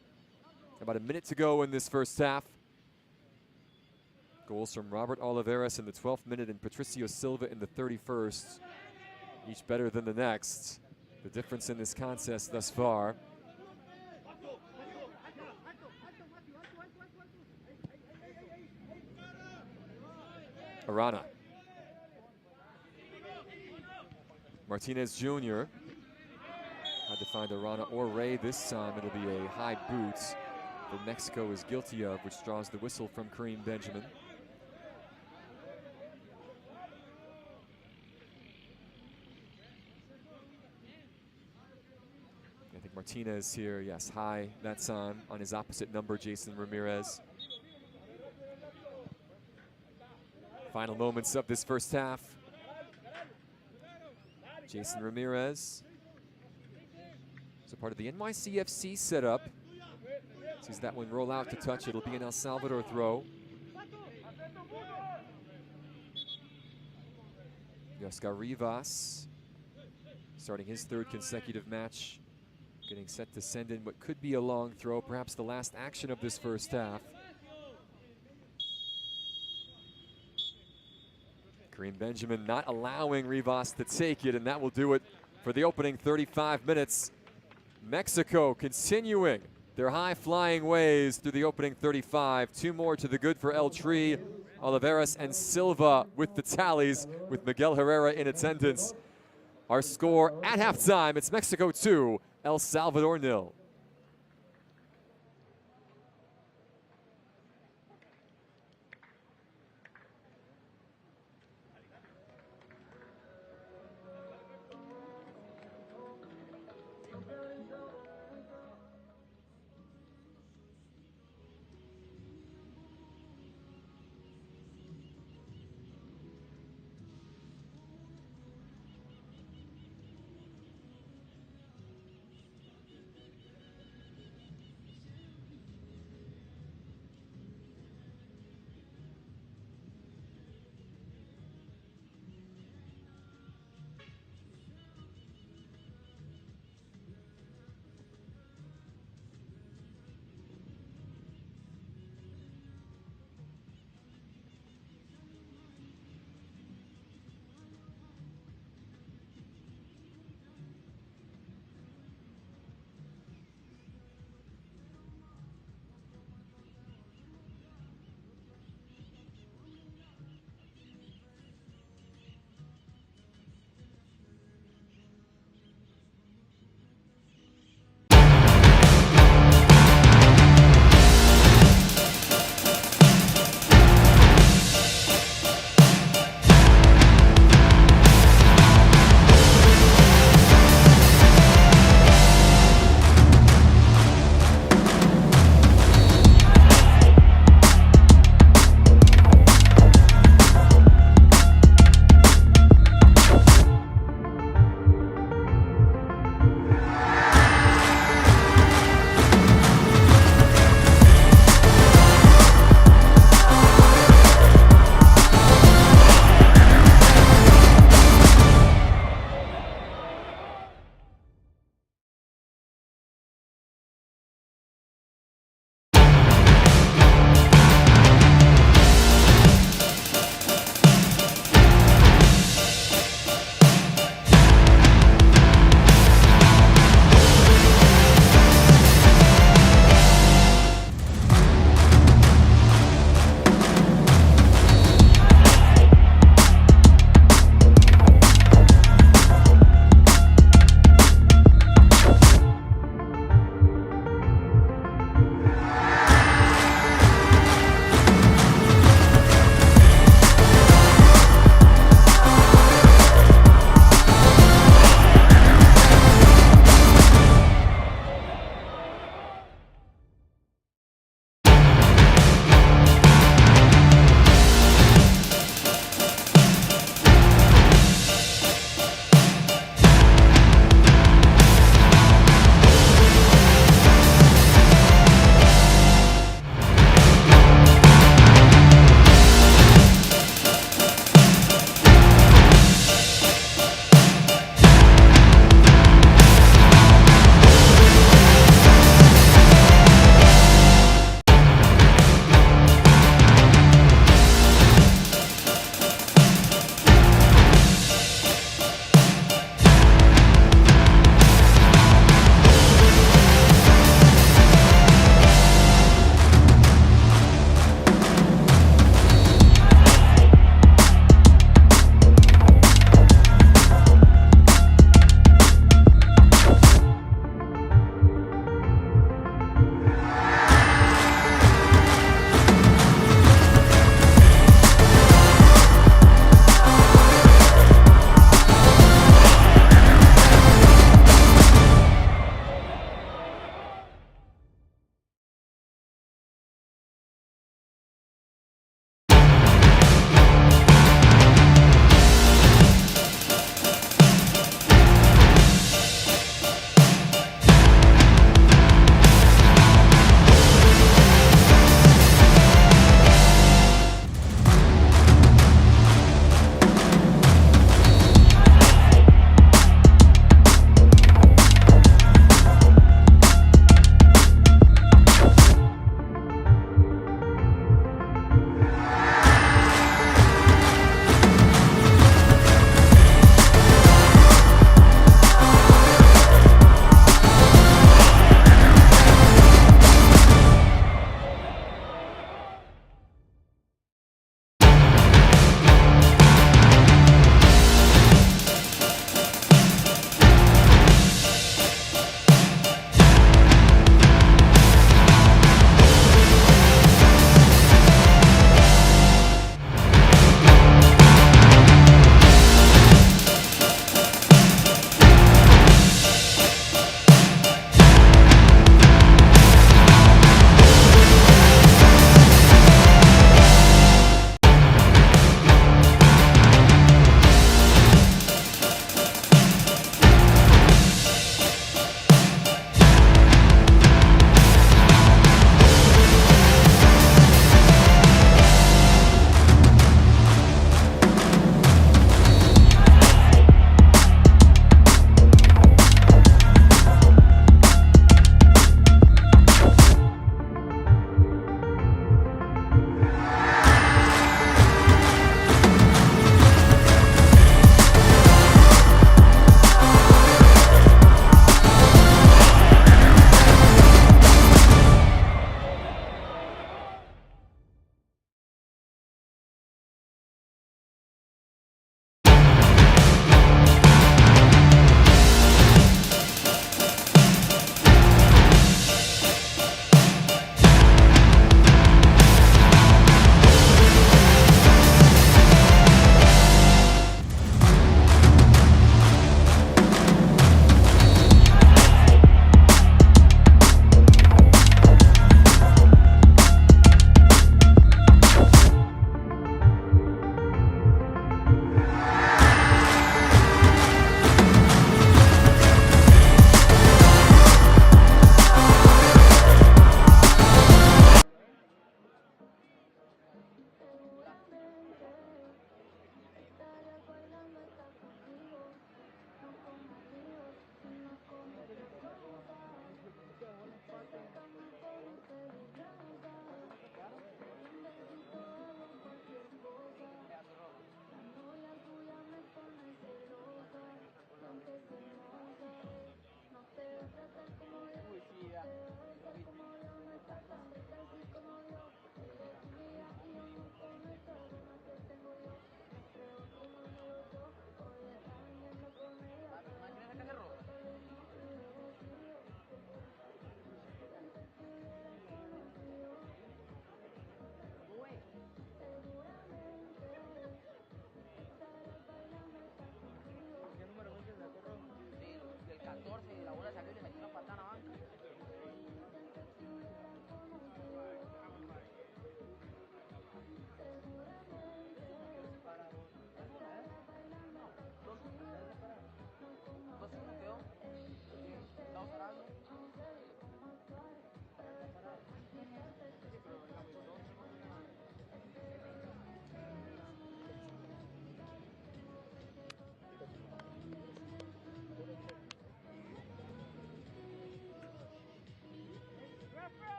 A: About a minute to go in this first half. Goals from Robert Olivares in the 12th minute and Patricio Silva in the 31st. Each better than the next. The difference in this contest thus far. Arana. Martinez Jr. Had to find Arana or Ray this time. It'll be a high boot that Mexico is guilty of, which draws the whistle from Kareem Benjamin. I think Martinez here, yes, high that time on his opposite number, Jason Ramirez. Final moments of this first half. Jason Ramirez. So part of the NYCFC setup. Sees that one roll out to touch. It'll be an El Salvador throw. Oscar Rivas starting his third consecutive match. Getting set to send in what could be a long throw, perhaps the last action of this first half. Kareem Benjamin not allowing Rivas to take it, and that will do it for the opening 35 minutes. Mexico continuing their high-flying ways through the opening 35. Two more to the good for El Tri. Oliveras and Silva with the tallies, with Miguel Herrera in attendance. Our score at halftime, it's Mexico 2, El Salvador 0.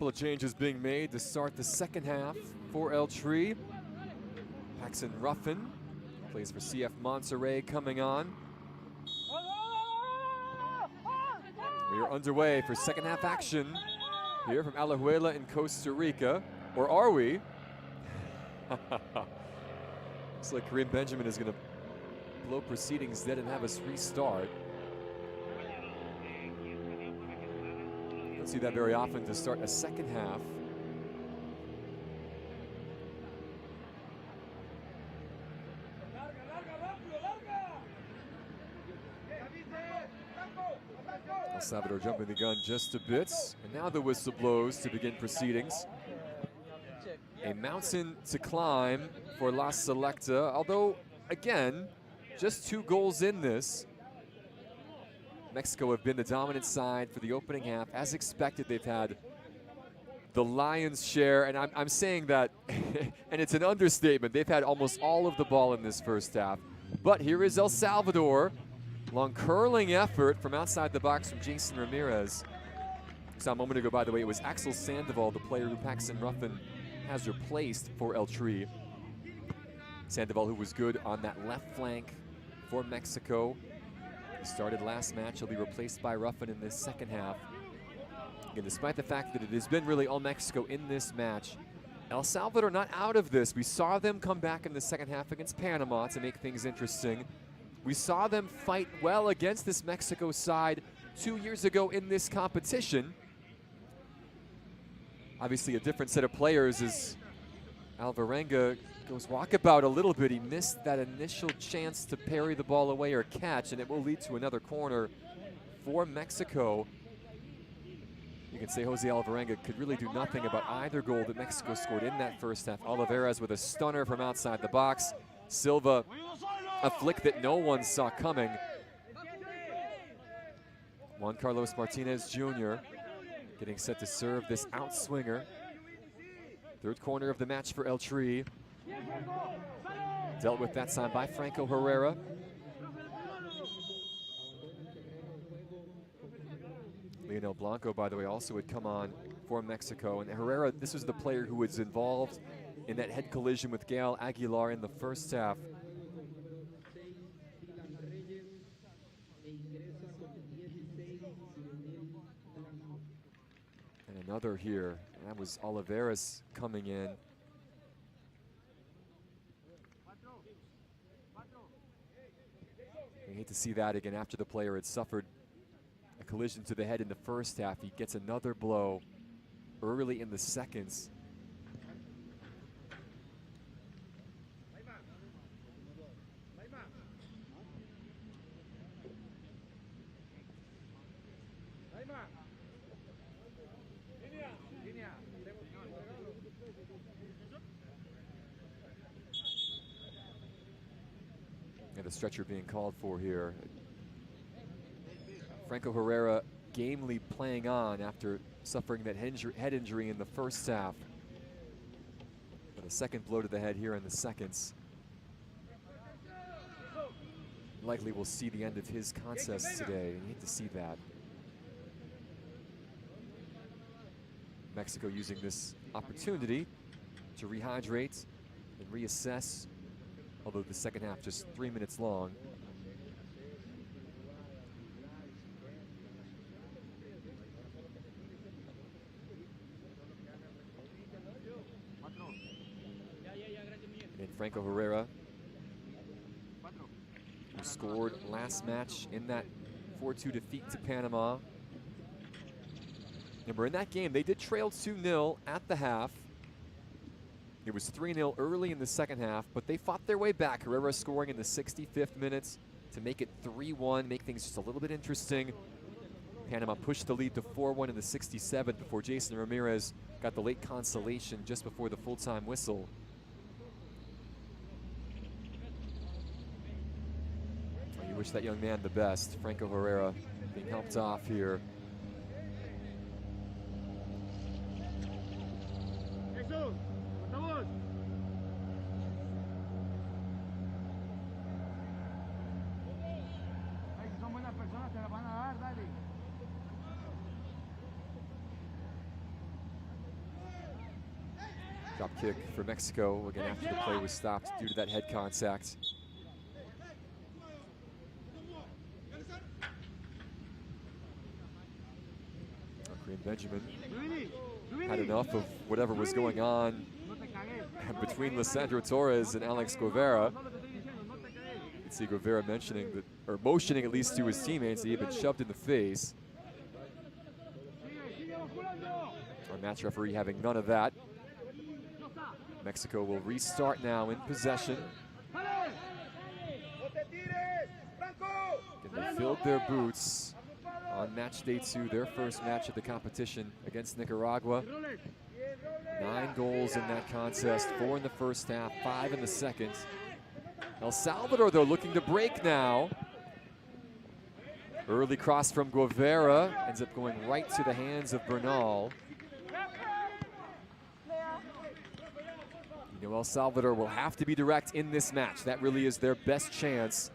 A: couple of changes being made to start the second half for El Tri. Paxton Ruffin plays for CF Monterrey coming on. We are underway for second half action here from Alajuela in Costa Rica. Or are we? Looks like Kareem Benjamin is going to blow proceedings dead and have us restart. Don't see that very often to start a second half. El Salvador jumping the gun just a bit, and now the whistle blows to begin proceedings. A mountain to climb for La Selecta, although, again, just 2 goals in this. Mexico have been the dominant side for the opening half. As expected, they've had the lion's share, and I'm saying that, and it's an understatement, they've had almost all of the ball in this first half. But here is El Salvador. Long curling effort from outside the box from Jason Ramirez. So a moment ago, by the way, it was Axel Sandoval, the player who Paxton Ruffin has replaced for El Tri. Sandoval, who was good on that left flank for Mexico. He started last match. He'll be replaced by Ruffin in this second half. Again, despite the fact that it has been really all Mexico in this match, El Salvador not out of this. We saw them come back in the second half against Panama to make things interesting. We saw them fight well against this Mexico side 2 years ago in this competition. Obviously a different set of players as Alvarenga goes walkabout a little bit. He missed that initial chance to parry the ball away or catch, and it will lead to another corner for Mexico. You can say Jose Alvarenga could really do nothing about either goal that Mexico scored in that first half. Olivares with a stunner from outside the box. Silva, a flick that no one saw coming. Juan Carlos Martinez Jr. getting set to serve this outswinger. Third corner of the match for El Tri. Dealt with that time by Franco Herrera. Leonel Blanco, by the way, also had come on for Mexico. And Herrera, this was the player who was involved in that head collision with Gael Aguilar in the first half. And another here. That was Olivares coming in. I hate to see that again after the player had suffered a collision to the head in the first half. He gets another blow early in the seconds. And a stretcher being called for here. Franco Herrera gamely playing on after suffering that head injury in the first half. But a second blow to the head here in the seconds. Likely we'll see the end of his contest today. You hate to see that. Mexico using this opportunity to rehydrate and reassess, although the second half just 3 minutes long. And Franco Herrera, who scored last match in that 4-2 defeat to Panama. Remember, in that game, they did trail 2-0 at the half. It was 3-0 early in the second half, but they fought their way back. Herrera scoring in the 65th minute to make it 3-1, make things just a little bit interesting. Panama pushed the lead to 4-1 in the 67th before Jason Ramirez got the late consolation just before the full-time whistle. Well, you wish that young man the best. Franco Herrera being helped off here. Drop kick for Mexico, again after the play was stopped due to that head contact. Korean Benjamin had enough of whatever was going on between Lisandro Torres and Alex Guevara. You can see Guevara mentioning that, or motioning at least to his teammates, he had been shoved in the face. Our match referee having none of that. Mexico will restart now in possession. And they filled their boots on match day 2, their first match of the competition against Nicaragua. 9 goals in that contest, 4 in the first half, 5 in the second. El Salvador, though, looking to break now. Early cross from Guevara, ends up going right to the hands of Bernal. You know, El Salvador will have to be direct in this match. That really is their best chance.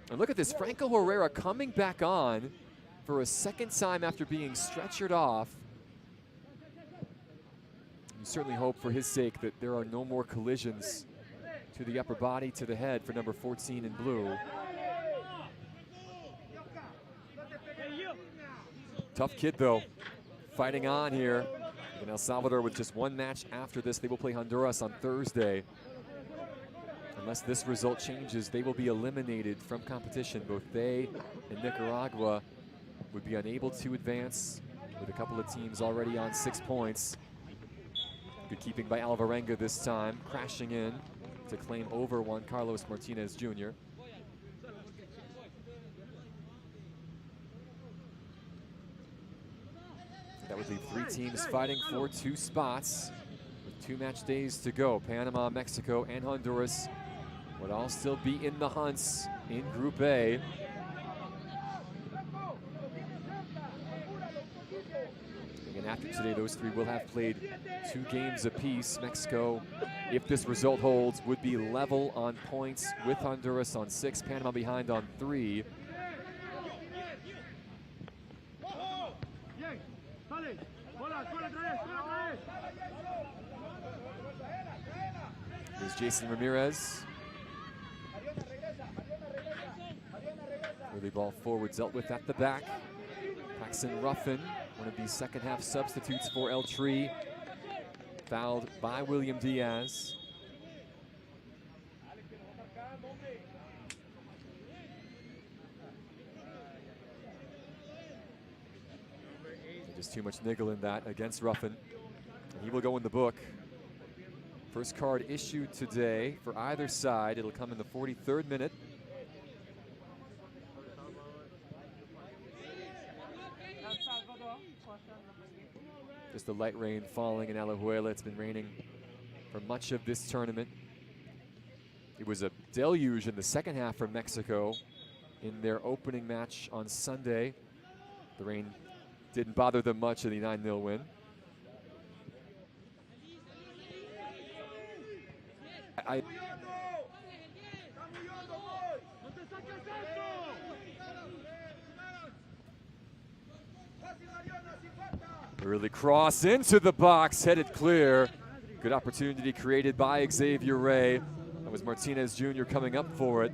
A: And look at this, Franco Herrera coming back on for a second time after being stretchered off. You certainly hope for his sake that there are no more collisions to the upper body, to the head for number 14 in blue. Tough kid though, fighting on here. And El Salvador with just 1 match after this. They will play Honduras on Thursday. Unless this result changes, they will be eliminated from competition. Both they and Nicaragua would be unable to advance, with a couple of teams already on 6 points. Good keeping by Alvarenga this time, crashing in to claim over Juan Carlos Martinez Jr. That would leave 3 teams fighting for 2 spots with 2 match days to go. Panama, Mexico, and Honduras would all still be in the hunts in Group A. Again, after today, those 3 will have played 2 games apiece. Mexico, if this result holds, would be level on points with Honduras on 6, Panama behind on 3. Here's Jason Ramirez. Early ball forward dealt with at the back. Paxton Ruffin, one of the second half substitutes for El Tri, fouled by William Diaz. Just too much niggle in that against Ruffin. And he will go in the book. First card issued today for either side. It'll come in the 43rd minute. Just the light rain falling in Alajuela. It's been raining for much of this tournament. It was a deluge in the second half for Mexico in their opening match on Sunday. The rain didn't bother them much in the 9-0 win. Early cross into the box, headed clear. Good opportunity created by Xavier Ray. That was Martinez Jr. coming up for it.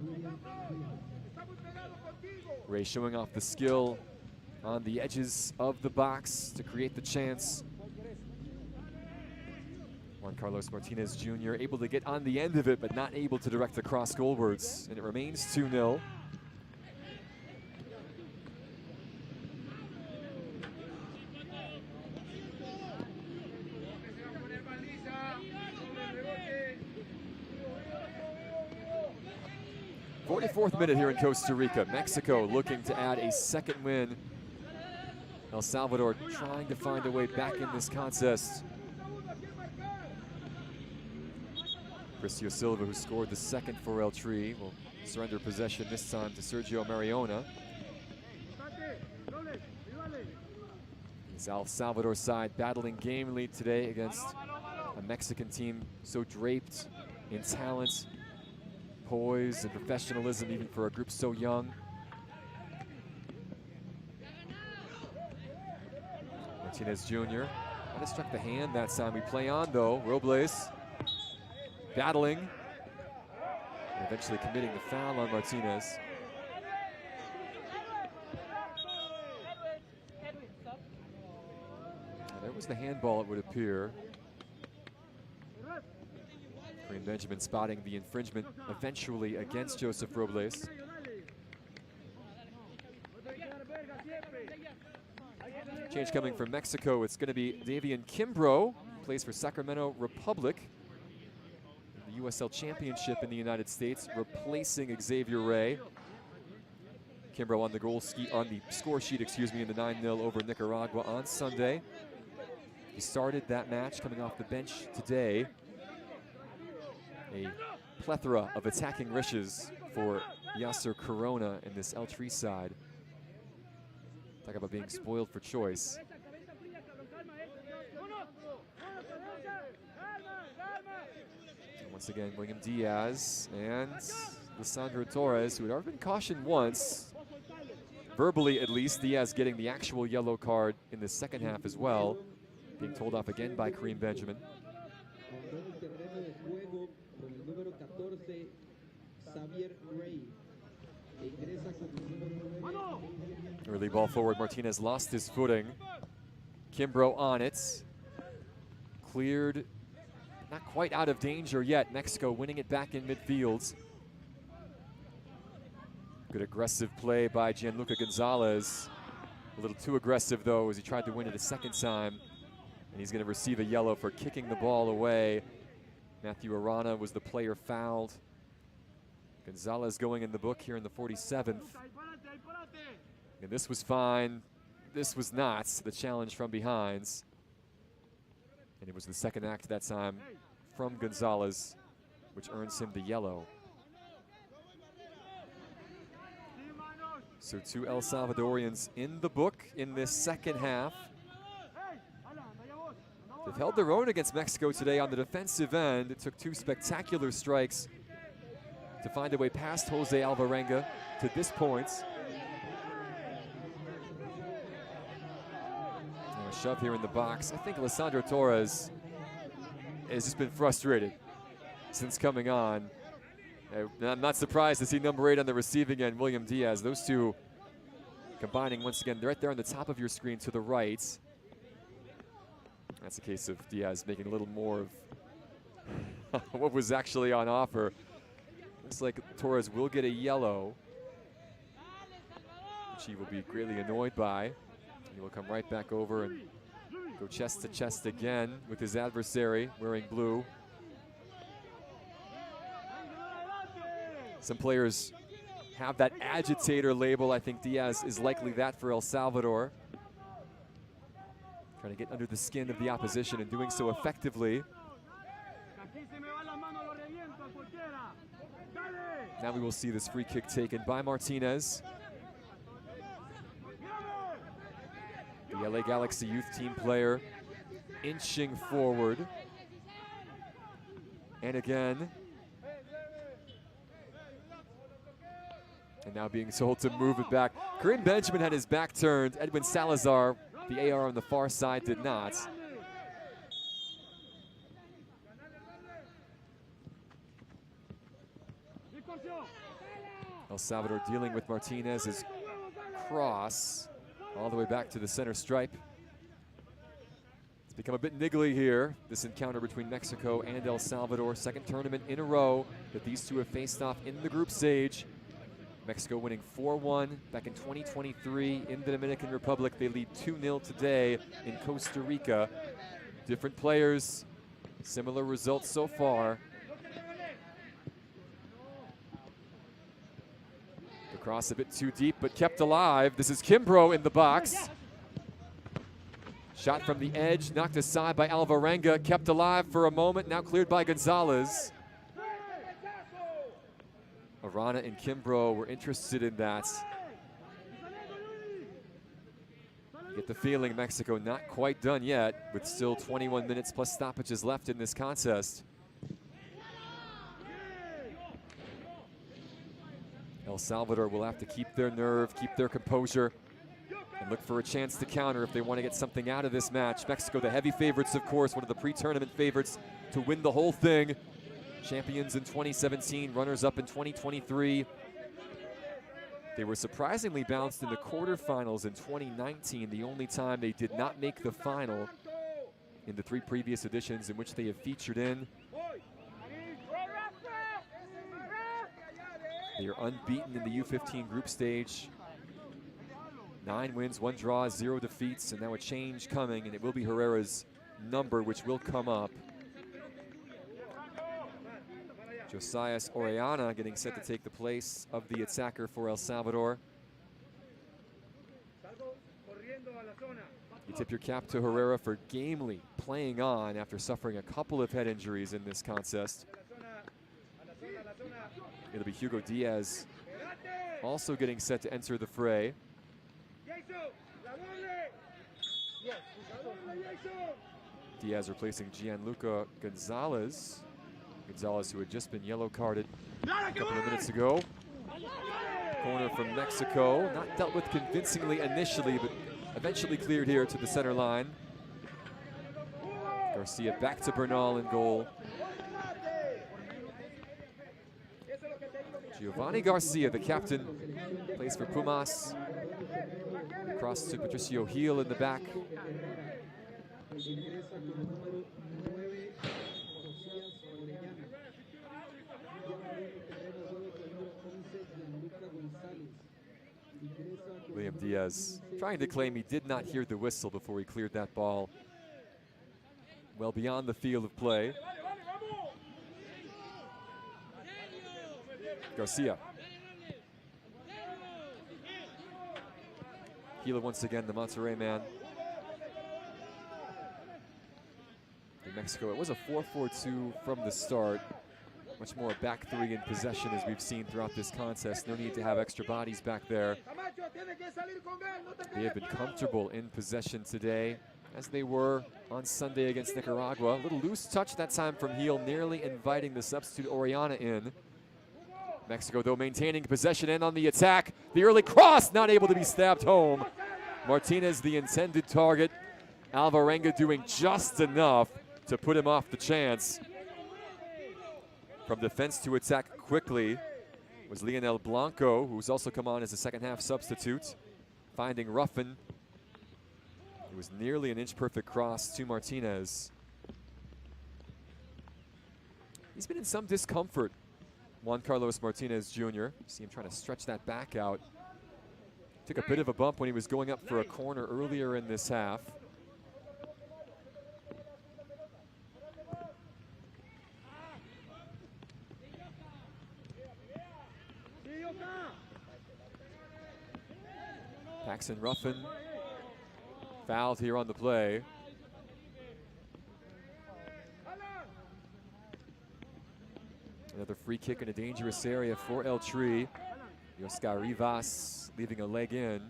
A: Ray showing off the skill on the edges of the box to create the chance. Juan Carlos Martinez Jr. able to get on the end of it, but not able to direct the cross goalwards, and it remains 2-0. Fourth minute here in Costa Rica. Mexico looking to add a second win. El Salvador trying to find a way back in this contest. Cristiano Silva, who scored the second for El Tri, will surrender possession this time to Sergio Mariona. It's El Salvador side battling game lead today against a Mexican team so draped in talent, poise, and professionalism, even for a group so young. Martinez Jr. Might have struck the hand that time. We play on though. Robles battling. And eventually committing the foul on Martinez. Now, there was the handball, it would appear. Kareem Benjamin spotting the infringement eventually against Joseph Robles. Change coming from Mexico. It's going to be Davian Kimbrough, plays for Sacramento Republic. The USL Championship in the United States, replacing Xavier Ray. Kimbrough on the score sheet, in the 9-0 over Nicaragua on Sunday. He started that match coming off the bench today. A plethora of attacking rushes for Yasser Corona in this El Tri side. Talk about being spoiled for choice. And once again, William Diaz and Lisandro Torres, who had already been cautioned once, verbally at least. Diaz getting the actual yellow card in the second half as well, being told off again by Kareem Benjamin. Early ball forward, Martinez lost his footing. Kimbrough on it. Cleared, not quite out of danger yet. Mexico winning it back in midfield. Good aggressive play by Gianluca Gonzalez. A little too aggressive though as he tried to win it a second time. And he's going to receive a yellow for kicking the ball away. Matthew Arana was the player fouled. Gonzalez going in the book here in the 47th. And this was fine. This was not the challenge from behind. And it was the second act that time from Gonzalez, which earns him the yellow. So 2 El Salvadorians in the book in this second half. They've held their own against Mexico today on the defensive end. It took 2 spectacular strikes to find a way past Jose Alvarenga to this point. Now a shove here in the box. I think Lisandro Torres has just been frustrated since coming on. I'm not surprised to see number 8 on the receiving end, William Diaz. Those two combining once again. They're right there on the top of your screen to the right. That's a case of Diaz making a little more of what was actually on offer. Looks like Torres will get a yellow, which he will be greatly annoyed by. He will come right back over and go chest to chest again with his adversary wearing blue. Some players have that agitator label. I think Diaz is likely that for El Salvador. Trying to get under the skin of the opposition and doing so effectively. Now we will see this free kick taken by Martinez. The LA Galaxy youth team player inching forward. And again. And now being told to move it back. Kareem Benjamin had his back turned. Edwin Salazar, the AR on the far side, did not. El Salvador dealing with Martinez's cross all the way back to the center stripe. It's become a bit niggly here, this encounter between Mexico and El Salvador. Second tournament in a row that these two have faced off in the group stage. Mexico winning 4-1 back in 2023 in the Dominican Republic. They lead 2-0 today in Costa Rica. Different players, similar results so far. The cross a bit too deep, but kept alive. This is Kimbrough in the box. Shot from the edge, knocked aside by Alvarenga, kept alive for a moment, now cleared by Gonzalez. Arana and Kimbrough were interested in that. You get the feeling Mexico not quite done yet, with still 21 minutes plus stoppages left in this contest. El Salvador will have to keep their nerve, keep their composure. and look for a chance to counter if they want to get something out of this match. Mexico, the heavy favorites, of course, one of the pre-tournament favorites to win the whole thing. Champions in 2017, runners-up in 2023. They were surprisingly bounced in the quarterfinals in 2019, the only time they did not make the final in the 3 previous editions in which they have featured in. They are unbeaten in the U-15 group stage. 9 wins, 1 draw, 0 defeats, and now a change coming, and it will be Herrera's number, which will come up. Josias Orellana getting set to take the place of the attacker for El Salvador. You tip your cap to Herrera for gamely playing on after suffering a couple of head injuries in this contest. It'll be Hugo Diaz also getting set to enter the fray. Diaz replacing Gianluca Gonzalez. Gonzalez, who had just been yellow carded a couple of minutes ago. Corner from Mexico, not dealt with convincingly initially, but eventually cleared here to the center line. Garcia back to Bernal in goal. Giovanni Garcia, the captain, plays for Pumas. Across to Patricio Gil in the back. Liam Diaz trying to claim he did not hear the whistle before he cleared that ball well beyond the field of play. Garcia. Gila once again, the Monterrey man. In Mexico, it was a 4-4-2 from the start. Much more a back 3 in possession as we've seen throughout this contest. No need to have extra bodies back there. They have been comfortable in possession today, as they were on Sunday against Nicaragua. A little loose touch that time from Gil, nearly inviting the substitute Orellana in. Mexico, though, maintaining possession and on the attack. The early cross, not able to be stabbed home. Martinez, the intended target. Alvarenga doing just enough to put him off the chance. From defense to attack quickly was Lionel Blanco, who's also come on as a second-half substitute, finding Ruffin. It was nearly an inch-perfect cross to Martinez. He's been in some discomfort, Juan Carlos Martinez Jr. See him trying to stretch that back out. Took a bit of a bump when he was going up for a corner earlier in this half. Paxton Ruffin fouled here on the play. Another free kick in a dangerous area for El Tri. Oscar Rivas leaving a leg in.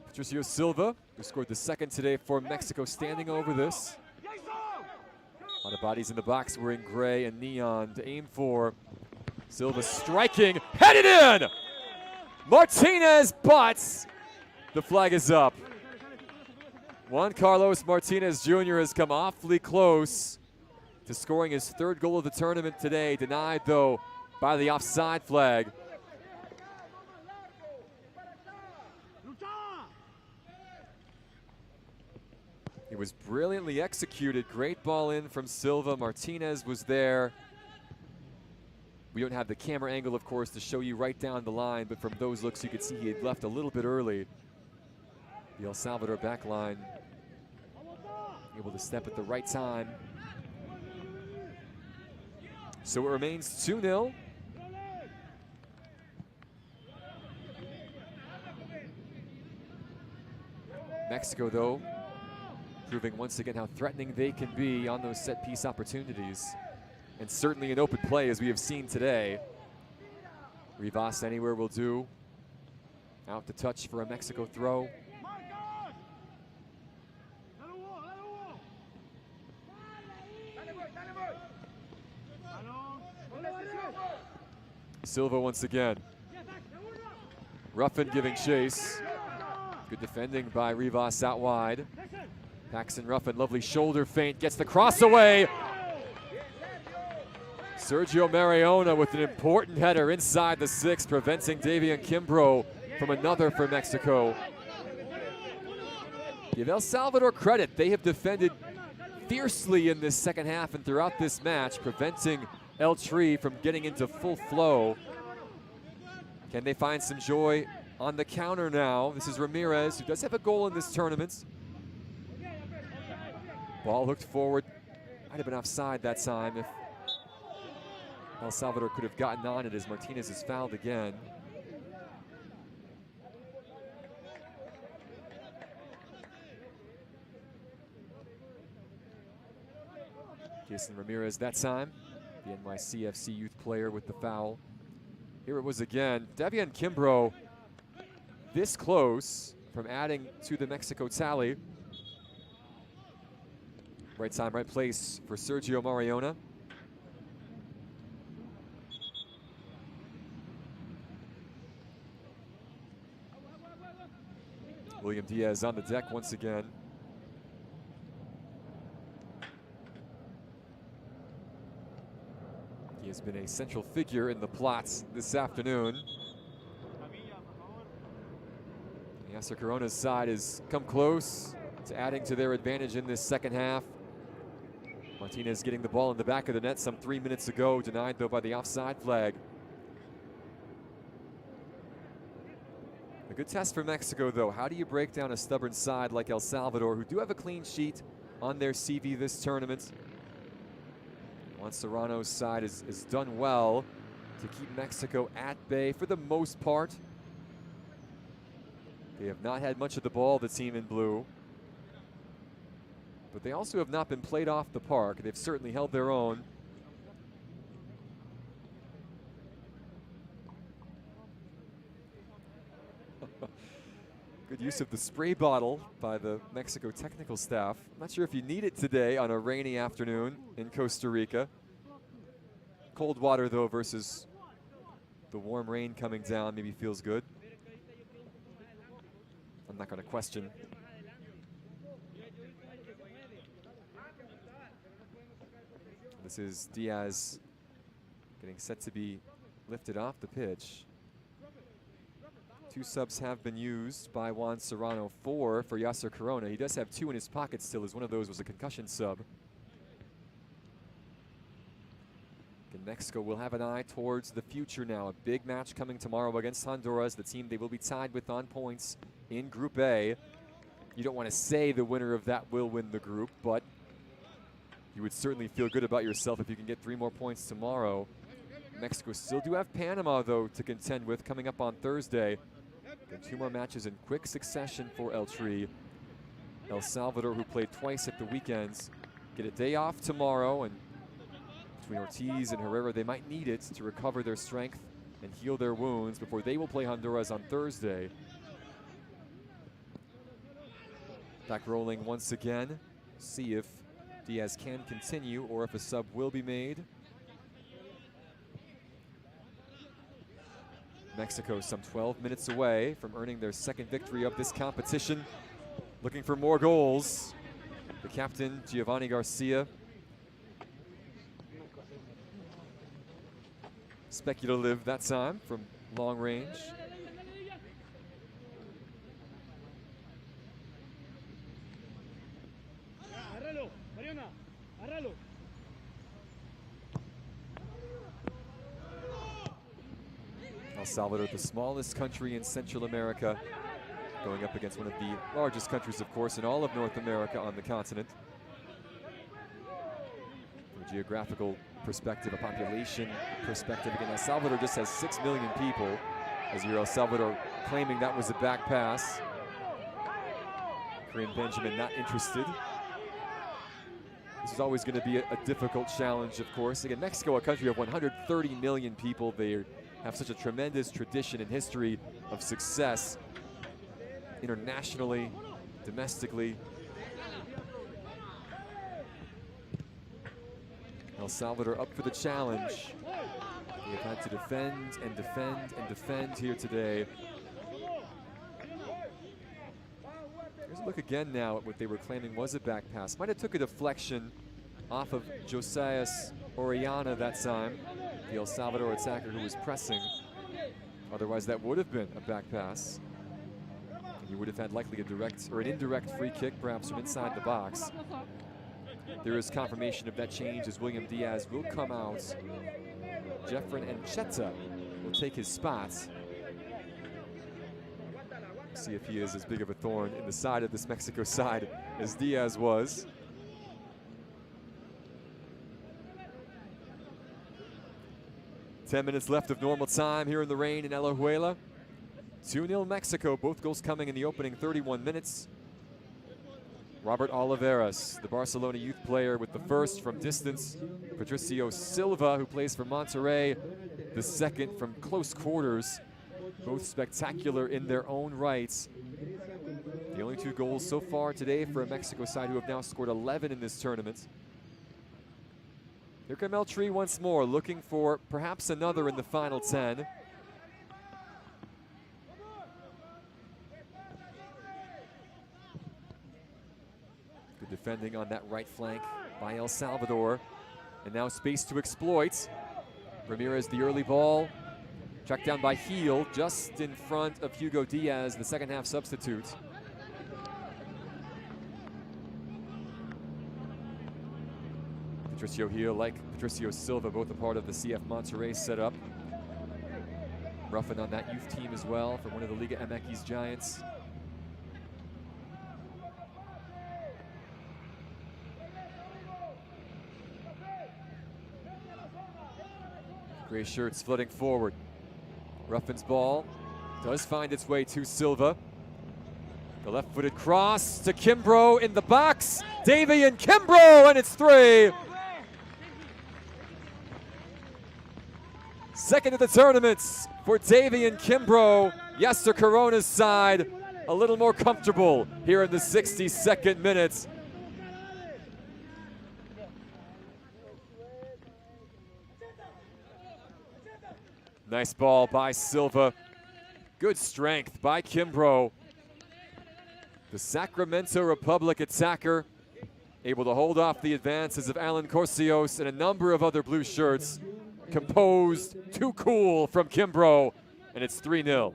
A: Patricio Silva, who scored the second today for Mexico, standing over this. A lot of bodies in the box wearing gray and neon to aim for. Silva striking, headed in! Martinez butts. The flag is up. Juan Carlos Martinez Jr. has come awfully close to scoring his 3rd goal of the tournament today, denied though by the offside flag. It was brilliantly executed. Great ball in from Silva. Martinez was there. We don't have the camera angle, of course, to show you right down the line, but from those looks you could see he had left a little bit early. The El Salvador back line able to step at the right time. So it remains 2-0. Mexico, though, proving once again how threatening they can be on those set-piece opportunities. and certainly an open play as we have seen today. Rivas anywhere will do. Out to touch for a Mexico throw. Silva once again. Ruffin giving chase. Good defending by Rivas out wide. Paxton Ruffin, lovely shoulder feint, gets the cross away. Sergio Mariona with an important header inside the 6, preventing Davian Kimbrough from another for Mexico. Give El Salvador credit. They have defended fiercely in this second half and throughout this match, preventing El Tri from getting into full flow. Can they find some joy on the counter now? This is Ramirez, who does have a goal in this tournament. Ball hooked forward. Might have been offside that time if El Salvador could have gotten on it as Martinez is fouled again. Jason Ramirez that time, the NYCFC youth player with the foul. Here it was again. Davian Kimbrough this close from adding to the Mexico tally. Right time, right place for Sergio Mariona. William Diaz on the deck once again. He has been a central figure in the plots this afternoon. Yasser Corona's side has come close to adding to their advantage in this second half. Martinez getting the ball in the back of the net some 3 minutes ago, denied though by the offside flag. A good test for Mexico though. How do you break down a stubborn side like El Salvador, who do have a clean sheet on their CV this tournament? Juan Serrano's side has done well to keep Mexico at bay for the most part. They have not had much of the ball, the team in blue. But they also have not been played off the park. They've certainly held their own. Good use of the spray bottle by the Mexico technical staff. I'm not sure if you need it today on a rainy afternoon in Costa Rica. Cold water though versus the warm rain coming down maybe feels good. I'm not going to question. This is Diaz getting set to be lifted off the pitch. 2 subs have been used by Juan Serrano, 4 for Yasser Corona. He does have 2 in his pocket still, as one of those was a concussion sub. And Mexico will have an eye towards the future now. A big match coming tomorrow against Honduras, the team they will be tied with on points in Group A. You don't want to say the winner of that will win the group, but you would certainly feel good about yourself if you can get 3 more points tomorrow. Mexico still do have Panama, though, to contend with coming up on Thursday. And 2 more matches in quick succession for El Tri. El Salvador, who played twice at the weekends, get a day off tomorrow, and between Ortiz and Herrera, they might need it to recover their strength and heal their wounds before they will play Honduras on Thursday. Back rolling once again. See if Diaz can continue or if a sub will be made. Mexico some 12 minutes away from earning their 2nd victory of this competition. Looking for more goals. The captain, Giovanni Garcia. Speculative that time from long range. El Salvador, the smallest country in Central America, going up against one of the largest countries, of course, in all of North America on the continent. From a geographical perspective, a population perspective, again, El Salvador just has 6 million people. As you're El Salvador claiming that was a back pass. Kareem Benjamin not interested. This is always going to be a difficult challenge, of course. Again, Mexico, a country of 130 million people. They have such a tremendous tradition and history of success internationally, domestically. El Salvador up for the challenge. They have had to defend and defend and defend here today. Here's a look again now at what they were claiming was a back pass. Might have took a deflection off of Josias Orellana that time, the El Salvador attacker who was pressing. Otherwise, that would have been a back pass. And you would have had likely a direct or an indirect free kick, perhaps from inside the box. There is confirmation of that change as William Diaz will come out. Jeffren Ancheta will take his spot. See if he is as big of a thorn in the side of this Mexico side as Diaz was. Ten minutes left of normal time here in the rain in Alajuela. 2-0 Mexico, both goals coming in the opening 31 minutes. Robert Oliveras, the Barcelona youth player, with the first from distance. Patricio Silva, who plays for Monterrey, the second from close quarters. Both spectacular in their own rights. The only 2 goals so far today for a Mexico side who have now scored 11 in this tournament. Here come El Tri once more, looking for perhaps another in the final 10. Good defending on that right flank by El Salvador. And now space to exploit. Ramirez, the early ball. Tracked down by Heel, just in front of Hugo Diaz, the second half substitute. Patricio Heel, like Patricio Silva, both a part of the CF Monterrey setup. Ruffin on that youth team as well for one of the Liga MX Giants. Gray shirts flooding forward. Ruffin's ball does find its way to Silva. The left-footed cross to Kimbrough in the box. Davian Kimbrough, and it's 3. Second of the tournament for Davian Kimbrough. Yasser Corona's side a little more comfortable here in the 62nd minute. Nice ball by Silva. Good strength by Kimbrough. The Sacramento Republic attacker able to hold off the advances of Alan Corsios and a number of other blue shirts. Composed, too cool from Kimbrough, and it's 3-0.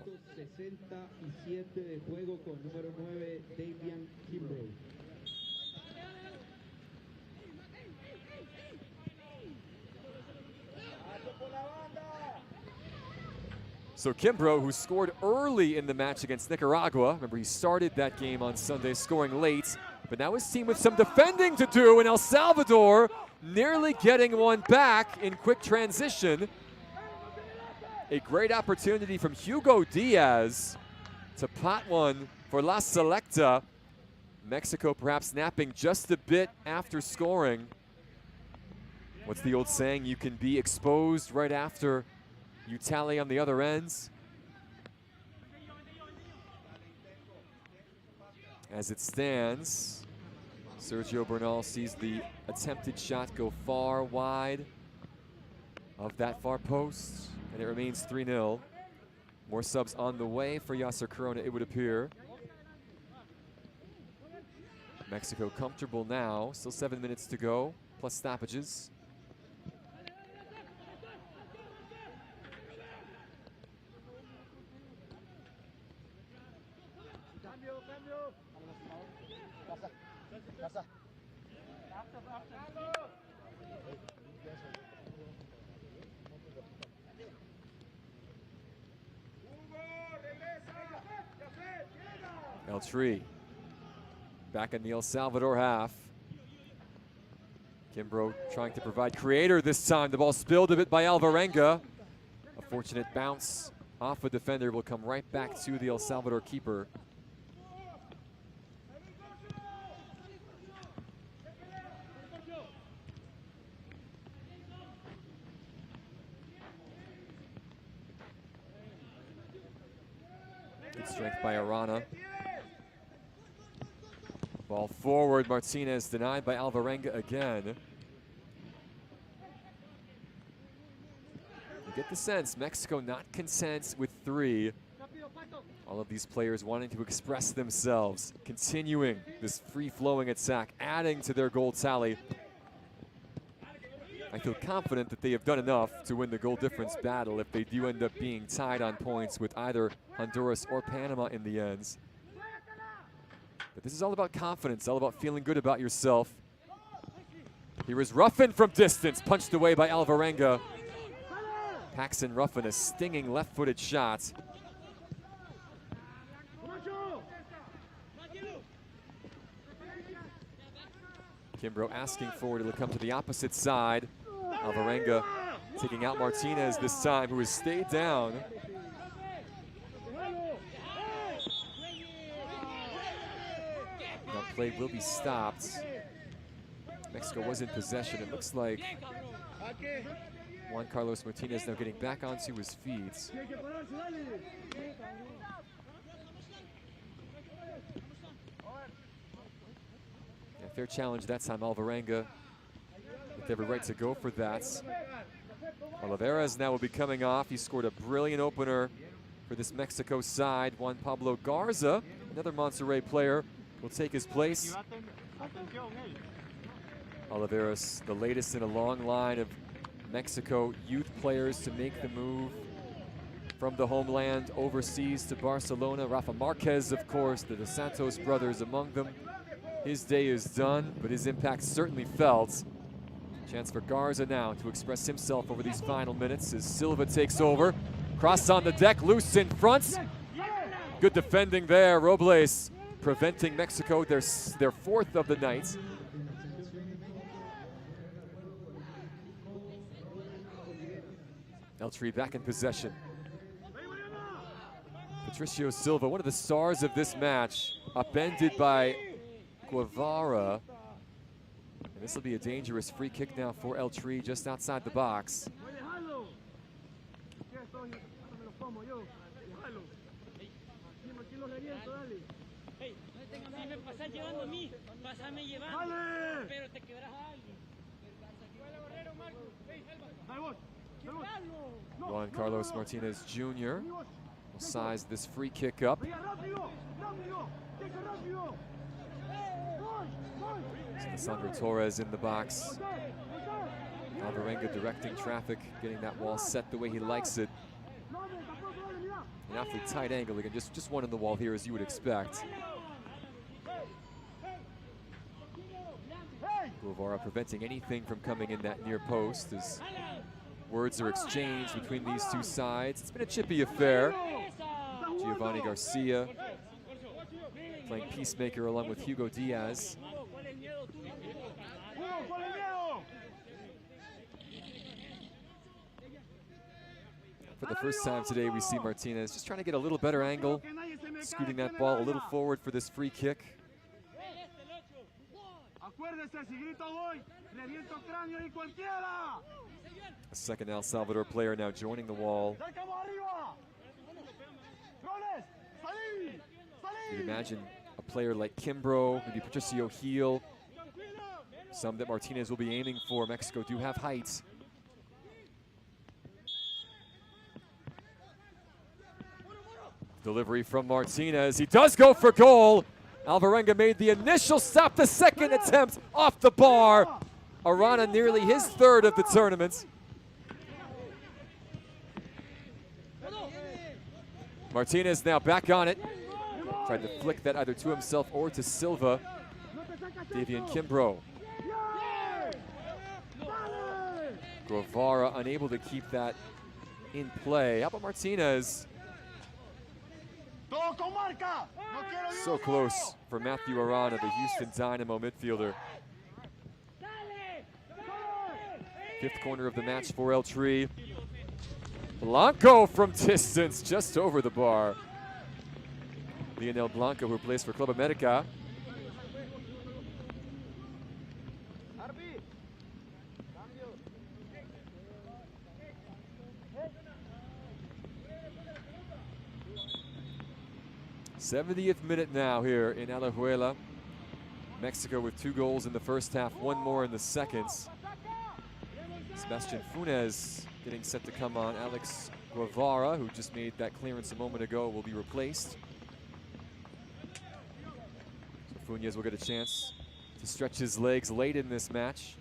A: So Kimbrough, who scored early in the match against Nicaragua, remember he started that game on Sunday scoring late, but now his team with some defending to do, and El Salvador nearly getting one back in quick transition. A great opportunity from Hugo Diaz to pot one for La Selecta. Mexico perhaps napping just a bit after scoring. What's the old saying? You can be exposed right after you tally on the other ends. As it stands, Sergio Bernal sees the attempted shot go far wide of that far post, and it remains 3-0. More subs on the way for Yasser Corona, it would appear. Mexico comfortable now, still 7 minutes to go, plus stoppages. El Tri back in the El Salvador half. Kimbrough trying to provide creator this time. The ball spilled a bit by Alvarenga. A fortunate bounce off a defender will come right back to the El Salvador keeper. Good strength by Arana. Ball forward, Martinez denied by Alvarenga again. You get the sense Mexico not content with 3. All of these players wanting to express themselves, continuing this free-flowing attack, adding to their goal tally. I feel confident that they have done enough to win the goal difference battle if they do end up being tied on points with either Honduras or Panama in the ends. But this is all about confidence, all about feeling good about yourself. Here is Ruffin from distance, punched away by Alvarenga. Paxton Ruffin, a stinging left-footed shot. Kimbrough asking for it to come to the opposite side. Alvarenga taking out Martinez this time, who has stayed down. Now play will be stopped. Mexico was in possession. It looks like Juan Carlos Martinez now getting back onto his feet. Fair challenge that time, Alvarenga with every right to go for that. Oliveras now will be coming off. He scored a brilliant opener for this Mexico side. Juan Pablo Garza, another Monterrey player, will take his place. Oliveras, the latest in a long line of Mexico youth players to make the move from the homeland overseas to Barcelona. Rafa Marquez, of course, the Dos Santos brothers among them. His day is done, but his impact certainly felt. Chance for Garza now to express himself over these final minutes as Silva takes over. Cross on the deck, loose in front. Good defending there. Robles preventing Mexico their 4th of the night. Eltree back in possession. Patricio Silva, one of the stars of this match, upended by Guevara. And this will be a dangerous free kick now for Eltree just outside the box. Juan Carlos Martinez Jr. will size this free kick up. Sandro Torres in the box. Alvarenga directing traffic, getting that wall set the way he likes it. An awfully tight angle again, just one in the wall here as you would expect. Guevara preventing anything from coming in that near post as words are exchanged between these two sides. It's been a chippy affair. Giovanni Garcia playing peacemaker along with Hugo Diaz. For the first time today, we see Martinez just trying to get a little better angle, scooting that ball a little forward for this free kick. A second El Salvador player now joining the wall. You'd imagine a player like Kimbrough, maybe Patricio Gil, some that Martinez will be aiming for. Mexico do have height. Delivery from Martinez. He does go for goal. Alvarenga made the initial stop, the second attempt off the bar. Arana nearly his 3rd of the tournament. Martinez now back on it. Tried to flick that either to himself or to Silva. Davian Kimbrough. Guevara unable to keep that in play. How about Martinez? So close for Matthew Arana, the Houston Dynamo midfielder. 5th corner of the match for Eltree. Blanco from distance, just over the bar. Lionel Blanco, who plays for Club America. 70th minute now here in Alajuela. Mexico with 2 goals in the first half, 1 more in the second. Sebastian Funes getting set to come on. Alex Guevara, who just made that clearance a moment ago, will be replaced. So Funes will get a chance to stretch his legs late in this match.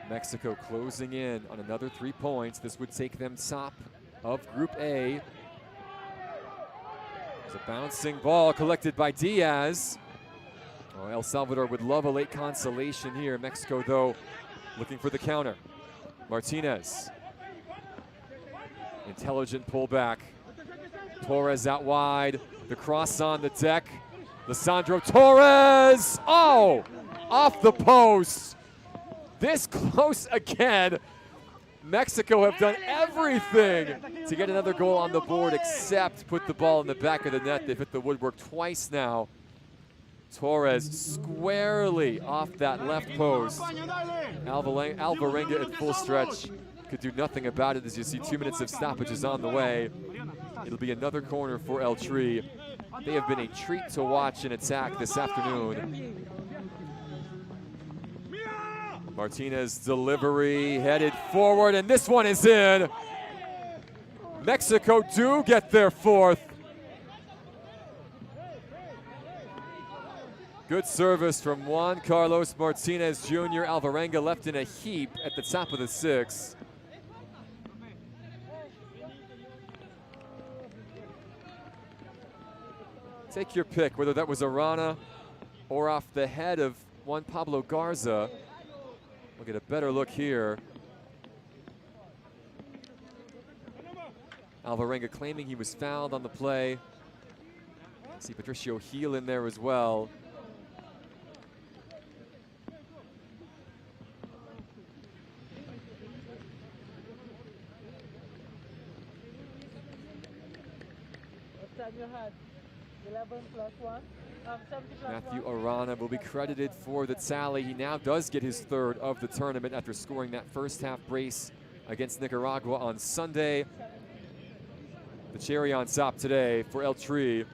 A: Mexico closing in on another 3 points. This would take them top of Group A. There's a bouncing ball collected by Diaz. Oh, El Salvador would love a late consolation here. Mexico, though, looking for the counter. Martinez. Intelligent pullback. Torres out wide. The cross on the deck. Lisandro Torres! Oh! Off the post. This close again. Mexico have done everything to get another goal on the board except put the ball in the back of the net. They've hit the woodwork twice now. Torres squarely off that left post. Alvarenga at full stretch could do nothing about it as you see 2 minutes of stoppages on the way. It'll be another corner for El Tri. They have been a treat to watch in attack this afternoon. Martinez delivery headed forward, and this one is in. Mexico do get their 4th. Good service from Juan Carlos Martinez Jr. Alvarenga left in a heap at the top of the 6th. Take your pick, whether that was Arana or off the head of Juan Pablo Garza. We'll get a better look here. Alvarenga claiming he was fouled on the play. See Patricio Heel in there as well.
D: What time you had? 11 plus 1? 70 plus
A: Matthew
D: 1?
A: Arana will be credited for the tally. He now does get his 3rd of the tournament after scoring that first half brace against Nicaragua on Sunday. The cherry on top today for El Tri.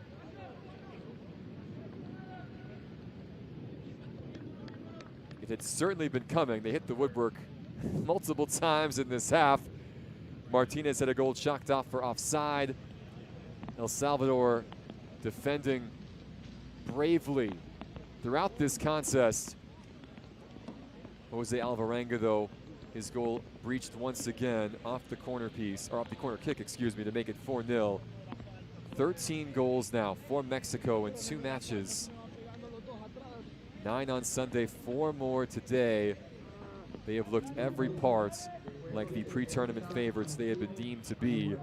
A: It had certainly been coming. They hit the woodwork multiple times in this half. Martinez had a goal chalked off for offside. El Salvador defending bravely throughout this contest. Jose Alvarenga, though, his goal breached once again off the corner piece, or off the corner kick, excuse me, to make it 4-0. 13 goals now for Mexico in 2 matches. 9 on Sunday, 4 more today. They have looked every part like the pre-tournament favorites they have been deemed to be.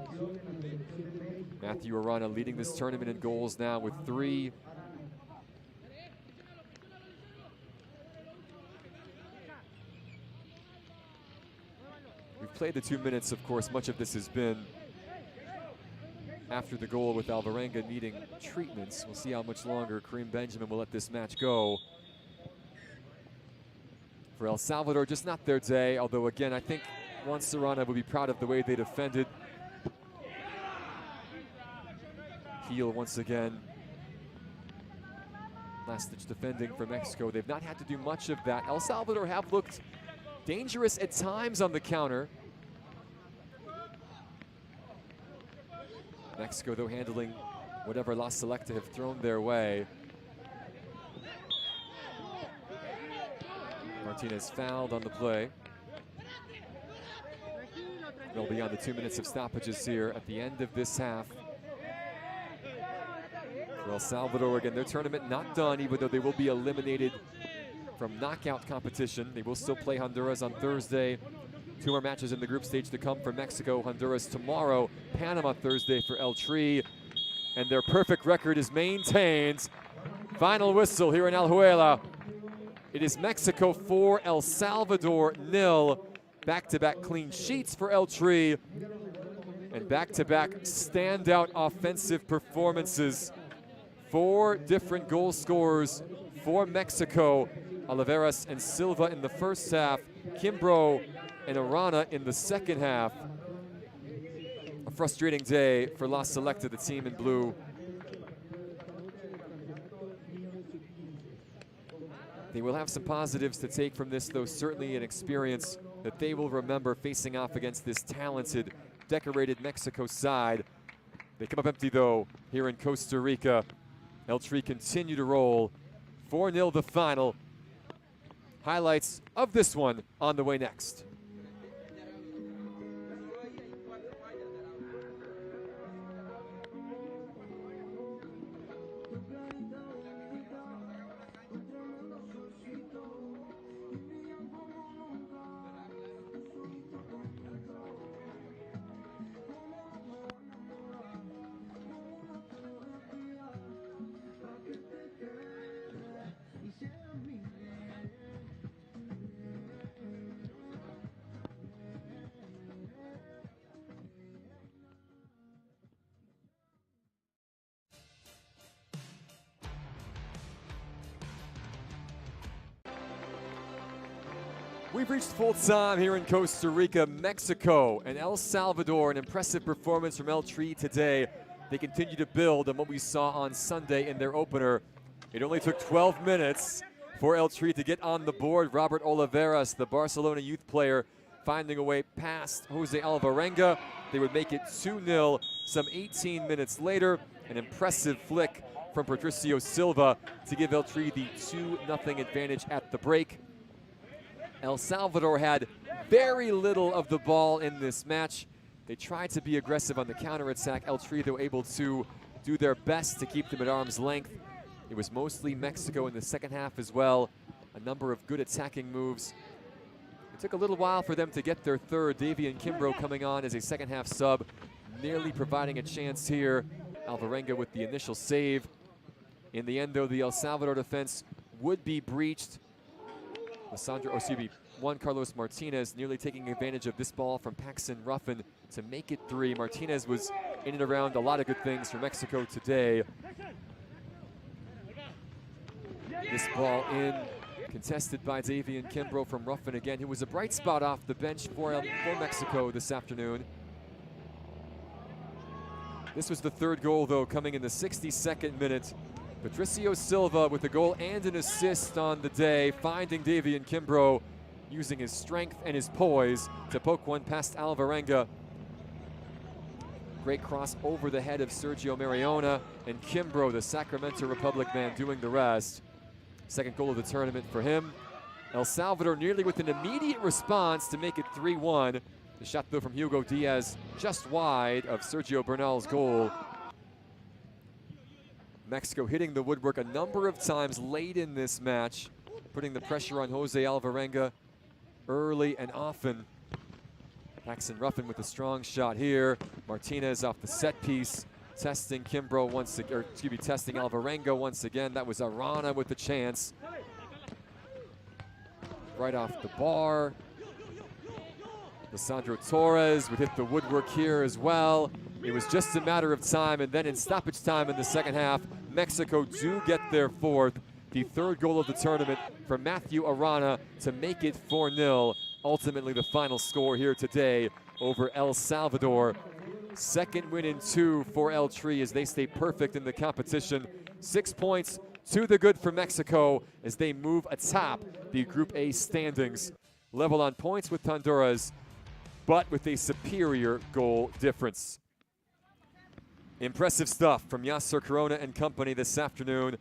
A: Matthew Arana leading this tournament in goals now with 3. We've played the 2 minutes, of course. Much of this has been after the goal with Alvarenga needing treatments. We'll see how much longer Kareem Benjamin will let this match go. For El Salvador, just not their day, although again, I think Juan Serrano will be proud of the way they defended. Heel once again. Last-ditch defending for Mexico. They've not had to do much of that. El Salvador have looked dangerous at times on the counter. Mexico, though, handling whatever La Selecta have thrown their way. Martinez fouled on the play. They'll be on the 2 minutes of stoppages here at the end of this half. For El Salvador, again, their tournament not done, even though they will be eliminated from knockout competition. They will still play Honduras on Thursday. 2 more matches in the group stage to come for Mexico. Honduras tomorrow, Panama Thursday for El Tri. And their perfect record is maintained. Final whistle here in Alajuela. It is Mexico 4, El Salvador 0. Back-to-back clean sheets for El Tri. And back-to-back standout offensive performances. 4 different goal scorers for Mexico. Oliveras and Silva in the first half. Kimbrough and Arana in the second half. frustrating day for La Selecta, the team in blue. They will have some positives to take from this, though, certainly an experience that they will remember facing off against this talented, decorated Mexico side. They come up empty, though, here in Costa Rica. El Tri continue to roll. 4-0 the final. Highlights of this one on the way next. We've reached full time here in Costa Rica, Mexico, and El Salvador. An impressive performance from El Tri today. They continue to build on what we saw on Sunday in their opener. It only took 12 minutes for El Tri to get on the board. Robert Oliveras, the Barcelona youth player, finding a way past Jose Alvarenga. They would make it 2-0 some 18 minutes later. An impressive flick from Patricio Silva to give El Tri the 2-0 advantage at the break. El Salvador had very little of the ball in this match. They tried to be aggressive on the counterattack. El Tri, though, able to do their best to keep them at arm's length. It was mostly Mexico in the second half as well. A number of good attacking moves. It took a little while for them to get their third. Davian Kimbrough coming on as a second half sub, nearly providing a chance here. Alvarenga with the initial save. In the end, though, the El Salvador defense would be breached. Juan Carlos Martinez nearly taking advantage of this ball from Paxton Ruffin to make it 3. Martinez was in and around a lot of good things for Mexico today. This ball in, contested by Davian Kimbrough from Ruffin again, who was a bright spot off the bench for Mexico this afternoon. This was the third goal, though, coming in the 62nd minute. Patricio Silva with a goal and an assist on the day, finding Davian Kimbrough, using his strength and his poise to poke one past Alvarenga. Great cross over the head of Sergio Mariona, and Kimbrough, the Sacramento Republic man, doing the rest. Second goal of the tournament for him. El Salvador nearly with an immediate response to make it 3-1. The shot, though, from Hugo Diaz just wide of Sergio Bernal's goal. Mexico hitting the woodwork a number of times late in this match, putting the pressure on Jose Alvarenga early and often. Paxton Ruffin with a strong shot here. Martinez off the set piece, testing Kimbrough once again, or excuse me, testing Alvarenga once again. That was Arana with the chance. Right off the bar. Lisandro Torres would hit the woodwork here as well. It was just a matter of time, and then in stoppage time in the second half, Mexico do get their fourth, the third goal of the tournament for Matthew Arana to make it 4-0. Ultimately the final score here today over El Salvador. Second win in 2 for El Tri as they stay perfect in the competition. 6 points to the good for Mexico as they move atop the Group A standings. Level on points with Honduras, but with a superior goal difference. Impressive stuff from Yasser Corona and company this afternoon.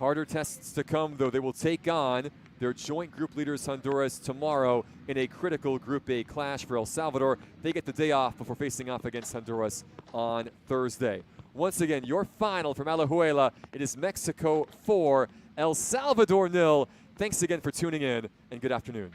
A: Harder tests to come, though. They will take on their joint group leaders Honduras tomorrow in a critical Group A clash for El Salvador. They get the day off before facing off against Honduras on Thursday. Once again, your final from Alajuela, it is Mexico 4, El Salvador 0. Thanks again for tuning in, and good afternoon.